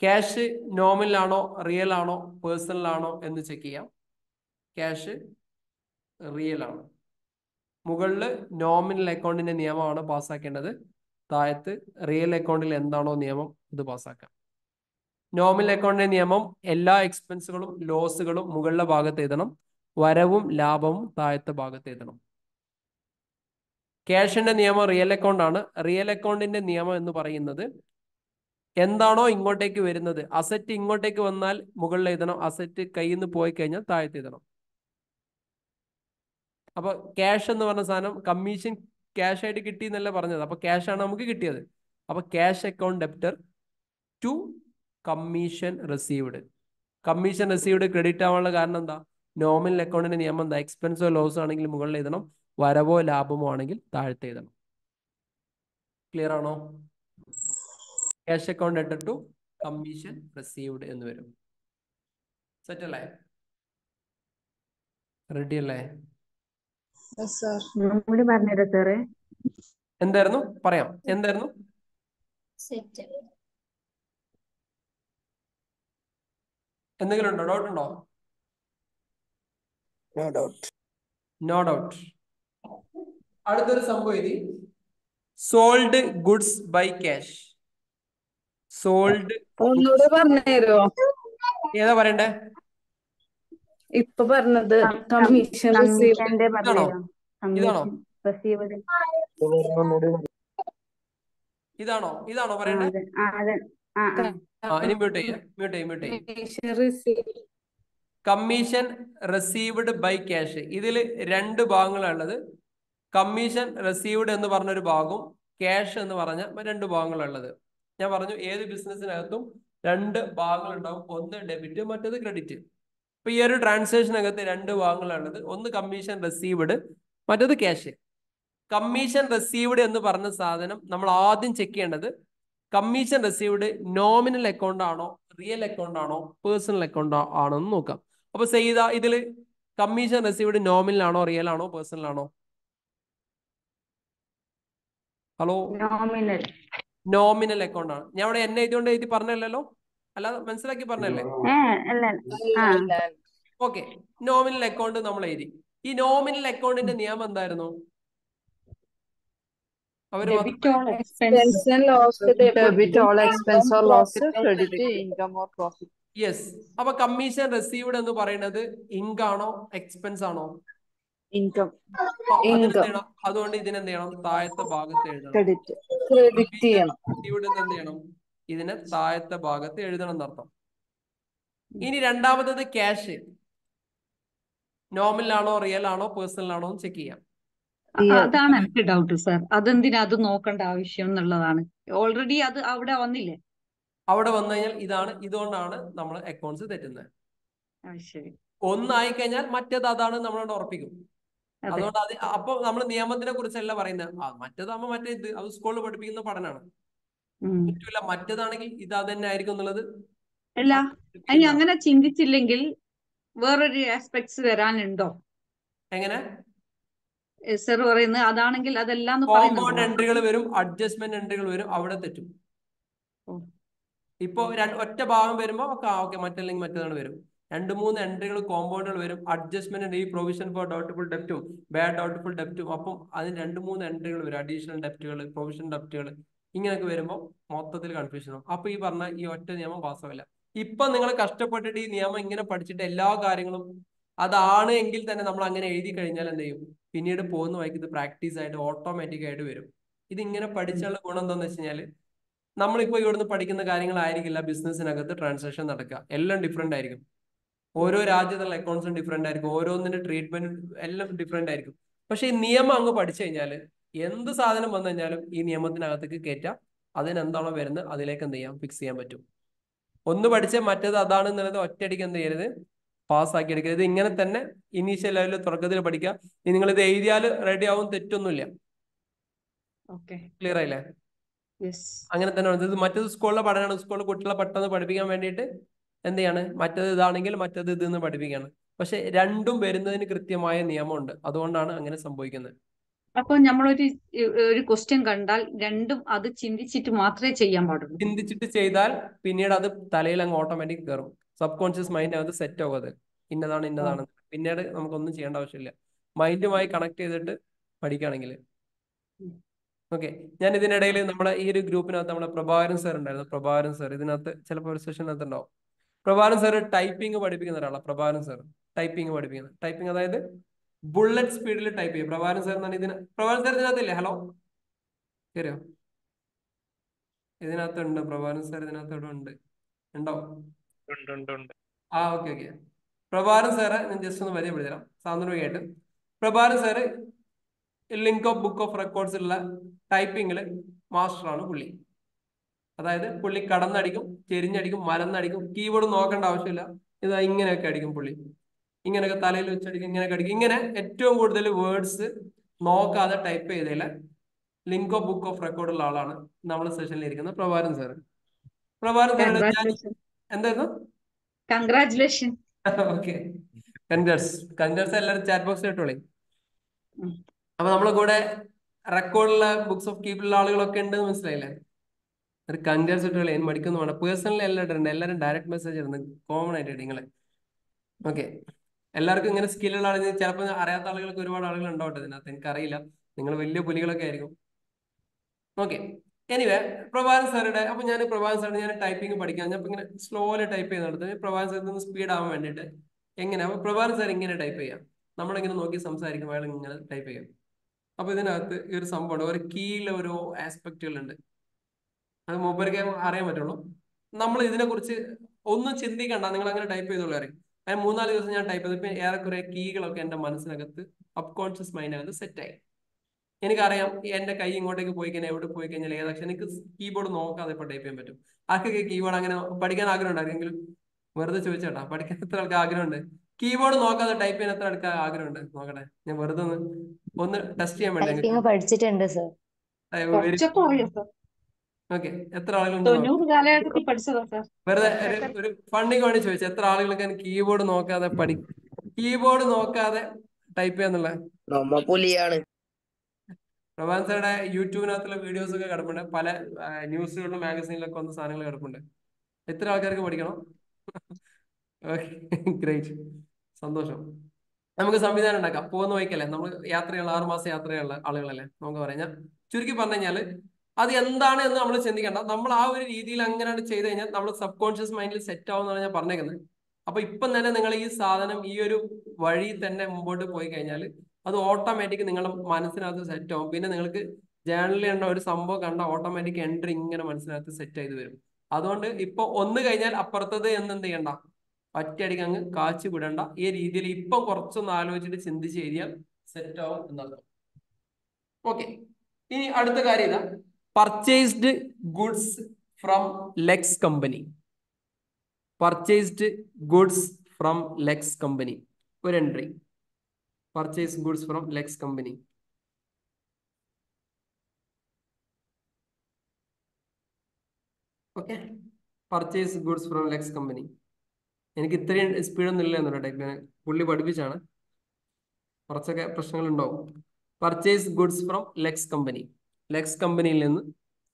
ക്യാഷ് നോമിനൽ ആണോ, റിയൽ ആണോ, പേഴ്സണൽ ആണോ എന്ന് ചെക്ക് ചെയ്യാം. ക്യാഷ് റിയൽ ആണ്. മുകളിൽ നോമിനൽ അക്കൗണ്ടിന്റെ നിയമമാണ് പാസ്സാക്കേണ്ടത്, താഴത്ത് റിയൽ അക്കൗണ്ടിൽ എന്താണോ നിയമം ഇത് പാസ്സാക്കാം. നോമിനൽ അക്കൗണ്ടിന്റെ നിയമം എല്ലാ എക്സ്പെൻസുകളും ലോസുകളും മുകളിലെ ഭാഗത്ത് എഴുതണം, വരവും ലാഭവും താഴത്തെ ഭാഗത്ത് എഴുതണം. ക്യാഷിന്റെ നിയമം റിയൽ അക്കൗണ്ട് ആണ്. റിയൽ അക്കൗണ്ടിന്റെ നിയമം എന്ന് പറയുന്നത് എന്താണോ ഇങ്ങോട്ടേക്ക് വരുന്നത്, അസറ്റ് ഇങ്ങോട്ടേക്ക് വന്നാൽ മുകളിൽ എഴുതണം, അസറ്റ് കയ്യിൽ നിന്ന് പോയി കഴിഞ്ഞാൽ താഴത്ത് എഴുതണം. അപ്പൊ ക്യാഷ് എന്ന് പറഞ്ഞ സാധനം കമ്മീഷൻ ക്യാഷ് ആയിട്ട് കിട്ടി എന്നല്ല പറഞ്ഞത്. അപ്പൊ ക്യാഷ് ആണ് നമുക്ക് കിട്ടിയത്. അപ്പൊ cash account debtor to commission received. Commission received credit ആവാനുള്ള കാരണം എന്താ? നോമിനൽ അക്കൗണ്ടിന്റെ നിയമം എന്താ? എക്സ്പെൻസോ ലോസോ ആണെങ്കിൽ മുകളിൽ എഴുതണം, വരവോ ലാഭമോ ആണെങ്കിൽ താഴത്തെ എഴുതണം. ക്ലിയർ ആണോ? Cash account debtor to commission received എന്ന് വരും. സെറ്റ് അല്ലേ? റെഡി അല്ലേ? എന്തായിരുന്നു? പറയാം. എന്തായിരുന്നു? എന്തെങ്കിലും ഉണ്ടോ? ഡൗട്ട് ഉണ്ടോ? No doubt. അടുത്തൊരു സംഭവം എഴുതി. Sold goods by cash. Sold ഒന്നുകൂടെ പറഞ്ഞുതരുമോ? ഏതാ പറയണ്ടേ? ഇപ്പൊ പറഞ്ഞത് കമ്മീഷൻ റിസീവ്ഡ്. ഇതാണോ? ഇതാണോ? ഇതാണോ? ഇതാണോ പറയണ്ടേ? ഇനി മ്യൂട്ട് ചെയ്യാം. Commission received by cash. ഇതിൽ രണ്ട് ഭാഗങ്ങളുള്ളത്. കമ്മീഷൻ റിസീവ്ഡ് എന്ന് പറഞ്ഞൊരു ഭാഗവും ക്യാഷ് എന്ന് പറഞ്ഞ രണ്ട് ഭാഗങ്ങളുള്ളത്. ഞാൻ പറഞ്ഞു ഏത് ബിസിനസ്സിനകത്തും രണ്ട് ഭാഗങ്ങൾ ഉണ്ടാവും, ഒന്ന് ഡെബിറ്റ് മറ്റേത് ക്രെഡിറ്റ്. ഇപ്പൊ ഈ ഒരു ട്രാൻസാക്ഷനകത്ത് രണ്ട് ഭാഗങ്ങളുള്ളത്. ഒന്ന് കമ്മീഷൻ റിസീവ്ഡ്, മറ്റേത് ക്യാഷ്. കമ്മീഷൻ റിസീവ്ഡ് എന്ന് പറഞ്ഞ സാധനം നമ്മൾ ആദ്യം ചെക്ക് ചെയ്യേണ്ടത് കമ്മീഷൻ റിസീവ്ഡ് നോമിനൽ അക്കൗണ്ട് ആണോ, റിയൽ അക്കൗണ്ട് ആണോ, പേഴ്സണൽ അക്കൗണ്ട് ആണോ എന്ന് നോക്കാം. അപ്പൊ ചെയ്ത ഇതില് കമ്മീഷൻ റിസീവ്ഡ് നോമിനൽ ആണോ, റിയൽ ആണോ, പേഴ്സണൽ ആണോ? ഹലോ, നോമിനൽ അക്കൗണ്ട് ആണ്. ഞാൻ ഇവിടെ എന്നെ എഴുതിയോണ്ട് എഴുതി പറഞ്ഞല്ലോ, അല്ലാതെ മനസ്സിലാക്കി പറഞ്ഞല്ലേ? ഓക്കെ. നോമിനൽ അക്കൗണ്ട് നമ്മൾ എഴുതി. ഈ നോമിനൽ അക്കൗണ്ടിന്റെ നിയമം എന്തായിരുന്നു? അവര് യെസ്. അപ്പൊ കമ്മീഷൻ റിസീവ്ഡ് എന്ന് പറയുന്നത് ഇൻകം ആണോ, എക്സ്പെൻസ് ആണോ? ഇൻകം. അതുകൊണ്ട് ഇതിനെന്ത് ചെയ്യണം? താഴത്തെ ഭാഗത്ത് എഴുതണം. എന്ത് ചെയ്യണം? ഇതിനെ താഴത്തെ ഭാഗത്ത് എഴുതണം എന്നർത്ഥം. ഇനി രണ്ടാമത്തത് ക്യാഷ്. നോമിനൽ ആണോ, റിയൽ ആണോ, പേഴ്സണൽ ആണോ എന്ന് ചെക്ക് ചെയ്യാം. അതാണ് എനിക്ക് ഡൗട്ട് സാർ. അതെന്തിനാ അത് നോക്കേണ്ട ആവശ്യം എന്നുള്ളതാണ്. ഓൾറെഡി അത് അവിടെ വന്നില്ലേ? അവിടെ വന്നു കഴിഞ്ഞാൽ ഇതുകൊണ്ടാണ് നമ്മൾ അക്കൗണ്ട്സ് തെറ്റുന്നത്. ശരി. ഒന്നായി കഴിഞ്ഞാൽ മറ്റേത് അതാണ് നമ്മളോട് ഉറപ്പിക്കും. അതുകൊണ്ട് അപ്പൊ നമ്മൾ നിയമത്തിനെ കുറിച്ചല്ല പറയുന്നത്. മറ്റേതാകുമ്പോ മറ്റേത് അത് സ്കൂളിൽ പഠിപ്പിക്കുന്ന പഠനമാണ്. പറ്റില്ല, മറ്റേതാണെങ്കിൽ ഇത് അത് തന്നെ ആയിരിക്കും എന്നുള്ളത്. അല്ല, ഇനി അങ്ങനെ ചിന്തിച്ചില്ലെങ്കിൽ വേറൊരു ആസ്പെക്ട്സ് വരാനുണ്ടോ? എങ്ങനെ സർ പറയുന്നത് അതാണെങ്കിൽ അതെല്ലാം കോമ്പൗണ്ട് എൻട്രികൾ വരും, അഡ്ജസ്റ്റ്മെന്റ് എൻട്രികൾ വരും, അവിടെ തെറ്റും. ഇപ്പൊ ഒറ്റ ഭാഗം വരുമ്പോ ഓക്കെ മറ്റല്ലെങ്കിൽ മറ്റേതാണ് വരും. 2-3 എൻട്രികൾ കോമ്പൗണ്ടുകൾ വരും. അഡ്ജസ്റ്റ്മെന്റ് ഈ പ്രൊവിഷൻ ഫോർ ഡൗട്ട്ഫുൾ ഡെപ്റ്റും ബാഡ് ഡൗട്ട്ഫുൾ ഡെപ്റ്റും, അപ്പം അതിന് 2-3 എൻട്രികൾ വരും. അഡീഷണൽ ഡെപ്റ്റുകൾ, പ്രൊവിഷൻ ഡെപ്റ്റുകൾ, ഇങ്ങനെയൊക്കെ വരുമ്പോൾ മൊത്തത്തിൽ കൺഫ്യൂഷൻ ആവും. അപ്പൊ ഈ പറഞ്ഞ ഈ ഒറ്റ നിയമം വാസ്തവമല്ല. ഇപ്പൊ നിങ്ങൾ കഷ്ടപ്പെട്ടിട്ട് ഈ നിയമം ഇങ്ങനെ പഠിച്ചിട്ട് എല്ലാ കാര്യങ്ങളും അതാണ് എങ്കിൽ തന്നെ നമ്മൾ അങ്ങനെ എഴുതി കഴിഞ്ഞാൽ എന്ത് ചെയ്യും? പിന്നീട് പോകുന്ന വഴിക്ക് ഇത് പ്രാക്ടീസ് ആയിട്ട് ഓട്ടോമാറ്റിക് ആയിട്ട് വരും. ഇതിങ്ങനെ പഠിച്ചുള്ള ഗുണം എന്താണെന്ന് വെച്ച് കഴിഞ്ഞാൽ നമ്മളിപ്പോ ഇവിടുന്ന് പഠിക്കുന്ന കാര്യങ്ങളായിരിക്കില്ല ബിസിനസ്സിനകത്ത് ട്രാൻസാക്ഷൻ നടക്കുക. എല്ലാം ഡിഫറെന്റ് ആയിരിക്കും. ഓരോ രാജ്യത്തുള്ള അക്കൗണ്ട്സും ഡിഫറെന്റ് ആയിരിക്കും. ഓരോന്നിന്റെ ട്രീറ്റ്മെന്റ് എല്ലാം ഡിഫറെന്റ് ആയിരിക്കും. പക്ഷെ ഈ നിയമം അങ്ങ് പഠിച്ചു കഴിഞ്ഞാൽ എന്ത് സാധനം വന്നു കഴിഞ്ഞാലും ഈ നിയമത്തിനകത്തേക്ക് കയറ്റാം. അതിനെന്താണോ വരുന്നത് അതിലേക്ക് എന്ത് ചെയ്യാം? ഫിക്സ് ചെയ്യാൻ പറ്റും. ഒന്ന് പഠിച്ചാൽ മറ്റേത് അതാണെന്നുള്ളത് ഒറ്റയടിക്ക് എന്ത് ചെയ്യരുത്? പാസ്സാക്കി എടുക്കരുത്. ഇങ്ങനെ തന്നെ ഇനീഷ്യൽ ലെവലിൽ തുടക്കത്തിൽ പഠിക്കുക. ഇനി നിങ്ങൾ ഇത് എഴുതിയാൽ റെഡി ആവും, തെറ്റൊന്നുമില്ല. ക്ലിയർ ആയില്ലേ? അങ്ങനെ തന്നെ ഇത് മറ്റേത് സ്കൂളിലെ പഠനമാണ്. സ്കൂളിൽ കുട്ടികളെ പെട്ടെന്ന് പഠിപ്പിക്കാൻ വേണ്ടിയിട്ട് എന്ത് ചെയ്യാണ്? മറ്റേത് ഇതാണെങ്കിൽ മറ്റേത് ഇതെന്ന് പഠിപ്പിക്കുകയാണ്. പക്ഷെ രണ്ടും വരുന്നതിന് കൃത്യമായ നിയമമുണ്ട്. അതുകൊണ്ടാണ് അങ്ങനെ സംഭവിക്കുന്നത്. അപ്പൊ നമ്മളൊരു ക്വസ്റ്റ്യൻ കണ്ടാൽ രണ്ടും അത് ചിന്തിച്ചിട്ട് മാത്രമേ ചെയ്യാൻ പാടുള്ളൂ. ചിന്തിച്ചിട്ട് ചെയ്താൽ പിന്നീട് അത് തലയിൽ അങ്ങ് ഓട്ടോമാറ്റിക് കയറും. സബ് കോൺഷ്യസ് മൈൻഡ് അത് സെറ്റ് ആവും. അത് ഇന്നതാണ്. പിന്നീട് നമുക്കൊന്നും ചെയ്യേണ്ട ആവശ്യമില്ല. മൈൻഡുമായി കണക്ട് ചെയ്തിട്ട് പഠിക്കുകയാണെങ്കിൽ. ഓക്കെ. ഞാൻ ഇതിനിടയിൽ നമ്മുടെ ഈ ഒരു ഗ്രൂപ്പിനകത്ത് നമ്മുടെ പ്രഭാകരൻ സാർ ഉണ്ടായിരുന്നു. പ്രഭാകരൻ സാർ ഇതിനകത്ത് ചിലപ്പോൾ ഒരു സെഷനകത്ത് ഉണ്ടാവും. പ്രഭാകരൻ സാർ ടൈപ്പിംഗ് പഠിപ്പിക്കുന്ന ഒരാളാണ്. പ്രഭാകരൻ സാർ ടൈപ്പിംഗ് പഠിപ്പിക്കുന്നത്. ടൈപ്പിംഗ് അതായത് ബുള്ളറ്റ് സ്പീഡിൽ ടൈപ്പ് ചെയ്യും. പ്രഭാകരൻ സാർ എന്നാണ് പ്രഭാകരൻ സാർ ഇതിനകത്തില്ലേ? ഹലോ, ശരിയോ? ഇതിനകത്തുണ്ട് പ്രഭാകരൻ സാർ. ഇതിനകത്ത് ഇവിടെ ഉണ്ടോ? ഓക്കെ. പ്രഭാകരൻ സാറ് ഞാൻ ജസ്റ്റ് ഒന്ന് പരിചയപ്പെടുത്തരാം സാന്ദർഭികമായിട്ട്. Prabhakaran sir link of book of റെക്കോർഡ്സിലുള്ള ടൈപ്പിങ്ങിൽ മാസ്റ്ററാണ് പുള്ളി. അതായത് പുള്ളി കടന്നടിക്കും, ചെരിഞ്ഞടിക്കും, മലന്നടിക്കും. കീബോർഡ് നോക്കേണ്ട ആവശ്യമില്ല. ഇതാ ഇങ്ങനെയൊക്കെ അടിക്കും പുള്ളി. ഇങ്ങനെയൊക്കെ തലയിൽ വെച്ചടിക്കും, ഇങ്ങനെയൊക്കെ അടിക്കും. ഇങ്ങനെ ഏറ്റവും കൂടുതൽ വേർഡ്സ് നോക്കാതെ ടൈപ്പ് ചെയ്തതിൽ link of book of record ഉള്ള ആളാണ് നമ്മുടെ സെഷനിൽ ഇരിക്കുന്ന പ്രഭാകരൻ സാർ. പ്രഭാകരൻ സാറുടെ എന്തായിരുന്നു? കൺഗ്രാറ്റുലേഷൻ. ഓക്കെ, കൺഗ്രാറ്റ്സ് എല്ലാവരും ചാറ്റ് ബോക്സിൽ ഇട്ടോളി. അപ്പൊ നമ്മളെ കൂടെ റെക്കോർഡുള്ള ബുക്സ് ഓഫ് കീപ്പിലുള്ള ആളുകളൊക്കെ ഉണ്ട്, മനസ്സിലായില്ലേ? ഒരു കൺഗ്രാറ്റ്സ് ഇട്ടോളി. അതിന് മടിക്കൊന്നും വേണം. പേഴ്സണലി എല്ലാവരും ഡയറക്റ്റ് മെസ്സേജ് ഇടുന്നത് കോമൺ ആയിട്ട് നിങ്ങളെ. ഓക്കെ, എല്ലാവർക്കും ഇങ്ങനെ സ്കില്ലുള്ള ആളുകൾ, ചിലപ്പോൾ അറിയാത്ത ആളുകൾക്ക് ഒരുപാട് ആളുകൾ ഉണ്ടാവട്ടെ ഇതിനകത്ത്. എനിക്കറിയില്ല, നിങ്ങൾ വലിയ പുലികളൊക്കെ ആയിരിക്കും. ഓക്കെ, എനിവേ പ്രഭാകരൻ സാറുടെ അപ്പൊ ഞാൻ പ്രഭാകരൻ സാറിന് ഞാൻ ടൈപ്പിംഗ് പഠിക്കാൻ ഞാൻ ഇങ്ങനെ സ്ലോലി ടൈപ്പ് ചെയ്ത് നടത്തുന്നത്. പ്രഭാകരൻ സാറിന് ഒന്ന് സ്പീഡ് ആവാൻ വേണ്ടിയിട്ട് എങ്ങനെ? അപ്പൊ പ്രഭാകരൻ സാർ ഇങ്ങനെ ടൈപ്പ് ചെയ്യാം. നമ്മളിങ്ങനെ നോക്കി സംസാരിക്കും, അയാൾ ഇങ്ങനെ ടൈപ്പ് ചെയ്യാം. അപ്പൊ ഇതിനകത്ത് ഈ ഒരു സംഭവമുണ്ട്, ഒരു കീയിലെ ഓരോ ആസ്പെക്റ്റുകളുണ്ട്. അത് മൂപ്പർക്ക് അറിയാൻ പറ്റുള്ളൂ. നമ്മൾ ഇതിനെക്കുറിച്ച് ഒന്നും ചിന്തിക്കണ്ട, നിങ്ങൾ അങ്ങനെ ടൈപ്പ് ചെയ്തോളൂ അറിയാം. അതിന് 3-4 ദിവസം ഞാൻ ടൈപ്പ് ചെയ്തപ്പോൾ ഏറെക്കുറെ കീകളൊക്കെ എൻ്റെ മനസ്സിനകത്ത് സബ് കോൺഷ്യസ് മൈൻഡിനകത്ത് സെറ്റായി. എനിക്കറിയാം എന്റെ കൈ ഇങ്ങോട്ടേക്ക് പോയി കഴിഞ്ഞാൽ എവിടെ പോയി കഴിഞ്ഞാൽ ഏതാക്ഷരം എനിക്ക് കീബോർഡ് നോക്കാതെ ഇപ്പൊ ടൈപ്പ് ചെയ്യാൻ പറ്റും. ആർക്കൊക്കെ കീബോർഡ് അങ്ങനെ പഠിക്കാൻ ആഗ്രഹം ഉണ്ടായിരുന്നെങ്കിലും വെറുതെ ചോദിച്ചേട്ടാ, പഠിക്കാൻ എത്ര ആൾക്ക് ആഗ്രഹമുണ്ട്? കീബോർഡ് നോക്കാതെ ടൈപ്പ് ചെയ്യാൻ എത്ര ആൾക്ക് ആഗ്രഹമുണ്ട്? നോക്കട്ടെ, ഞാൻ വെറുതെ ഒന്ന് ടെസ്റ്റ് ചെയ്യാൻ വേണ്ടി. ടൈപ്പിംഗ് പഠിച്ചിട്ടുണ്ട് സർ. ഓക്കെ, എത്ര ആളുകൾ വെറുതെ ഒരു ഫണ്ടിങ് വേണ്ടി ചോദിച്ചു, എത്ര ആളുകൾക്ക് കീബോർഡ് നോക്കാതെ കീബോർഡ് നോക്കാതെ ടൈപ്പ് ചെയ്യാന്നുള്ള? പ്രഭാകരൻ സാറുടെ യൂട്യൂബിനകത്തുള്ള വീഡിയോസ് ഒക്കെ കിടപ്പുണ്ട്. പല ന്യൂസുകളിലും മാഗസീനിലൊക്കെ വന്ന സാധനങ്ങൾ കിടപ്പുണ്ട്. എത്ര ആൾക്കാർക്ക് പഠിക്കണം? ഗ്രേറ്റ്, സന്തോഷം. നമുക്ക് സംവിധാനം ഉണ്ടാക്കാം. പോകുന്ന വഴിക്കല്ലേ നമ്മൾ യാത്രയുള്ള 6 മാസം യാത്രയുള്ള ആളുകളല്ലേ നമുക്ക് പറയാം. ഞാൻ ചുരുക്കി പറഞ്ഞു കഴിഞ്ഞാൽ അത് എന്താണ് എന്ന് നമ്മൾ ചിന്തിക്കേണ്ട. നമ്മൾ ആ ഒരു രീതിയിൽ അങ്ങനെയാണ് ചെയ്ത് കഴിഞ്ഞാൽ നമ്മൾ സബ് കോൺഷ്യസ് മൈൻഡിൽ സെറ്റ് ആവുമെന്നാണ് ഞാൻ പറഞ്ഞേക്കുന്നത്. അപ്പൊ ഇപ്പം തന്നെ നിങ്ങൾ ഈ സാധനം ഈ ഒരു വഴി തന്നെ മുമ്പോട്ട് പോയി കഴിഞ്ഞാൽ അത് ഓട്ടോമാറ്റിക് നിങ്ങളുടെ മനസ്സിനകത്ത് സെറ്റ് ആവും. പിന്നെ നിങ്ങൾക്ക് ജേണലിൽ കണ്ട ഒരു സംഭവം കണ്ട ഓട്ടോമാറ്റിക് എൻട്രി ഇങ്ങനെ മനസ്സിനകത്ത് സെറ്റ് ചെയ്ത് വരും. അതുകൊണ്ട് ഇപ്പൊ ഒന്ന് കഴിഞ്ഞാൽ അപ്പുറത്തത് എന്ത് ചെയ്യണ്ട, ഒറ്റയടിക്ക് അങ്ങ് കാച്ചു വിടണ്ട. ഈ രീതിയിൽ ഇപ്പൊ കുറച്ചൊന്ന് ആലോചിച്ചിട്ട് ചിന്തിച്ച് കഴിഞ്ഞാൽ സെറ്റ് ആവും എന്നർത്ഥം. ഓക്കെ, ഇനി അടുത്ത കാര്യം ഇതാ, purchased goods from Lex company. Purchased goods from Lex company. ഒരു entry. Purchase goods from Lex company. Okay, purchase goods from Lex company. എനിക്ക് ഇത്രയും സ്പീഡൊന്നും ഇല്ല എന്നുണ്ട്, പുള്ളി പഠിപ്പിച്ചാണ്, കുറച്ചൊക്കെ പ്രശ്നങ്ങൾ ഉണ്ടാവും. Purchase goods from Lex company. Lex കമ്പനിയിൽ നിന്ന്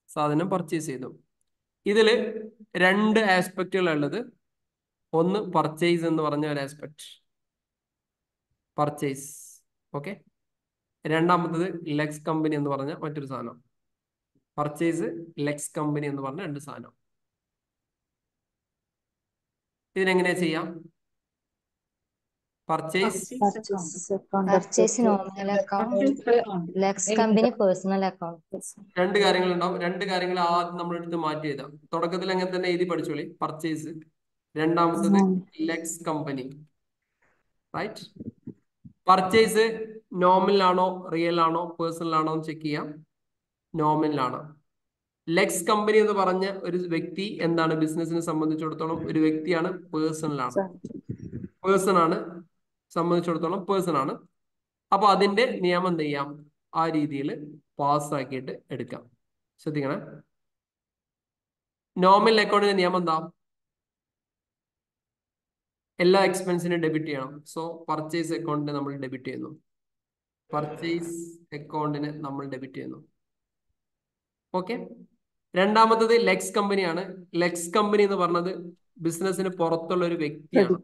സാധനം പർച്ചേസ് ചെയ്തു. ഇതിൽ രണ്ട് ആസ്പെക്റ്റുകളുള്ളത്. ഒന്ന് പർച്ചേസ് എന്ന് പറഞ്ഞ ഒരു ആസ്പെക്ട്, പർച്ചേസ്. ഓക്കെ, രണ്ടാമത്തത് ലെക്സ് കമ്പനി എന്ന് പറഞ്ഞ മറ്റൊരു സാധനം. പർച്ചേസ്, ലെക്സ് കമ്പനി എന്ന് പറഞ്ഞ രണ്ട് സാധനം. ഇതിനെങ്ങനെയാ ചെയ്യാം? Purchase nominal account, Lex company personal account. രണ്ട് കാര്യങ്ങളുണ്ടാവും. രണ്ട് കാര്യങ്ങൾ ആദ്യം നമ്മൾ എടുത്ത് മാറ്റി എഴുതാം. തുടക്കത്തിൽ അങ്ങനെ തന്നെ എഴുതി പഠിച്ചോളി. പർച്ചേസ്, രണ്ടാമത്തത് Lex company. Right. Purchase nominal ആണോ റിയൽ ആണോ പേഴ്സണൽ ആണോ എന്ന് ചെക്ക് ചെയ്യാം. നോമിനൽ ആണ്. ലെക്സ് കമ്പനി എന്ന് പറഞ്ഞ ഒരു വ്യക്തി എന്താണ്? ബിസിനസിനെ സംബന്ധിച്ചിടത്തോളം ഒരു വ്യക്തിയാണ്, പേഴ്സണൽ ആണ്. പേഴ്സൺ ആണ്, സംബന്ധിച്ചിടത്തോളം പേഴ്സൺ ആണ്. അപ്പൊ അതിന്റെ നിയമം എന്ത് ചെയ്യാം? ആ രീതിയിൽ പാസ്സാക്കിയിട്ട് എടുക്കാം. ശ്രദ്ധിക്കണേ. നോമിനൽ അക്കൗണ്ടിന്റെ നിയമം എന്താ? എല്ലാ എക്സ്പെൻസിനും ഡെബിറ്റ് ചെയ്യണം. സോ പർച്ചേസ് അക്കൗണ്ടിനെ നമ്മൾ ഡെബിറ്റ് ചെയ്യുന്നു. പർച്ചേസ് അക്കൗണ്ടിന് നമ്മൾ ഡെബിറ്റ് ചെയ്യുന്നു. ഓക്കെ. രണ്ടാമത്തത് ലെക്സ് കമ്പനിയാണ്. ലെക്സ് കമ്പനി എന്ന് പറഞ്ഞത് ബിസിനസിന് പുറത്തുള്ള ഒരു വ്യക്തിയാണ്.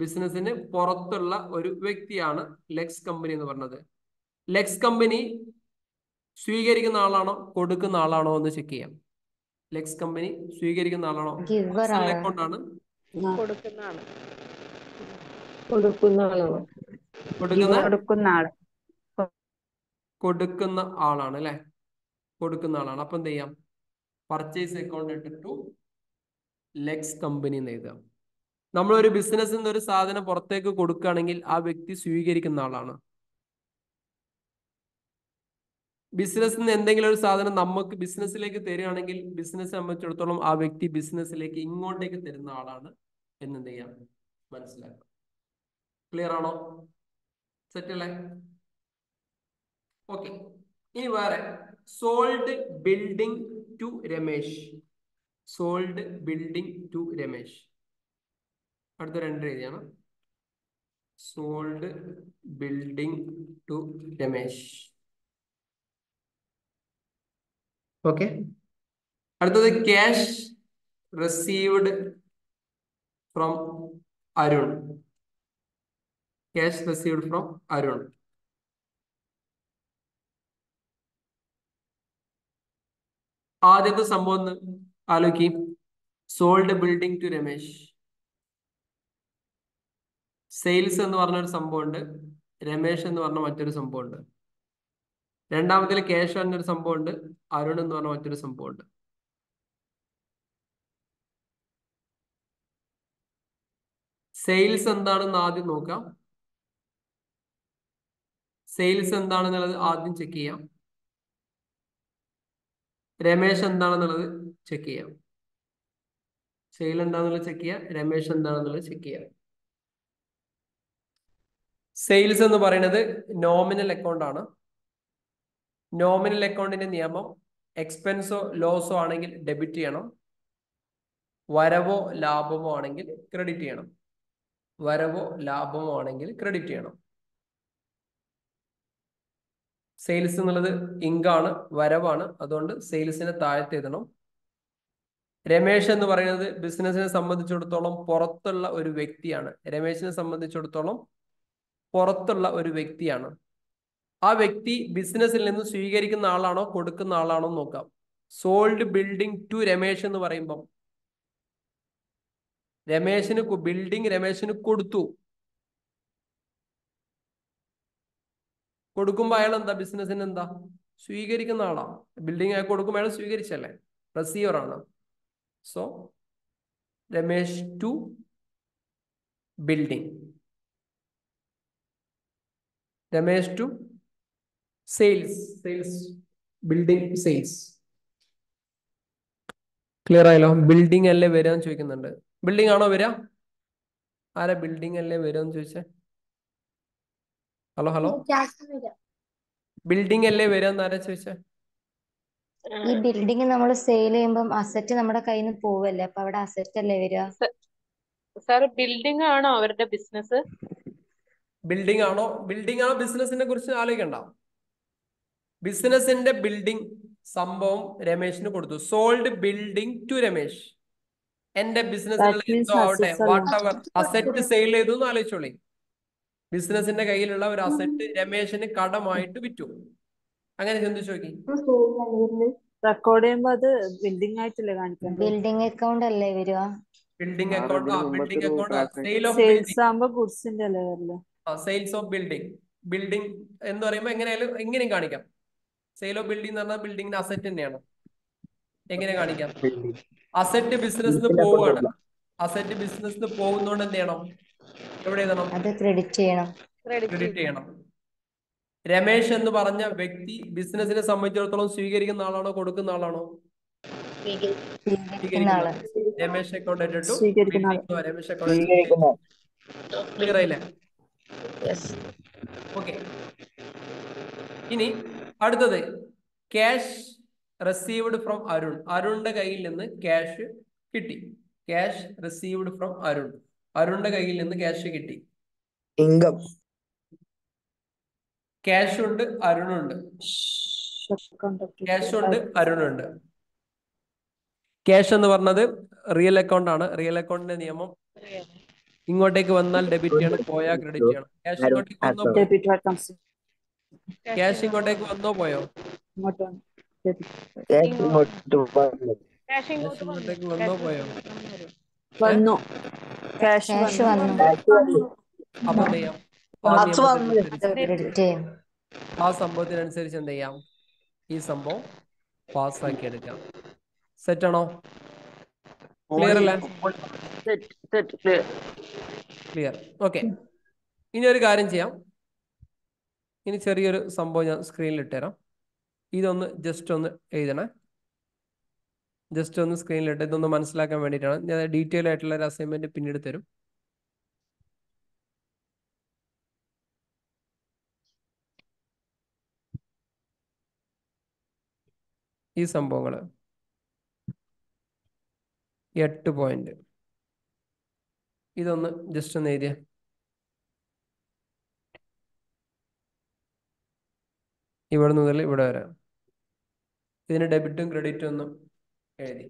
ബിസിനസിന് പുറത്തുള്ള ഒരു വ്യക്തിയാണ് ലെക്സ് കമ്പനി എന്ന് പറഞ്ഞത്. ലെക്സ് കമ്പനി സ്വീകരിക്കുന്ന ആളാണോ കൊടുക്കുന്ന ആളാണോ എന്ന് ചെക്ക് ചെയ്യാം. ലെക്സ് കമ്പനി സ്വീകരിക്കുന്ന ആളാണോ? പേഴ്സണൽ അക്കൗണ്ട് ആണ്. കൊടുക്കുന്ന ആളാണ് അല്ലെ? കൊടുക്കുന്ന ആളാണ്. അപ്പൊ എന്ത് ചെയ്യാം? പർച്ചേസ് അക്കൗണ്ട് ഇട്ടിട്ടു ലെക്സ് കമ്പനി എന്ന് എഴുതാം. നമ്മൾ ഒരു ബിസിനസ്സിൽ നിന്ന് ഒരു സാധനം പുറത്തേക്ക് കൊടുക്കുകയാണെങ്കിൽ ആ വ്യക്തി സ്വീകരിക്കുന്ന ആളാണ്. ബിസിനസ്സിൽ നിന്ന് എന്തെങ്കിലും ഒരു സാധനം നമുക്ക് ബിസിനസ്സിലേക്ക് തരികയാണെങ്കിൽ ബിസിനസ് സംബന്ധിച്ചിടത്തോളം ആ വ്യക്തി ബിസിനസ്സിലേക്ക് ഇങ്ങോട്ടേക്ക് തരുന്ന ആളാണ് എന്നെന്ത് ചെയ്യാം? മനസ്സിലാക്കാം. ക്ലിയർ ആണോ? സെറ്റ് അല്ലേ? ഓക്കെ. ഇനി വേറെ, sold building to Ramesh. Sold building to Ramesh. അടുത്ത രണ്ട് രീതിയാണ്. Sold building to Ramesh. Okay. അടുത്തത് cash received from Arun. Cash received from Arun. ആദ്യത്തെ സംഭവം ഒന്ന് ആലോചിക്കും. Sold building to Ramesh. Sales എന്ന് പറഞ്ഞൊരു സംഭവമുണ്ട്, രമേശ് എന്ന് പറഞ്ഞ മറ്റൊരു സംഭവമുണ്ട്. രണ്ടാമത്തിൽ ക്യാഷ് എന്നൊരു സംഭവമുണ്ട്, അരുൺ എന്ന് പറഞ്ഞ മറ്റൊരു സംഭവമുണ്ട്. സെയിൽസ് എന്താണെന്ന് ആദ്യം നോക്കാം. സെയിൽസ് എന്താണെന്നുള്ളത് ആദ്യം ചെക്ക് ചെയ്യാം. രമേശ് എന്താണെന്നുള്ളത് ചെക്ക് ചെയ്യാം. സെയിൽ എന്താണെന്നുള്ളത് ചെക്ക് ചെയ്യാം. രമേശ് എന്താണെന്നുള്ളത് ചെക്ക് ചെയ്യാം. സെയിൽസ് എന്ന് പറയുന്നത് നോമിനൽ അക്കൗണ്ട് ആണ്. നോമിനൽ അക്കൗണ്ടിന്റെ നിയമം എക്സ്പെൻസോ ലോസോ ആണെങ്കിൽ ഡെബിറ്റ് ചെയ്യണം. വരവോ ലാഭമോ ആണെങ്കിൽ ക്രെഡിറ്റ് ചെയ്യണം. വരവോ ലാഭമോ ആണെങ്കിൽ ക്രെഡിറ്റ് ചെയ്യണം. സെയിൽസ് എന്നുള്ളത് ഇൻകാണ്, വരവാണ്. അതുകൊണ്ട് സെയിൽസിനെ താഴത്ത് എഴുതണം. രമേശ് എന്ന് പറയുന്നത് ബിസിനസിനെ സംബന്ധിച്ചിടത്തോളം പുറത്തുള്ള ഒരു വ്യക്തിയാണ്. രമേശിനെ സംബന്ധിച്ചിടത്തോളം പുറത്തുള്ള ഒരു വ്യക്തിയാണ്. ആ വ്യക്തി ബിസിനസ്സിൽ നിന്ന് സ്വീകരിക്കുന്ന ആളാണോ കൊടുക്കുന്ന ആളാണോ നോക്കാം. സോൾഡ് ബിൽഡിംഗ് ടു രമേശ് എന്ന് പറയുമ്പം രമേശിന് ബിൽഡിംഗ് രമേശിന് കൊടുത്തു. കൊടുക്കുമ്പോൾ അയാൾ എന്താ? ബിസിനസ്സിന് എന്താ? സ്വീകരിക്കുന്ന ആളാ. ബിൽഡിംഗ് അയാൾ കൊടുക്കുമ്പോൾ അയാൾ സ്വീകരിച്ചല്ലേ? റിസീവർ ആണ്. So Ramesh to building. Ramesh to sales. Sales building sales. Clear ആയല്ലോ? ബിൽഡിംഗ് അല്ലേ വരാന്ന് ചോദിക്കുന്നുണ്ട്. ബിൽഡിംഗ് ആണോ വരിക? ആരാ ബിൽഡിംഗ് അല്ലേ വരാന്ന് ചോദിച്ചേ? ഹലോ ബിൽഡിംഗ് അല്ലേ വരാന്ന് ആരാ ചോദിച്ചേ? ഈ ബിൽഡിംഗ് നമ്മൾ സെയിൽ ചെയ്യുമ്പോൾ അസറ്റ് നമ്മുടെ കയ്യിൽ നിന്ന് പോവല്ലേ, അപ്പൊ അവിടെ അസറ്റ് അല്ലേ വരിക? സാർ ബിൽഡിംഗ് ആണോ അവരുടെ ബിസിനസ്? ബിൽഡിംഗ് ആണോ ബിസിനസിനെ കുറിച്ച് ആലോചിക്കണ്ട. ബിസിനസിന്റെ ബിൽഡിംഗ് സംഭവം രമേശിന് കൊടുത്തു. Sold building to Ramesh. എന്റെ ബിസിനസ്സിലുള്ള That means എന്തോ ആവട്ടെ, assets വാട്ട് അല്ലേ? എവർ അസറ്റ് സെയിൽ ചെയ്തു എന്ന് ആലോചിച്ചോളി. ബിസിനസിന്റെ കയ്യിലുള്ള ഒരു അസറ്റ് രമേശിന് കടമായിട്ട് വിറ്റു. അങ്ങനെ ചിന്തിച്ചു നോക്കി. റെക്കോർഡ് ചെയ്യുമ്പോ അത് ബിൽഡിംഗ് ആയിട്ടല്ലേ കാണിക്കണ്ടേ? ബിൽഡിംഗ് അക്കൗണ്ട് അല്ലേ വരിക? Building account sale of sales building, ആകുമ്പോ ഗുഡ്സിന്റെ അല്ലേ വരില്ലേ? സെയിൽസ് ഓഫ് ബിൽഡിംഗ് എന്ന് പറയുമ്പോൾ എങ്ങനെയായാലും എങ്ങനെയും കാണിക്കാം. സെയിൽ ഓഫ് ബിൽഡിംഗ് എന്ന് പറഞ്ഞാൽ ബിൽഡിംഗിന്റെ അസറ്റ് തന്നെയാണ്. എങ്ങനെ കാണിക്കാം? അസറ്റ് ബിസിനസ്സിന് പോവുകയാണ്. അസറ്റ് ബിസിനസ്സിന് പോകുന്നോണ്ട് എന്ത് ചെയ്യണം? എവിടെ എഴുതണം? അത് ക്രെഡിറ്റ് ചെയ്യണം. ക്രെഡിറ്റ് ചെയ്യണം. രമേശ് എന്ന് പറഞ്ഞ വ്യക്തി ബിസിനസിനെ സംബന്ധിച്ചിടത്തോളം സ്വീകരിക്കുന്ന ആളാണോ കൊടുക്കുന്ന ആളാണോ? സ്വീകരിക്കുന്ന ആള്. രമേശ് അക്കൗണ്ട് ഇട്ടു. സ്വീകരിക്കുന്ന ആള്. രമേശ് അക്കൗണ്ട് ക്ലിയർ ആയില്ലേ? ഓക്കെ. ഇനി അടുത്തത് ക്യാഷ് റിസീവ്ഡ് ഫ്രം അരുൺ. അരുണിന്റെ കയ്യിൽ നിന്ന് ക്യാഷ് കിട്ടി. Cash received from Arun. അരുണിന്റെ കയ്യിൽ നിന്ന് ക്യാഷ് കിട്ടി. ഇൻകം. ക്യാഷ് ഉണ്ട്, അരുണുണ്ട്. ക്യാഷ് ഉണ്ട്, അരുണുണ്ട്. ക്യാഷ് എന്ന് പറഞ്ഞത് റിയൽ അക്കൗണ്ട് ആണ്. റിയൽ അക്കൗണ്ടിന്റെ നിയമം ഇങ്ങോട്ടേക്ക് വന്നാൽ ഡെബിറ്റ് ചെയ്യണം, പോയാൽ ക്രെഡിറ്റ് ചെയ്യണം. ക്യാഷ് ഇങ്ങോട്ടേക്ക് വന്നോ പോയോ? ക്യാഷ് ഇങ്ങോട്ടേക്ക് വന്നോ പോയോ? ക്യാഷ് ഇങ്ങോട്ടേക്ക് വന്നോ പോയോ? വന്നു. ക്യാഷ് വന്നു. അപ്പൊ എന്ത് ചെയ്യാം? ആ സംഭവത്തിനനുസരിച്ച് എന്ത് ചെയ്യാം? ഈ സംഭവം പാസ്സാക്കി എടുക്കാം. സെറ്റ് ആണോ? ക്ലിയർ അല്ലേ? ക്ലിയർ. ഓക്കെ. ഇനി ഒരു കാര്യം ചെയ്യാം. ഇനി ചെറിയൊരു സംഭവം ഞാൻ സ്ക്രീനിൽ ഇട്ടുതരാം. ഇതൊന്ന് ജസ്റ്റ് ഒന്ന് എഴുതണേ. ജസ്റ്റ് ഒന്ന് സ്ക്രീനിലിട്ട് ഇതൊന്ന് മനസ്സിലാക്കാൻ വേണ്ടിയിട്ടാണ്. ഞാൻ ഡീറ്റെയിൽ ആയിട്ടുള്ള ഒരു അസൈൻമെന്റ് പിന്നീട് തരും. ഈ സംഭവങ്ങൾ 8 പോയിന്റ് ഇതൊന്ന് ജസ്റ്റ് ഒന്ന് എഴുതിയ. ഇവിടെ മുതൽ ഇവിടെ വരെ ഇതിന് ഡെബിറ്റും ക്രെഡിറ്റും ഒന്നും എഴുതി.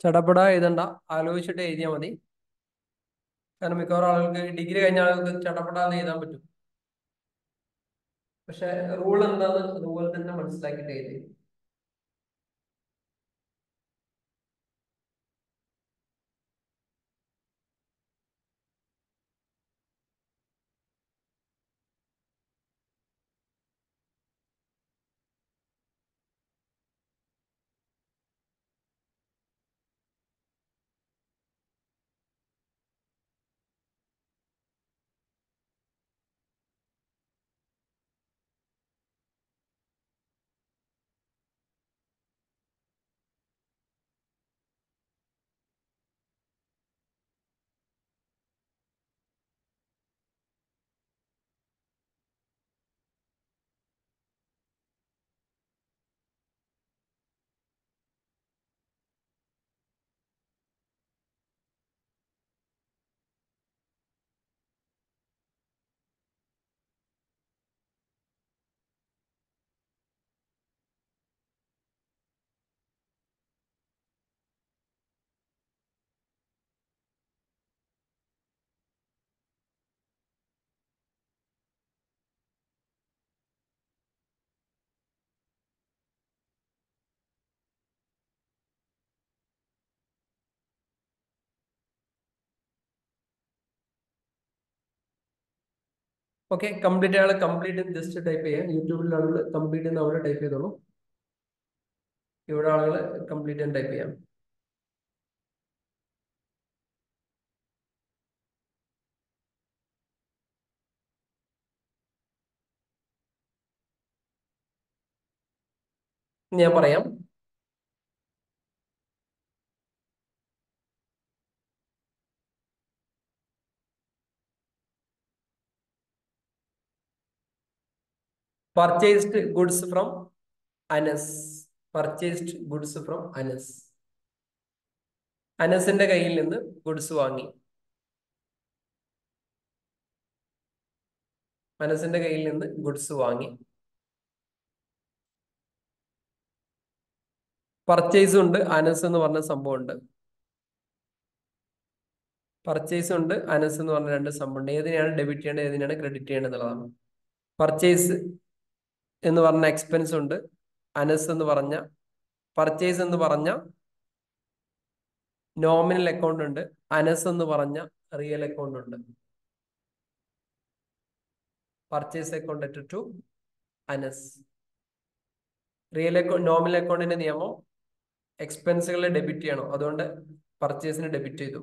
ചടപട എഴുതണ്ട, ആലോചിച്ചിട്ട് എഴുതിയാൽ മതി. കാരണം മിക്കവാറും ആളുകൾക്ക് ഡിഗ്രി കഴിഞ്ഞ ആളുകൾക്ക് ചടപടാന്ന് എഴുതാൻ പറ്റും. പക്ഷെ റൂൾ എന്താന്ന് അതുപോലെ തന്നെ മനസ്സിലാക്കിയിട്ട് എഴുതി. ഓക്കെ, കംപ്ലീറ്റ് ആളെ കംപ്ലീറ്റ് ജസ്റ്റ് ടൈപ്പ് ചെയ്യാം. യൂട്യൂബിൽ ആളുകൾ കംപ്ലീറ്റ് എന്ന് അവിടെ ടൈപ്പ് ചെയ്തോളൂ. ഇവിടെ ആളുകൾ കംപ്ലീറ്റ് ടൈപ്പ് ചെയ്യാം. ഞാൻ പറയാം. Purchased goods from Anas. Purchased goods from Anas. അനസിന്റെ കയ്യിൽ നിന്ന് ഗുഡ്സ് വാങ്ങി. അനസിന്റെ കയ്യിൽ നിന്ന് ഗുഡ്സ് വാങ്ങി. പർച്ചേസ് ഉണ്ട്, അനസ് എന്ന് പറഞ്ഞ സംഭവം ഉണ്ട്. പർച്ചേസ് ഉണ്ട്, അനസ് എന്ന് പറഞ്ഞ രണ്ട് സംഭവം ഉണ്ട്. ഏതിനെയാണ് ഡെബിറ്റ് ചെയ്യേണ്ടത്, ഏതിനെയാണ് ക്രെഡിറ്റ് ചെയ്യേണ്ടത് എന്നുള്ളതാണ്. പർച്ചേസ് എന്ന് പറഞ്ഞ എക്സ്പെൻസ് ഉണ്ട്. അനസ് എന്ന് പറഞ്ഞ പർച്ചേസ് എന്ന് പറഞ്ഞ നോമിനൽ അക്കൗണ്ട് ഉണ്ട്. അനസ് എന്ന് പറഞ്ഞ റിയൽ അക്കൗണ്ട് ഉണ്ട്. Purchase account at to Anas. Real account nominal അക്കൗണ്ടിന്റെ നിയമം എക്സ്പെൻസുകളെ ഡെബിറ്റ് ചെയ്യണം, അതുകൊണ്ട് പർച്ചേസിന് ഡെബിറ്റ് ചെയ്തു.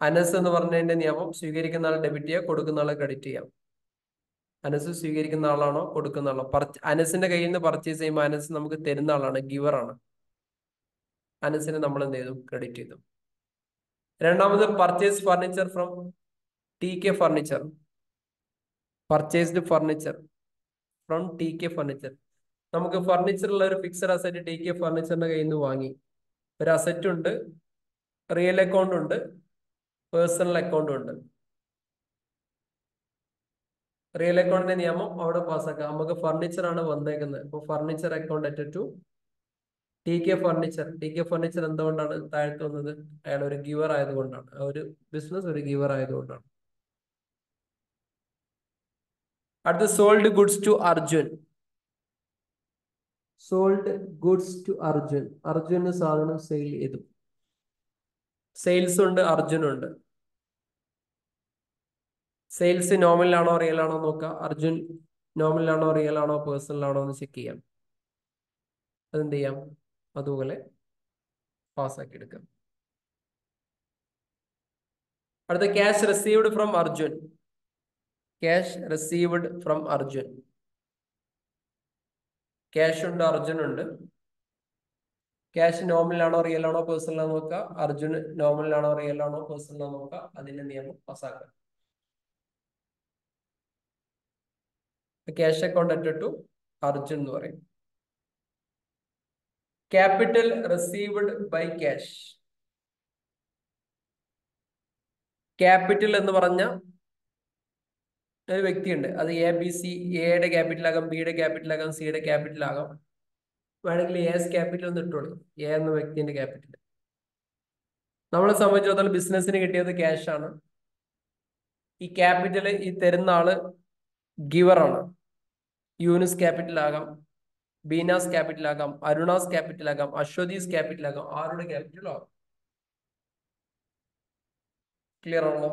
അനസ് എന്ന് പറഞ്ഞതിന്റെ നിയമം സ്വീകരിക്കുന്ന ആളെ ഡെബിറ്റ് ചെയ്യുക, കൊടുക്കുന്ന ആളെ ക്രെഡിറ്റ് ചെയ്യാം. അനസ് സ്വീകരിക്കുന്ന ആളാണോ കൊടുക്കുന്ന ആളോ? അനസിന്റെ കയ്യിൽ നിന്ന് പർച്ചേസ് ചെയ്യുമ്പോൾ അനസ് നമുക്ക് തരുന്ന ആളാണ്, ഗിവർ ആണ്. അനസിന് നമ്മൾ എന്ത് ചെയ്തു? ക്രെഡിറ്റ് ചെയ്തു. രണ്ടാമത് purchase furniture from TK furniture. Purchased furniture from TK furniture. നമുക്ക് ഫർണിച്ചറുള്ള ഒരു ഫിക്സഡ് അസറ്റ് TK ഫർണിച്ചറിന്റെ കയ്യിൽ നിന്ന് വാങ്ങി. ഒരു അസറ്റ് ഉണ്ട്, റിയൽ അക്കൗണ്ട് ഉണ്ട്, പേഴ്സണൽ അക്കൗണ്ടും ഉണ്ട്. റിയൽ അക്കൗണ്ടിന്റെ നിയമം അവിടെ പാസ്സാക്കാം. നമുക്ക് ഫർണിച്ചർ ആണ് വന്നേക്കുന്നത്. അപ്പൊ furniture account at to TK furniture. TK furniture എന്തുകൊണ്ടാണ് താഴ്ത്തു വന്നത്? അയാൾ ഒരു ഗിവർ ആയതുകൊണ്ടാണ്. ഒരു ബിസിനസ് ഒരു ഗിവർ ആയതുകൊണ്ടാണ്. അടുത്ത sold goods to Arjun. Sold goods to Arjun. അർജുന് സാധനം സെയിൽ ചെയ്തു. സെയിൽസ് ഉണ്ട്, അർജുനുണ്ട്. സെയിൽസ് നോമിനലാണോ റിയൽ ആണോ നോക്കുക. അർജുൻ നോമിനലാണോ റിയൽ ആണോ പേഴ്സണൽ ആണോ എന്ന് ചെക്ക് ചെയ്യാം. അതെന്ത് ചെയ്യാം? അതുപോലെ പാസ്സാക്കി എടുക്കാം. അടുത്ത cash received from Arjun. Cash received from Arjun. Cash ഉണ്ട്, അർജുൻ ഉണ്ട്. ക്യാഷ് നോമിനലാണോ റിയൽ ആണോ പേഴ്സണൽ ആണോ നോക്കുക. അർജുന് നോമിനലാണോ റിയൽ ആണോ പേഴ്സണൽ ആണോ നോക്കുക. അതിന്റെ നിയമം പാസ്സാക്കാം. Cash account at to Arjun എന്ന് പറയും. Capital received by cash. Capital എന്ന് പറഞ്ഞ ഒരു വ്യക്തിയുണ്ട്. അത് ABC. എയുടെ ക്യാപിറ്റൽ ആകാം, ബിയുടെ ക്യാപിറ്റൽ ആകാം, സിയുടെ ക്യാപിറ്റൽ ആകാം. വേണമെങ്കിൽ എസ് ക്യാപിറ്റൽ ഒന്ന് ഇട്ടോളൂ. എ എന്ന വ്യക്തിന്റെ ക്യാപിറ്റൽ. നമ്മളെ സംബന്ധിച്ചിടത്തോളം ബിസിനസ്സിന് കിട്ടിയത് ക്യാഷ് ആണ്. ഈ ക്യാപിറ്റൽ ഈ തരുന്ന ആള് ഗിവർ ആണ്. യൂനിസ് ക്യാപിറ്റൽ ആകാം, ബീനാസ് ക്യാപിറ്റൽ ആകാം, അരുണാസ് ക്യാപിറ്റൽ ആകാം, അശ്വതീസ് ക്യാപിറ്റൽ ആകാം, ആരുടെ ക്യാപിറ്റൽ ആകാം. ക്ലിയർ ആണല്ലോ?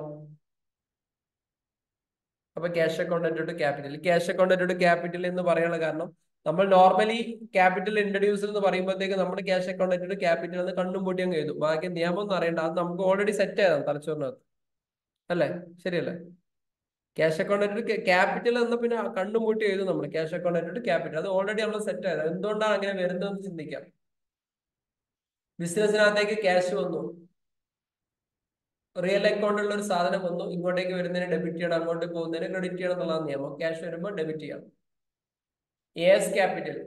അപ്പൊ cash account at to capital. Cash account at to capital എന്ന് പറയാനുള്ള കാരണം, നമ്മൾ നോർമലി ക്യാപിറ്റൽ ഇൻട്രൊഡ്യൂസ് എന്ന് പറയുമ്പോഴത്തേക്ക് നമ്മുടെ cash account at to capital എന്ന് കണ്ണും പൂട്ടി അങ്ങ് എഴുതും. ബാക്കി നിയമം ഒന്നും അറിയണ്ട, അത് നമുക്ക് ഓൾറെഡി സെറ്റ് ചെയ്താണ് തലച്ചോറിനകത്ത്. അല്ലേ? ശരിയല്ലേ? Cash account at to capital എന്ന് പിന്നെ കണ്ണും പൂട്ടി എഴുതും നമ്മൾ. Cash account at to capital അത് ഓൾറെഡി നമ്മൾ സെറ്റ് ആയത്. എന്തുകൊണ്ടാണ് അങ്ങനെ വരുന്നതെന്ന് ചിന്തിക്കാം. ബിസിനസ്സിനകത്തേക്ക് ക്യാഷ് വന്നു, റിയൽ അക്കൗണ്ടിലുള്ള ഒരു സാധനം വന്നു, ഇങ്ങോട്ടേക്ക് വരുന്നതിന് ഡെബിറ്റ് ചെയ്യണം, അങ്ങോട്ട് പോകുന്നതിന് ക്രെഡിറ്റ് ചെയ്യണം എന്നുള്ള നിയമം. ക്യാഷ് വരുമ്പോൾ ഡെബിറ്റ് ചെയ്യണം. S capital.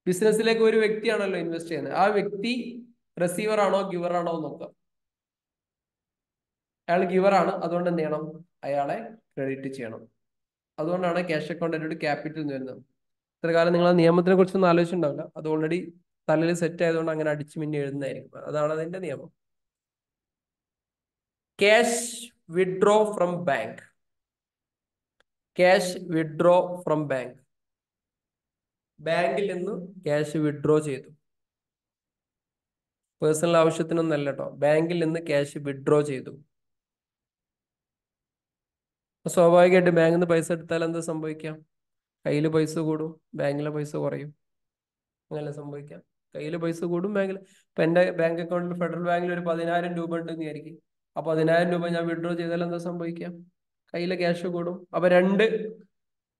ബിസിനസ്സിലേക്ക് ഒരു വ്യക്തിയാണല്ലോ ഇൻവെസ്റ്റ് ചെയ്യുന്നത്. ആ വ്യക്തി റിസീവർ ആണോ ഗിവർ ആണോ നോക്കാം. അയാൾ ഗിവർ ആണ്, അതുകൊണ്ട് എന്ത് ചെയ്യണം? അയാളെ ക്രെഡിറ്റ് ചെയ്യണം. അതുകൊണ്ടാണ് ക്യാഷ് അക്കൗണ്ട് അറ്റ് ക്യാപിറ്റൽ എന്ന് വരുന്നത്. ഇത്ര കാലം നിങ്ങൾ ആ നിയമത്തിനെ കുറിച്ചൊന്നും ആലോചിച്ചിട്ടുണ്ടാവില്ല. അത് ഓൾറെഡി തലയിൽ സെറ്റ് ആയതുകൊണ്ട് അങ്ങനെ അടിച്ചു മിന്നി എഴുതുന്നതായിരിക്കും. അതാണ് അതിന്റെ നിയമം. Cash withdraw from bank. Cash withdraw from bank. ബാങ്കിൽ നിന്ന് ക്യാഷ് വിഡ്രോ ചെയ്തു. പേഴ്സണൽ ആവശ്യത്തിനൊന്നല്ല കേട്ടോ. ബാങ്കിൽ നിന്ന് ക്യാഷ് വിഡ്രോ ചെയ്തു. സ്വാഭാവികമായിട്ട് ബാങ്കിൽ നിന്ന് പൈസ എടുത്താൽ എന്താ സംഭവിക്കാം? കയ്യിൽ പൈസ കൂടും, ബാങ്കിലെ പൈസ കുറയും. അങ്ങനെ സംഭവിക്കാം. കയ്യിൽ പൈസ കൂടും, ബാങ്കിൽ. ഇപ്പൊ എന്റെ ബാങ്ക് അക്കൗണ്ടിൽ ഫെഡറൽ ബാങ്കിൽ ഒരു 10,000 രൂപ ഉണ്ടെന്ന് വിചാരിക്കും. ആ 10,000 രൂപ ഞാൻ വിഡ്രോ ചെയ്താൽ എന്താ സംഭവിക്കാം? കയ്യിലെ ക്യാഷ് കൂടും. അപ്പൊ 2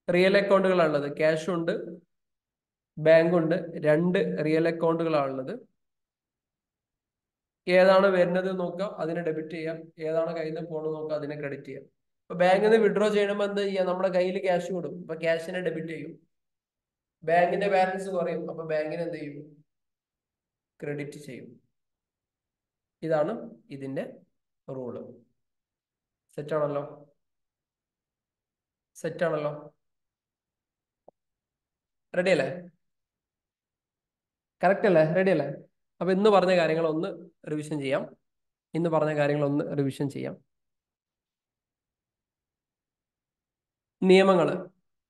റിയൽ അക്കൗണ്ടുകളാണുള്ളത്. ക്യാഷ് ഉണ്ട്, ബാങ്ക് ഉണ്ട്. 2 റിയൽ അക്കൗണ്ടുകളാണുള്ളത്. ഏതാണ് വരുന്നത് നോക്കാം, അതിനെ ഡെബിറ്റ് ചെയ്യാം. ഏതാണ് കയ്യിൽ നിന്ന് പോകണമെന്ന് നോക്കാം, അതിനെ ക്രെഡിറ്റ് ചെയ്യാം. ഇപ്പൊ ബാങ്കിൽ നിന്ന് വിഡ്രോ ചെയ്യണമെങ്കിൽ എന്താ ചെയ്യാം? നമ്മുടെ കയ്യിൽ ക്യാഷ് കൂടും, അപ്പൊ ക്യാഷിനെ ഡെബിറ്റ് ചെയ്യും. ബാങ്കിന്റെ ബാലൻസ് കുറയും, അപ്പൊ ബാങ്കിന് എന്ത് ചെയ്യും? ക്രെഡിറ്റ് ചെയ്യും. ഇതാണ് ഇതിന്റെ റൂള്. സെറ്റാണല്ലോ? സെറ്റാണല്ലോ? റെഡി അല്ലേ? കറക്റ്റ് അല്ലേ? റെഡി അല്ലേ? അപ്പൊ ഇന്ന് പറഞ്ഞ കാര്യങ്ങൾ ഒന്ന് റിവിഷൻ ചെയ്യാം. നിയമങ്ങള്.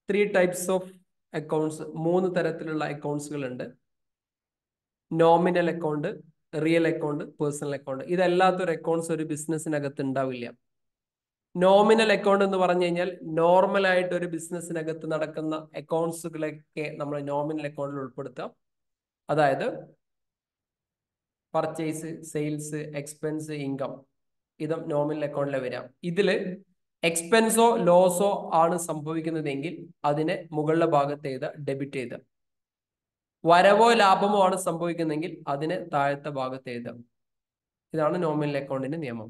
3 ടൈപ്സ് ഓഫ് അക്കൗണ്ട്സ്, 3 തരത്തിലുള്ള അക്കൗണ്ട്സുകൾ ഉണ്ട്. Nominal account, real account, personal account. ഇതല്ലാത്തൊരു അക്കൗണ്ട്സ് ഒരു ബിസിനസ്സിനകത്ത് ഉണ്ടാവില്ല. നോമിനൽ അക്കൗണ്ട് എന്ന് പറഞ്ഞു കഴിഞ്ഞാൽ നോർമൽ ആയിട്ട് ഒരു ബിസിനസ്സിനകത്ത് നടക്കുന്ന അക്കൗണ്ട്സുകളൊക്കെ നമ്മൾ നോമിനൽ അക്കൗണ്ടിൽ ഉൾപ്പെടുത്താം. അതായത് പർച്ചേസ്, സെയിൽസ്, എക്സ്പെൻസ്, ഇൻകം, ഇത് നോമിനൽ അക്കൗണ്ടിലെ വരാം. ഇതില് എക്സ്പെൻസോ ലോസോ ആണ് സംഭവിക്കുന്നതെങ്കിൽ അതിനെ മുകളിലെ ഭാഗത്ത് ഡെബിറ്റ് ചെയ്ത്, വരവോ ലാഭമോ ആണ് സംഭവിക്കുന്നതെങ്കിൽ അതിനെ താഴത്തെ ഭാഗത്ത് എഴുതാം. ഇതാണ് നോമിനൽ അക്കൗണ്ടിന്റെ നിയമം.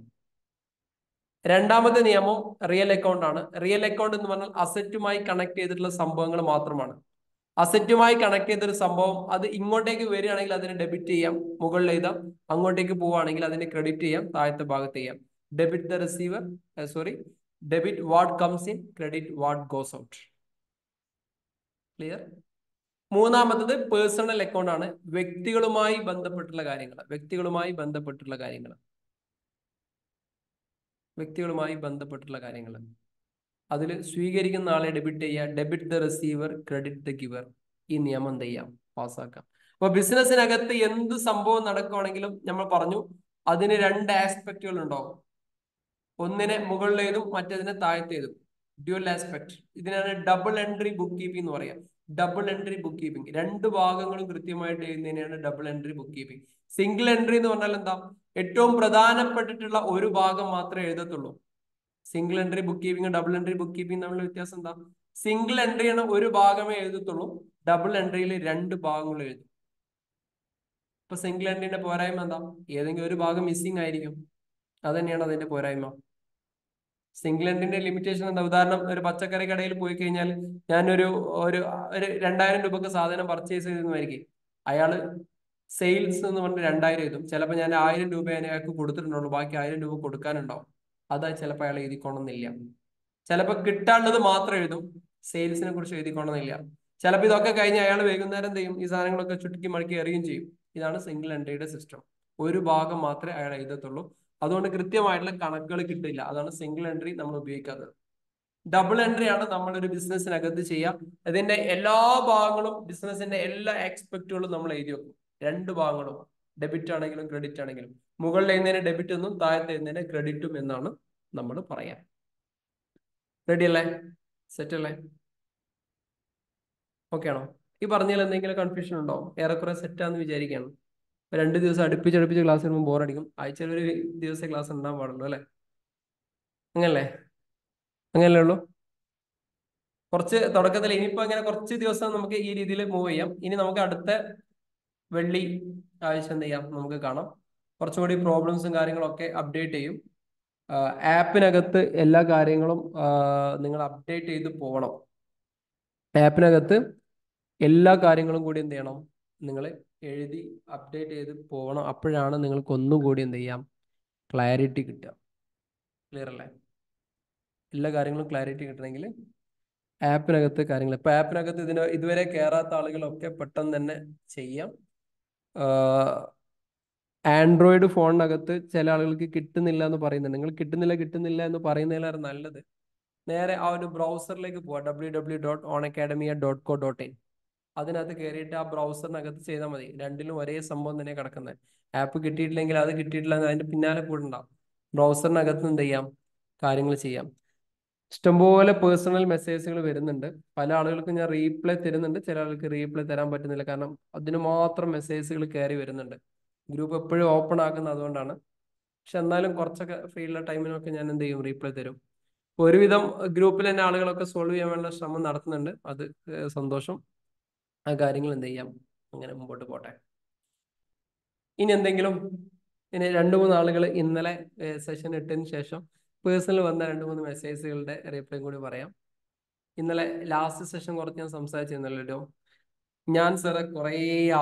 രണ്ടാമത്തെ നിയമം റിയൽ അക്കൗണ്ട് ആണ്. റിയൽ അക്കൗണ്ട് എന്ന് പറഞ്ഞാൽ അസറ്റുമായി കണക്ട് ചെയ്തിട്ടുള്ള സംഭവങ്ങൾ മാത്രമാണ്. അസറ്റുമായി കണക്ട് ചെയ്തൊരു സംഭവം അത് ഇങ്ങോട്ടേക്ക് വരികയാണെങ്കിൽ അതിനെ ഡെബിറ്റ് ചെയ്യാം, മുകളിൽ എഴുതാം. അങ്ങോട്ടേക്ക് പോവുകയാണെങ്കിൽ അതിനെ ക്രെഡിറ്റ് ചെയ്യാം, താഴത്തെ ഭാഗത്ത് ചെയ്യാം. Debit the receiver, debit what comes in, credit what goes out. Clear? മൂന്നാമത്തത് പേഴ്സണൽ അക്കൗണ്ട് ആണ്. വ്യക്തികളുമായി ബന്ധപ്പെട്ടുള്ള കാര്യങ്ങൾ. അതിൽ സ്വീകരിക്കുന്ന ആളെ ഡെബിറ്റ് ചെയ്യുക. Debit the receiver, credit the giver. ഈ നിയമം എന്ത് ചെയ്യാം? പാസ്സാക്കാം. അപ്പൊ ബിസിനസ്സിനകത്ത് എന്ത് സംഭവം നടക്കുകയാണെങ്കിലും നമ്മൾ പറഞ്ഞു അതിന് 2 ആസ്പെക്റ്റുകൾ ഉണ്ടാവും. ഒന്നിനെ മുകളിലേതും മറ്റേതിനെ താഴത്തേതും. Dual aspect. ഇതിനാണ് ഡബിൾ എൻട്രി ബുക്ക് കീപ്പിംഗ് എന്ന് പറയാം. Double entry book keeping. 2 ഭാഗങ്ങളും കൃത്യമായിട്ട് എഴുതുന്നതിനാണ് double entry book keeping. Single entry എന്ന് പറഞ്ഞാൽ എന്താ? ഏറ്റവും പ്രധാനപ്പെട്ടിട്ടുള്ള ഒരു ഭാഗം മാത്രമേ എഴുതത്തുള്ളൂ. Single entry book keeping, double entry book keeping തമ്മിലുള്ള വ്യത്യാസം എന്താ? സിംഗിൾ എൻട്രിയാണ് ഒരു ഭാഗമേ എഴുതത്തുള്ളൂ. ഡബിൾ എൻട്രിയിൽ 2 ഭാഗങ്ങൾ എഴുതും. ഇപ്പൊ സിംഗിൾ എൻട്രിന്റെ പോരായ്മ എന്താ? ഏതെങ്കിലും ഒരു ഭാഗം മിസ്സിംഗ് ആയിരിക്കും. അത് തന്നെയാണ് അതിന്റെ പോരായ്മ. സിംഗിൾ എൻട്രിന്റെ ലിമിറ്റേഷൻ എന്താ? ഉദാഹരണം, ഒരു പച്ചക്കറി കടയിൽ പോയി കഴിഞ്ഞാൽ ഞാനൊരു 2000 രൂപക്ക് സാധനം പർച്ചേസ് ചെയ്തെന്നായിരിക്കും. അയാള് സെയിൽസ് എന്ന് പറഞ്ഞിട്ട് 2000 എഴുതും. ചിലപ്പോൾ ഞാൻ 1000 രൂപ അയാൾക്ക് കൊടുത്തിട്ടുണ്ടോ, ബാക്കി 1000 രൂപ കൊടുക്കാനുണ്ടാവും. അത് ചിലപ്പോൾ അയാൾ എഴുതിക്കൊള്ളുന്നില്ല. ചിലപ്പോൾ കിട്ടാനുള്ളത് മാത്രം എഴുതും, സെയിൽസിനെ കുറിച്ച് എഴുതിക്കൊള്ളുന്നില്ല. ചിലപ്പോൾ ഇതൊക്കെ കഴിഞ്ഞ് അയാൾ വൈകുന്നേരം എന്ത് ചെയ്യും? ഈ സാധനങ്ങളൊക്കെ ചുരുക്കി മടക്കി എറിയുകയും ചെയ്യും. ഇതാണ് സിംഗിൾ എൻട്രിയുടെ സിസ്റ്റം. ഒരു ഭാഗം മാത്രമേ അയാൾ എഴുതത്തുള്ളൂ. അതുകൊണ്ട് കൃത്യമായിട്ടുള്ള കണക്കുകൾ കിട്ടില്ല. അതാണ് സിംഗിൾ എൻട്രി നമ്മൾ ഉപയോഗിക്കാത്തത്. ഡബിൾ എൻട്രി ആണ് നമ്മളൊരു ബിസിനസ്സിനകത്ത് ചെയ്യാം. ഇതിന്റെ എല്ലാ ഭാഗങ്ങളും, ബിസിനസിന്റെ എല്ലാ എക്സ്പെക്റ്റുകളും നമ്മൾ എഴുതി വെക്കും. 2 ഭാഗങ്ങളും, ഡെബിറ്റ് ആണെങ്കിലും ക്രെഡിറ്റ് ആണെങ്കിലും. മുകളിൽ എഴുതുന്നതിന് ഡെബിറ്റ് എന്നും താഴത്തെ എഴുതുന്നതിന് ക്രെഡിറ്റും എന്നാണ് നമ്മൾ പറയാം. റെഡി അല്ലേ? സെറ്റ് അല്ലേ? ഓക്കെ ആണോ? ഈ പറഞ്ഞാൽ എന്തെങ്കിലും കൺഫ്യൂഷൻ ഉണ്ടോ? ഏറെക്കുറെ സെറ്റാന്ന് വിചാരിക്കുകയാണ്. 2 ദിവസം അടുപ്പിച്ച് ക്ലാസ് വരുമ്പോൾ ബോറടിക്കും. ആഴ്ചയിൽ ഒരു ദിവസം ക്ലാസ് ഉണ്ടാകാൻ പാടുള്ളൂ അല്ലേ? അങ്ങനല്ലേ ഉള്ളൂ? കുറച്ച് തുടക്കത്തിൽ, ഇനിയിപ്പോ അങ്ങനെ കുറച്ച് ദിവസം നമുക്ക് ഈ രീതിയിൽ മൂവ് ചെയ്യാം. ഇനി നമുക്ക് അടുത്ത വെള്ളി ആഴ്ച എന്ത് ചെയ്യാം? നമുക്ക് കാണാം. കുറച്ചുകൂടി പ്രോബ്ലംസും കാര്യങ്ങളൊക്കെ അപ്ഡേറ്റ് ചെയ്യും. ആപ്പിനകത്ത് എല്ലാ കാര്യങ്ങളും നിങ്ങൾ അപ്ഡേറ്റ് ചെയ്ത് പോകണം. ആപ്പിനകത്ത് എല്ലാ കാര്യങ്ങളും കൂടി എന്ത് ചെയ്യണം? നിങ്ങൾ എഴുതി അപ്ഡേറ്റ് ചെയ്ത് പോകണം. അപ്പോഴാണ് നിങ്ങൾക്ക് ഒന്നും കൂടി എന്ത് ചെയ്യാം? ക്ലാരിറ്റി കിട്ടുക. ക്ലിയർ അല്ലേ? എല്ലാ കാര്യങ്ങളും ക്ലാരിറ്റി കിട്ടണമെങ്കിൽ ആപ്പിനകത്ത് കാര്യങ്ങൾ, ഇപ്പൊ ആപ്പിനകത്ത് ഇതുവരെ കയറാത്ത ആളുകളൊക്കെ പെട്ടെന്ന് തന്നെ ചെയ്യാം. ആൻഡ്രോയിഡ് ഫോണിനകത്ത് ചില ആളുകൾക്ക് കിട്ടുന്നില്ല എന്ന് പറയുന്നുണ്ട്. നിങ്ങൾ കിട്ടുന്നില്ല എന്ന് പറയുന്നതിലാണ് നല്ലത്. നേരെ ആ ഒരു ബ്രൗസറിലേക്ക് പോവാം. www.onacademia.co.in. അതിനകത്ത് കയറിയിട്ട് ആ ബ്രൗസറിനകത്ത് ചെയ്താൽ മതി. രണ്ടിലും ഒരേ സംഭവം തന്നെ കിടക്കുന്നത്. ആപ്പ് കിട്ടിയിട്ടില്ലെങ്കിൽ അത് കിട്ടിയിട്ടില്ല അതിന്റെ പിന്നാലെ കൂടണ്ട. ബ്രൗസറിനകത്ത് എന്ത് ചെയ്യാം? കാര്യങ്ങൾ ചെയ്യാം. ഇഷ്ടംപോലെ പേഴ്സണൽ മെസ്സേജുകൾ വരുന്നുണ്ട്. പല ആളുകൾക്കും ഞാൻ റീപ്ലൈ തരുന്നുണ്ട്, ചില ആൾക്ക് റീപ്ലൈ തരാൻ പറ്റുന്നില്ല. കാരണം അതിന് മാത്രം മെസ്സേജുകൾ കയറി വരുന്നുണ്ട്. ഗ്രൂപ്പ് എപ്പോഴും ഓപ്പൺ ആക്കുന്നത് അതുകൊണ്ടാണ്. പക്ഷെ എന്നാലും കുറച്ചൊക്കെ ഫ്രീ ഉള്ള ടൈമിനൊക്കെ ഞാൻ എന്ത് ചെയ്യും, റീപ്ലൈ തരും. ഒരുവിധം ഗ്രൂപ്പിൽ തന്നെ ആളുകളൊക്കെ സോൾവ് ചെയ്യാനുള്ള ശ്രമം നടത്തുന്നുണ്ട്. അത് സന്തോഷം. ആ കാര്യങ്ങൾ എന്ത് ചെയ്യാം, അങ്ങനെ മുമ്പോട്ട് പോട്ടെ. ഇനി എന്തെങ്കിലും, ഇനി 2-3 ആളുകൾ ഇന്നലെ സെഷൻ ഇട്ടതിന് ശേഷം പേഴ്സണൽ വന്ന 2-3 മെസ്സേജുകളുടെ റീപ്ലൈ കൂടി പറയാം. ഇന്നലെ ലാസ്റ്റ് സെഷൻ കുറച്ച് ഞാൻ സംസാരിച്ചിരുന്നല്ലോ. ഞാൻ സാറെ കുറേ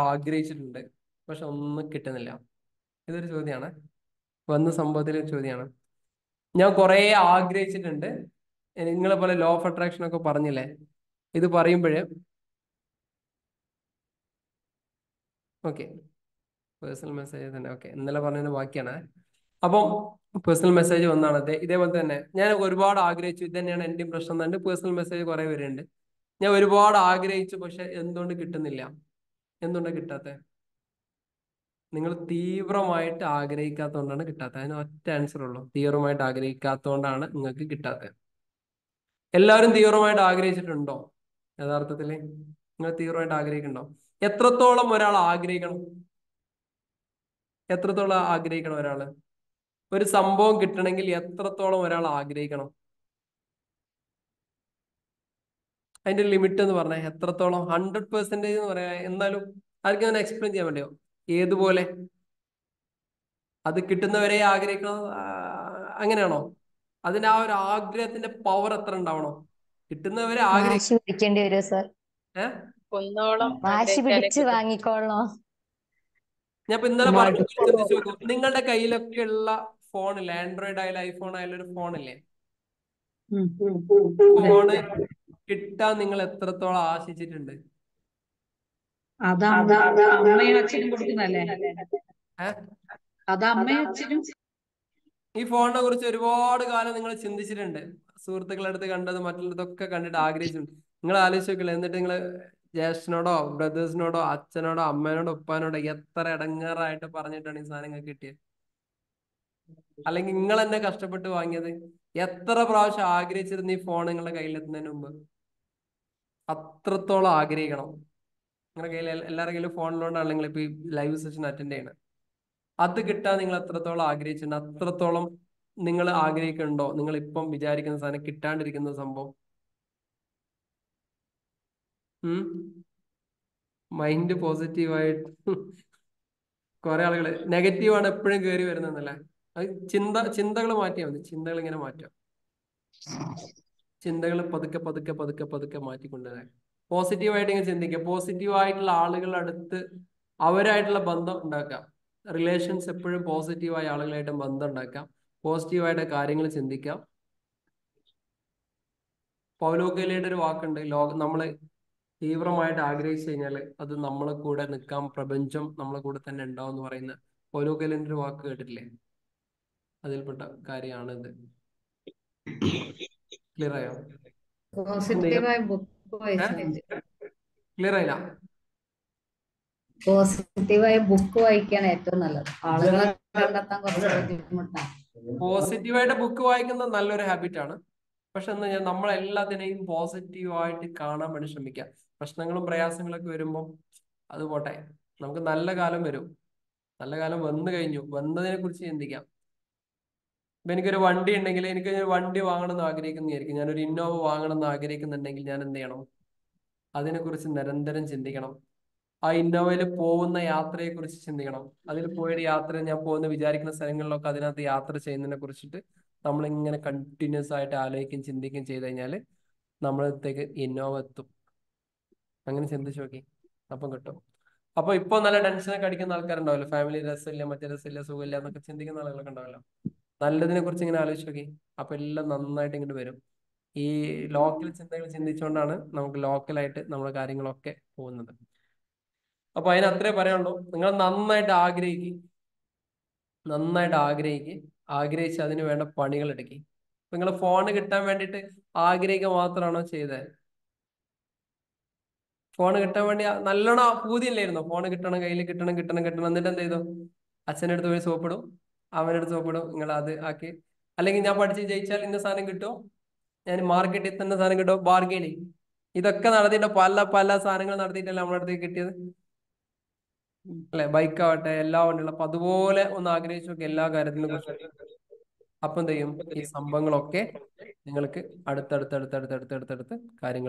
ആഗ്രഹിച്ചിട്ടുണ്ട്, പക്ഷെ ഒന്നും കിട്ടുന്നില്ല. ഇതൊരു ചോദ്യമാണ്, വന്ന സംഭവത്തിലെ ചോദ്യമാണ്. ഞാൻ കുറേ ആഗ്രഹിച്ചിട്ടുണ്ട്. നിങ്ങളെ പോലെ ലോ ഓഫ് അട്രാക്ഷൻ ഒക്കെ പറഞ്ഞില്ലേ, ഇത് പറയുമ്പോഴേ ഓക്കെ പേഴ്സണൽ മെസ്സേജ് തന്നെ. ഓക്കെ, ഇന്നലെ പറഞ്ഞതിന് ബാക്കിയാണ്. അപ്പം പേഴ്സണൽ മെസ്സേജ് വന്നാണ്. ഇതേപോലെ തന്നെ ഞാൻ ഒരുപാട് ആഗ്രഹിച്ചു. ഇത് തന്നെയാണ് എന്റെയും പ്രശ്നം എന്നുണ്ട്. പേഴ്സണൽ മെസ്സേജ് കുറെ വരുന്നുണ്ട്. ഞാൻ ഒരുപാട് ആഗ്രഹിച്ചു, പക്ഷെ എന്തുകൊണ്ട് കിട്ടുന്നില്ല? എന്തുകൊണ്ടാണ് കിട്ടാത്തത്? നിങ്ങൾ തീവ്രമായിട്ട് ആഗ്രഹിക്കാത്തതുകൊണ്ടാണ് കിട്ടാത്തത്. അതിന് ഒറ്റ ആൻസർ ഉള്ളൂ, തീവ്രമായിട്ട് ആഗ്രഹിക്കാത്തതുകൊണ്ടാണ് നിങ്ങൾക്ക് കിട്ടാത്തത്. എല്ലാവരും തീവ്രമായിട്ട് ആഗ്രഹിച്ചിട്ടുണ്ടോ? യഥാർത്ഥത്തിൽ നിങ്ങൾ തീവ്രമായിട്ട് ആഗ്രഹിക്കണ്ടോ? എത്രത്തോളം ഒരാൾ ആഗ്രഹിക്കണം? എത്രത്തോളം ആഗ്രഹിക്കണം ഒരാള്? ഒരു സംഭവം കിട്ടണമെങ്കിൽ എത്രത്തോളം ഒരാൾ ആഗ്രഹിക്കണം? അതിന്റെ ലിമിറ്റ് എന്ന് പറഞ്ഞാൽ എത്രത്തോളം? 100% എന്ന് പറയാ. എന്നാലും ആർക്കും അങ്ങനെ എക്സ്പ്ലെയിൻ ചെയ്യാൻ വേണ്ടിയോ? ഏതുപോലെ? അത് കിട്ടുന്നവരെ ആഗ്രഹിക്കണം അങ്ങനെയാണോ? അതിന് ആ ഒരു ആഗ്രഹത്തിന്റെ പവർ എത്ര ഉണ്ടാവണോ? കിട്ടുന്നവരെ വാശി പിടിക്കേണ്ടി വരുമോ സർ? വാശി പിടിച്ച് വാങ്ങിക്കോളണോ? ഞാൻ ഇപ്പൊ ഇന്നലെ പറഞ്ഞു, ശ്രദ്ധിച്ചു നോക്കൂ. നിങ്ങളുടെ കയ്യിലൊക്കെ ഉള്ള ഫോണില്ലേ, ആൻഡ്രോയിഡ് ആയാലും ഐഫോൺ ആയാലും ഒരു ഫോണില്ലേ, ഫോണ് കിട്ടാൻ നിങ്ങൾ എത്രത്തോളം ആശിച്ചിട്ടുണ്ട്? അത് അമ്മയും അച്ഛനും കൊടുക്കുന്നല്ലേ? അത് അമ്മയും അച്ഛനും. ഈ ഫോണിനെ കുറിച്ച് ഒരുപാട് കാലം നിങ്ങൾ ചിന്തിച്ചിട്ടുണ്ട്. സുഹൃത്തുക്കളുടെ അടുത്ത് കണ്ടത്, മറ്റുള്ളതൊക്കെ കണ്ടിട്ട് ആഗ്രഹിച്ചിട്ടുണ്ട്. നിങ്ങൾ ആലോചിച്ച് നോക്കില്ല. എന്നിട്ട് നിങ്ങൾ ജ്യേഷ്ഠനോടോ ബ്രദേഴ്സിനോടോ അച്ഛനോടോ അമ്മേനോടോ ഉപ്പാനോടോ എത്ര ഇടങ്ങാറായിട്ട് പറഞ്ഞിട്ടാണ് ഈ സാധനങ്ങൾ കിട്ടിയത്? അല്ലെങ്കിൽ നിങ്ങൾ തന്നെ കഷ്ടപ്പെട്ട് വാങ്ങിയത്? എത്ര പ്രാവശ്യം ആഗ്രഹിച്ചിരുന്നു ഈ ഫോൺ നിങ്ങളുടെ കയ്യിലെത്തുന്നതിന് മുമ്പ്? അത്രത്തോളം ആഗ്രഹിക്കണം. നിങ്ങളുടെ കയ്യിൽ എല്ലാവരുടെ കയ്യിലും ഫോണിലോണ്ടാണ് നിങ്ങൾ ഇപ്പൊ ഈ ലൈവ് സെഷൻ അറ്റൻഡ് ചെയ്യണം. അത് കിട്ടാൻ നിങ്ങൾ എത്രത്തോളം ആഗ്രഹിച്ചിട്ടുണ്ട്? അത്രത്തോളം നിങ്ങൾ ആഗ്രഹിക്കുന്നുണ്ടോ? നിങ്ങൾ ഇപ്പം വിചാരിക്കുന്ന സാധനം കിട്ടാണ്ടിരിക്കുന്ന സംഭവം? മൈൻഡ് പോസിറ്റീവായിട്ട് കുറെ ആളുകള് നെഗറ്റീവാണ് എപ്പോഴും കയറി വരുന്നതല്ലേ. അത് ചിന്തകൾ മാറ്റിയാൽ മതി. ചിന്തകൾ ഇങ്ങനെ മാറ്റാം. ചിന്തകൾ പതുക്കെ പതുക്കെ പതുക്കെ പതുക്കെ മാറ്റിക്കൊണ്ടുവരാൻ. പോസിറ്റീവായിട്ട് ഇങ്ങനെ ചിന്തിക്കുക. പോസിറ്റീവായിട്ടുള്ള ആളുകളുടെ അടുത്ത് അവരായിട്ടുള്ള ബന്ധം ഉണ്ടാക്കാം. റിലേഷൻസ് എപ്പോഴും പോസിറ്റീവായ ആളുകളായിട്ട് ബന്ധം ഉണ്ടാക്കാം. പോസിറ്റീവായിട്ട് കാര്യങ്ങൾ ചിന്തിക്കാം. പൗലോ കൊയ്ലോയുടെ ഒരു വാക്കുണ്ട്, നമ്മള് തീവ്രമായിട്ട് ആഗ്രഹിച്ചു കഴിഞ്ഞാൽ അത് നമ്മളെ കൂടെ നിൽക്കാം, പ്രപഞ്ചം നമ്മളെ കൂടെ തന്നെ ഉണ്ടാവും എന്ന് പറയുന്ന പൗലോ കൊയ്ലോയുടെ ഒരു വാക്ക് കേട്ടിട്ടില്ലേ? അതിൽപ്പെട്ട കാര്യമാണിത്. ക്ലിയർ ആയോ? ക്ലിയർ ആയില്ല? പോസിറ്റീവായ ബുക്ക് വായിക്കാൻ ഏറ്റവും നല്ലത്. ആളുകളെ കണ്ടെത്താൻ കുറച്ച് ബുദ്ധിമുട്ടാണ്. പോസിറ്റീവായിട്ട് ബുക്ക് വായിക്കുന്നത് നല്ലൊരു ഹാബിറ്റ് ആണ്. പക്ഷെ എന്താ ഞാൻ നമ്മളെല്ലാത്തിനെയും പോസിറ്റീവായിട്ട് കാണാൻ വേണ്ടി ശ്രമിക്കുക. പ്രശ്നങ്ങളും പ്രയാസങ്ങളൊക്കെ വരുമ്പോൾ അത് പോട്ടെ, നമുക്ക് നല്ല കാലം വരും. നല്ല കാലം വന്നു കഴിഞ്ഞു, വന്നതിനെ കുറിച്ച് ചിന്തിക്കാം. ഇപ്പൊ എനിക്കൊരു വണ്ടി ഉണ്ടെങ്കിൽ, എനിക്കൊരു വണ്ടി വാങ്ങണം എന്ന് ആഗ്രഹിക്കുന്നതായിരിക്കും. ഞാനൊരു ഇന്നോവ വാങ്ങണം എന്ന് ആഗ്രഹിക്കുന്നുണ്ടെങ്കിൽ ഞാൻ എന്ത് ചെയ്യണം? അതിനെക്കുറിച്ച് നിരന്തരം ചിന്തിക്കണം. ആ ഇന്നോവയിൽ പോകുന്ന യാത്രയെ കുറിച്ച് ചിന്തിക്കണം. അതിൽ പോയിട്ട് യാത്ര, ഞാൻ പോകുന്ന വിചാരിക്കുന്ന സ്ഥലങ്ങളിലൊക്കെ അതിനകത്ത് യാത്ര ചെയ്യുന്നതിനെ കുറിച്ചിട്ട് നമ്മളിങ്ങനെ കണ്ടിന്യൂസ് ആയിട്ട് ആലോചിക്കുകയും ചിന്തിക്കുകയും ചെയ്ത് കഴിഞ്ഞാൽ നമ്മളത്തേക്ക് ഇന്നോവ എത്തും. അങ്ങനെ ചിന്തിച്ചു നോക്കി, അപ്പം കിട്ടും. അപ്പൊ ഇപ്പൊ നല്ല ടെൻഷനൊക്കെ അടിക്കുന്ന ആൾക്കാരുണ്ടാവല്ലോ, ഫാമിലി രസമില്ല, മറ്റേ രസമില്ല, സുഖമില്ല എന്നൊക്കെ ചിന്തിക്കുന്ന ആളുകളൊക്കെ ഉണ്ടാവല്ലോ. നല്ലതിനെ കുറിച്ച് ഇങ്ങനെ ആലോചിച്ച് നോക്കി, അപ്പൊ എല്ലാം നന്നായിട്ട് ഇങ്ങോട്ട് വരും. ഈ ലോക്കൽ ചിന്തകൾ ചിന്തിച്ചുകൊണ്ടാണ് നമുക്ക് ലോക്കലായിട്ട് നമ്മുടെ കാര്യങ്ങളൊക്കെ പോകുന്നത്. അപ്പൊ അതിന് അത്രേ പറയാനുള്ളൂ. നിങ്ങൾ നന്നായിട്ട് ആഗ്രഹിക്കുക, നന്നായിട്ട് ആഗ്രഹിച്ച് അതിന് വേണ്ട പണികൾ എടുക്കുക. ഇപ്പൊ നിങ്ങൾ ഫോണ് കിട്ടാൻ വേണ്ടിയിട്ട് ആഗ്രഹിക്കുക മാത്രമാണോ ചെയ്തത്? ഫോൺ കിട്ടാൻ വേണ്ടി നല്ലോണം പൂതിയില്ലായിരുന്നോ? ഫോൺ കിട്ടണം, കയ്യിൽ കിട്ടണം കിട്ടണം കിട്ടണം. എന്നിട്ട് എന്ത് ചെയ്തു? അച്ഛൻ്റെ അടുത്ത് പോയി സോപ്പിടും, അവൻ്റെ അടുത്ത് സോപ്പിടും, നിങ്ങൾ അത് ആക്കി. അല്ലെങ്കിൽ ഞാൻ പഠിച്ച് ജയിച്ചാൽ ഇന്ന സാധനം കിട്ടുമോ, ഞാൻ മാർക്കറ്റിൽ തന്നെ സാധനം കിട്ടും, ബാർഗെയിനിങ്, ഇതൊക്കെ നടത്തിയിട്ട് പല പല സാധനങ്ങൾ നടത്തിയിട്ടല്ല നമ്മുടെ അടുത്തേക്ക് കിട്ടിയത് അല്ലെ? ബൈക്കാവട്ടെ എല്ലാം ഉണ്ടല്ലോ. അപ്പൊ അതുപോലെ ഒന്ന് ആഗ്രഹിച്ചു നോക്കി എല്ലാ കാര്യത്തിനെ കുറിച്ച്. അപ്പൊ എന്ത് ചെയ്യും? ഈ സംഭവങ്ങളൊക്കെ നിങ്ങൾക്ക് അടുത്തടുത്ത് കാര്യങ്ങൾ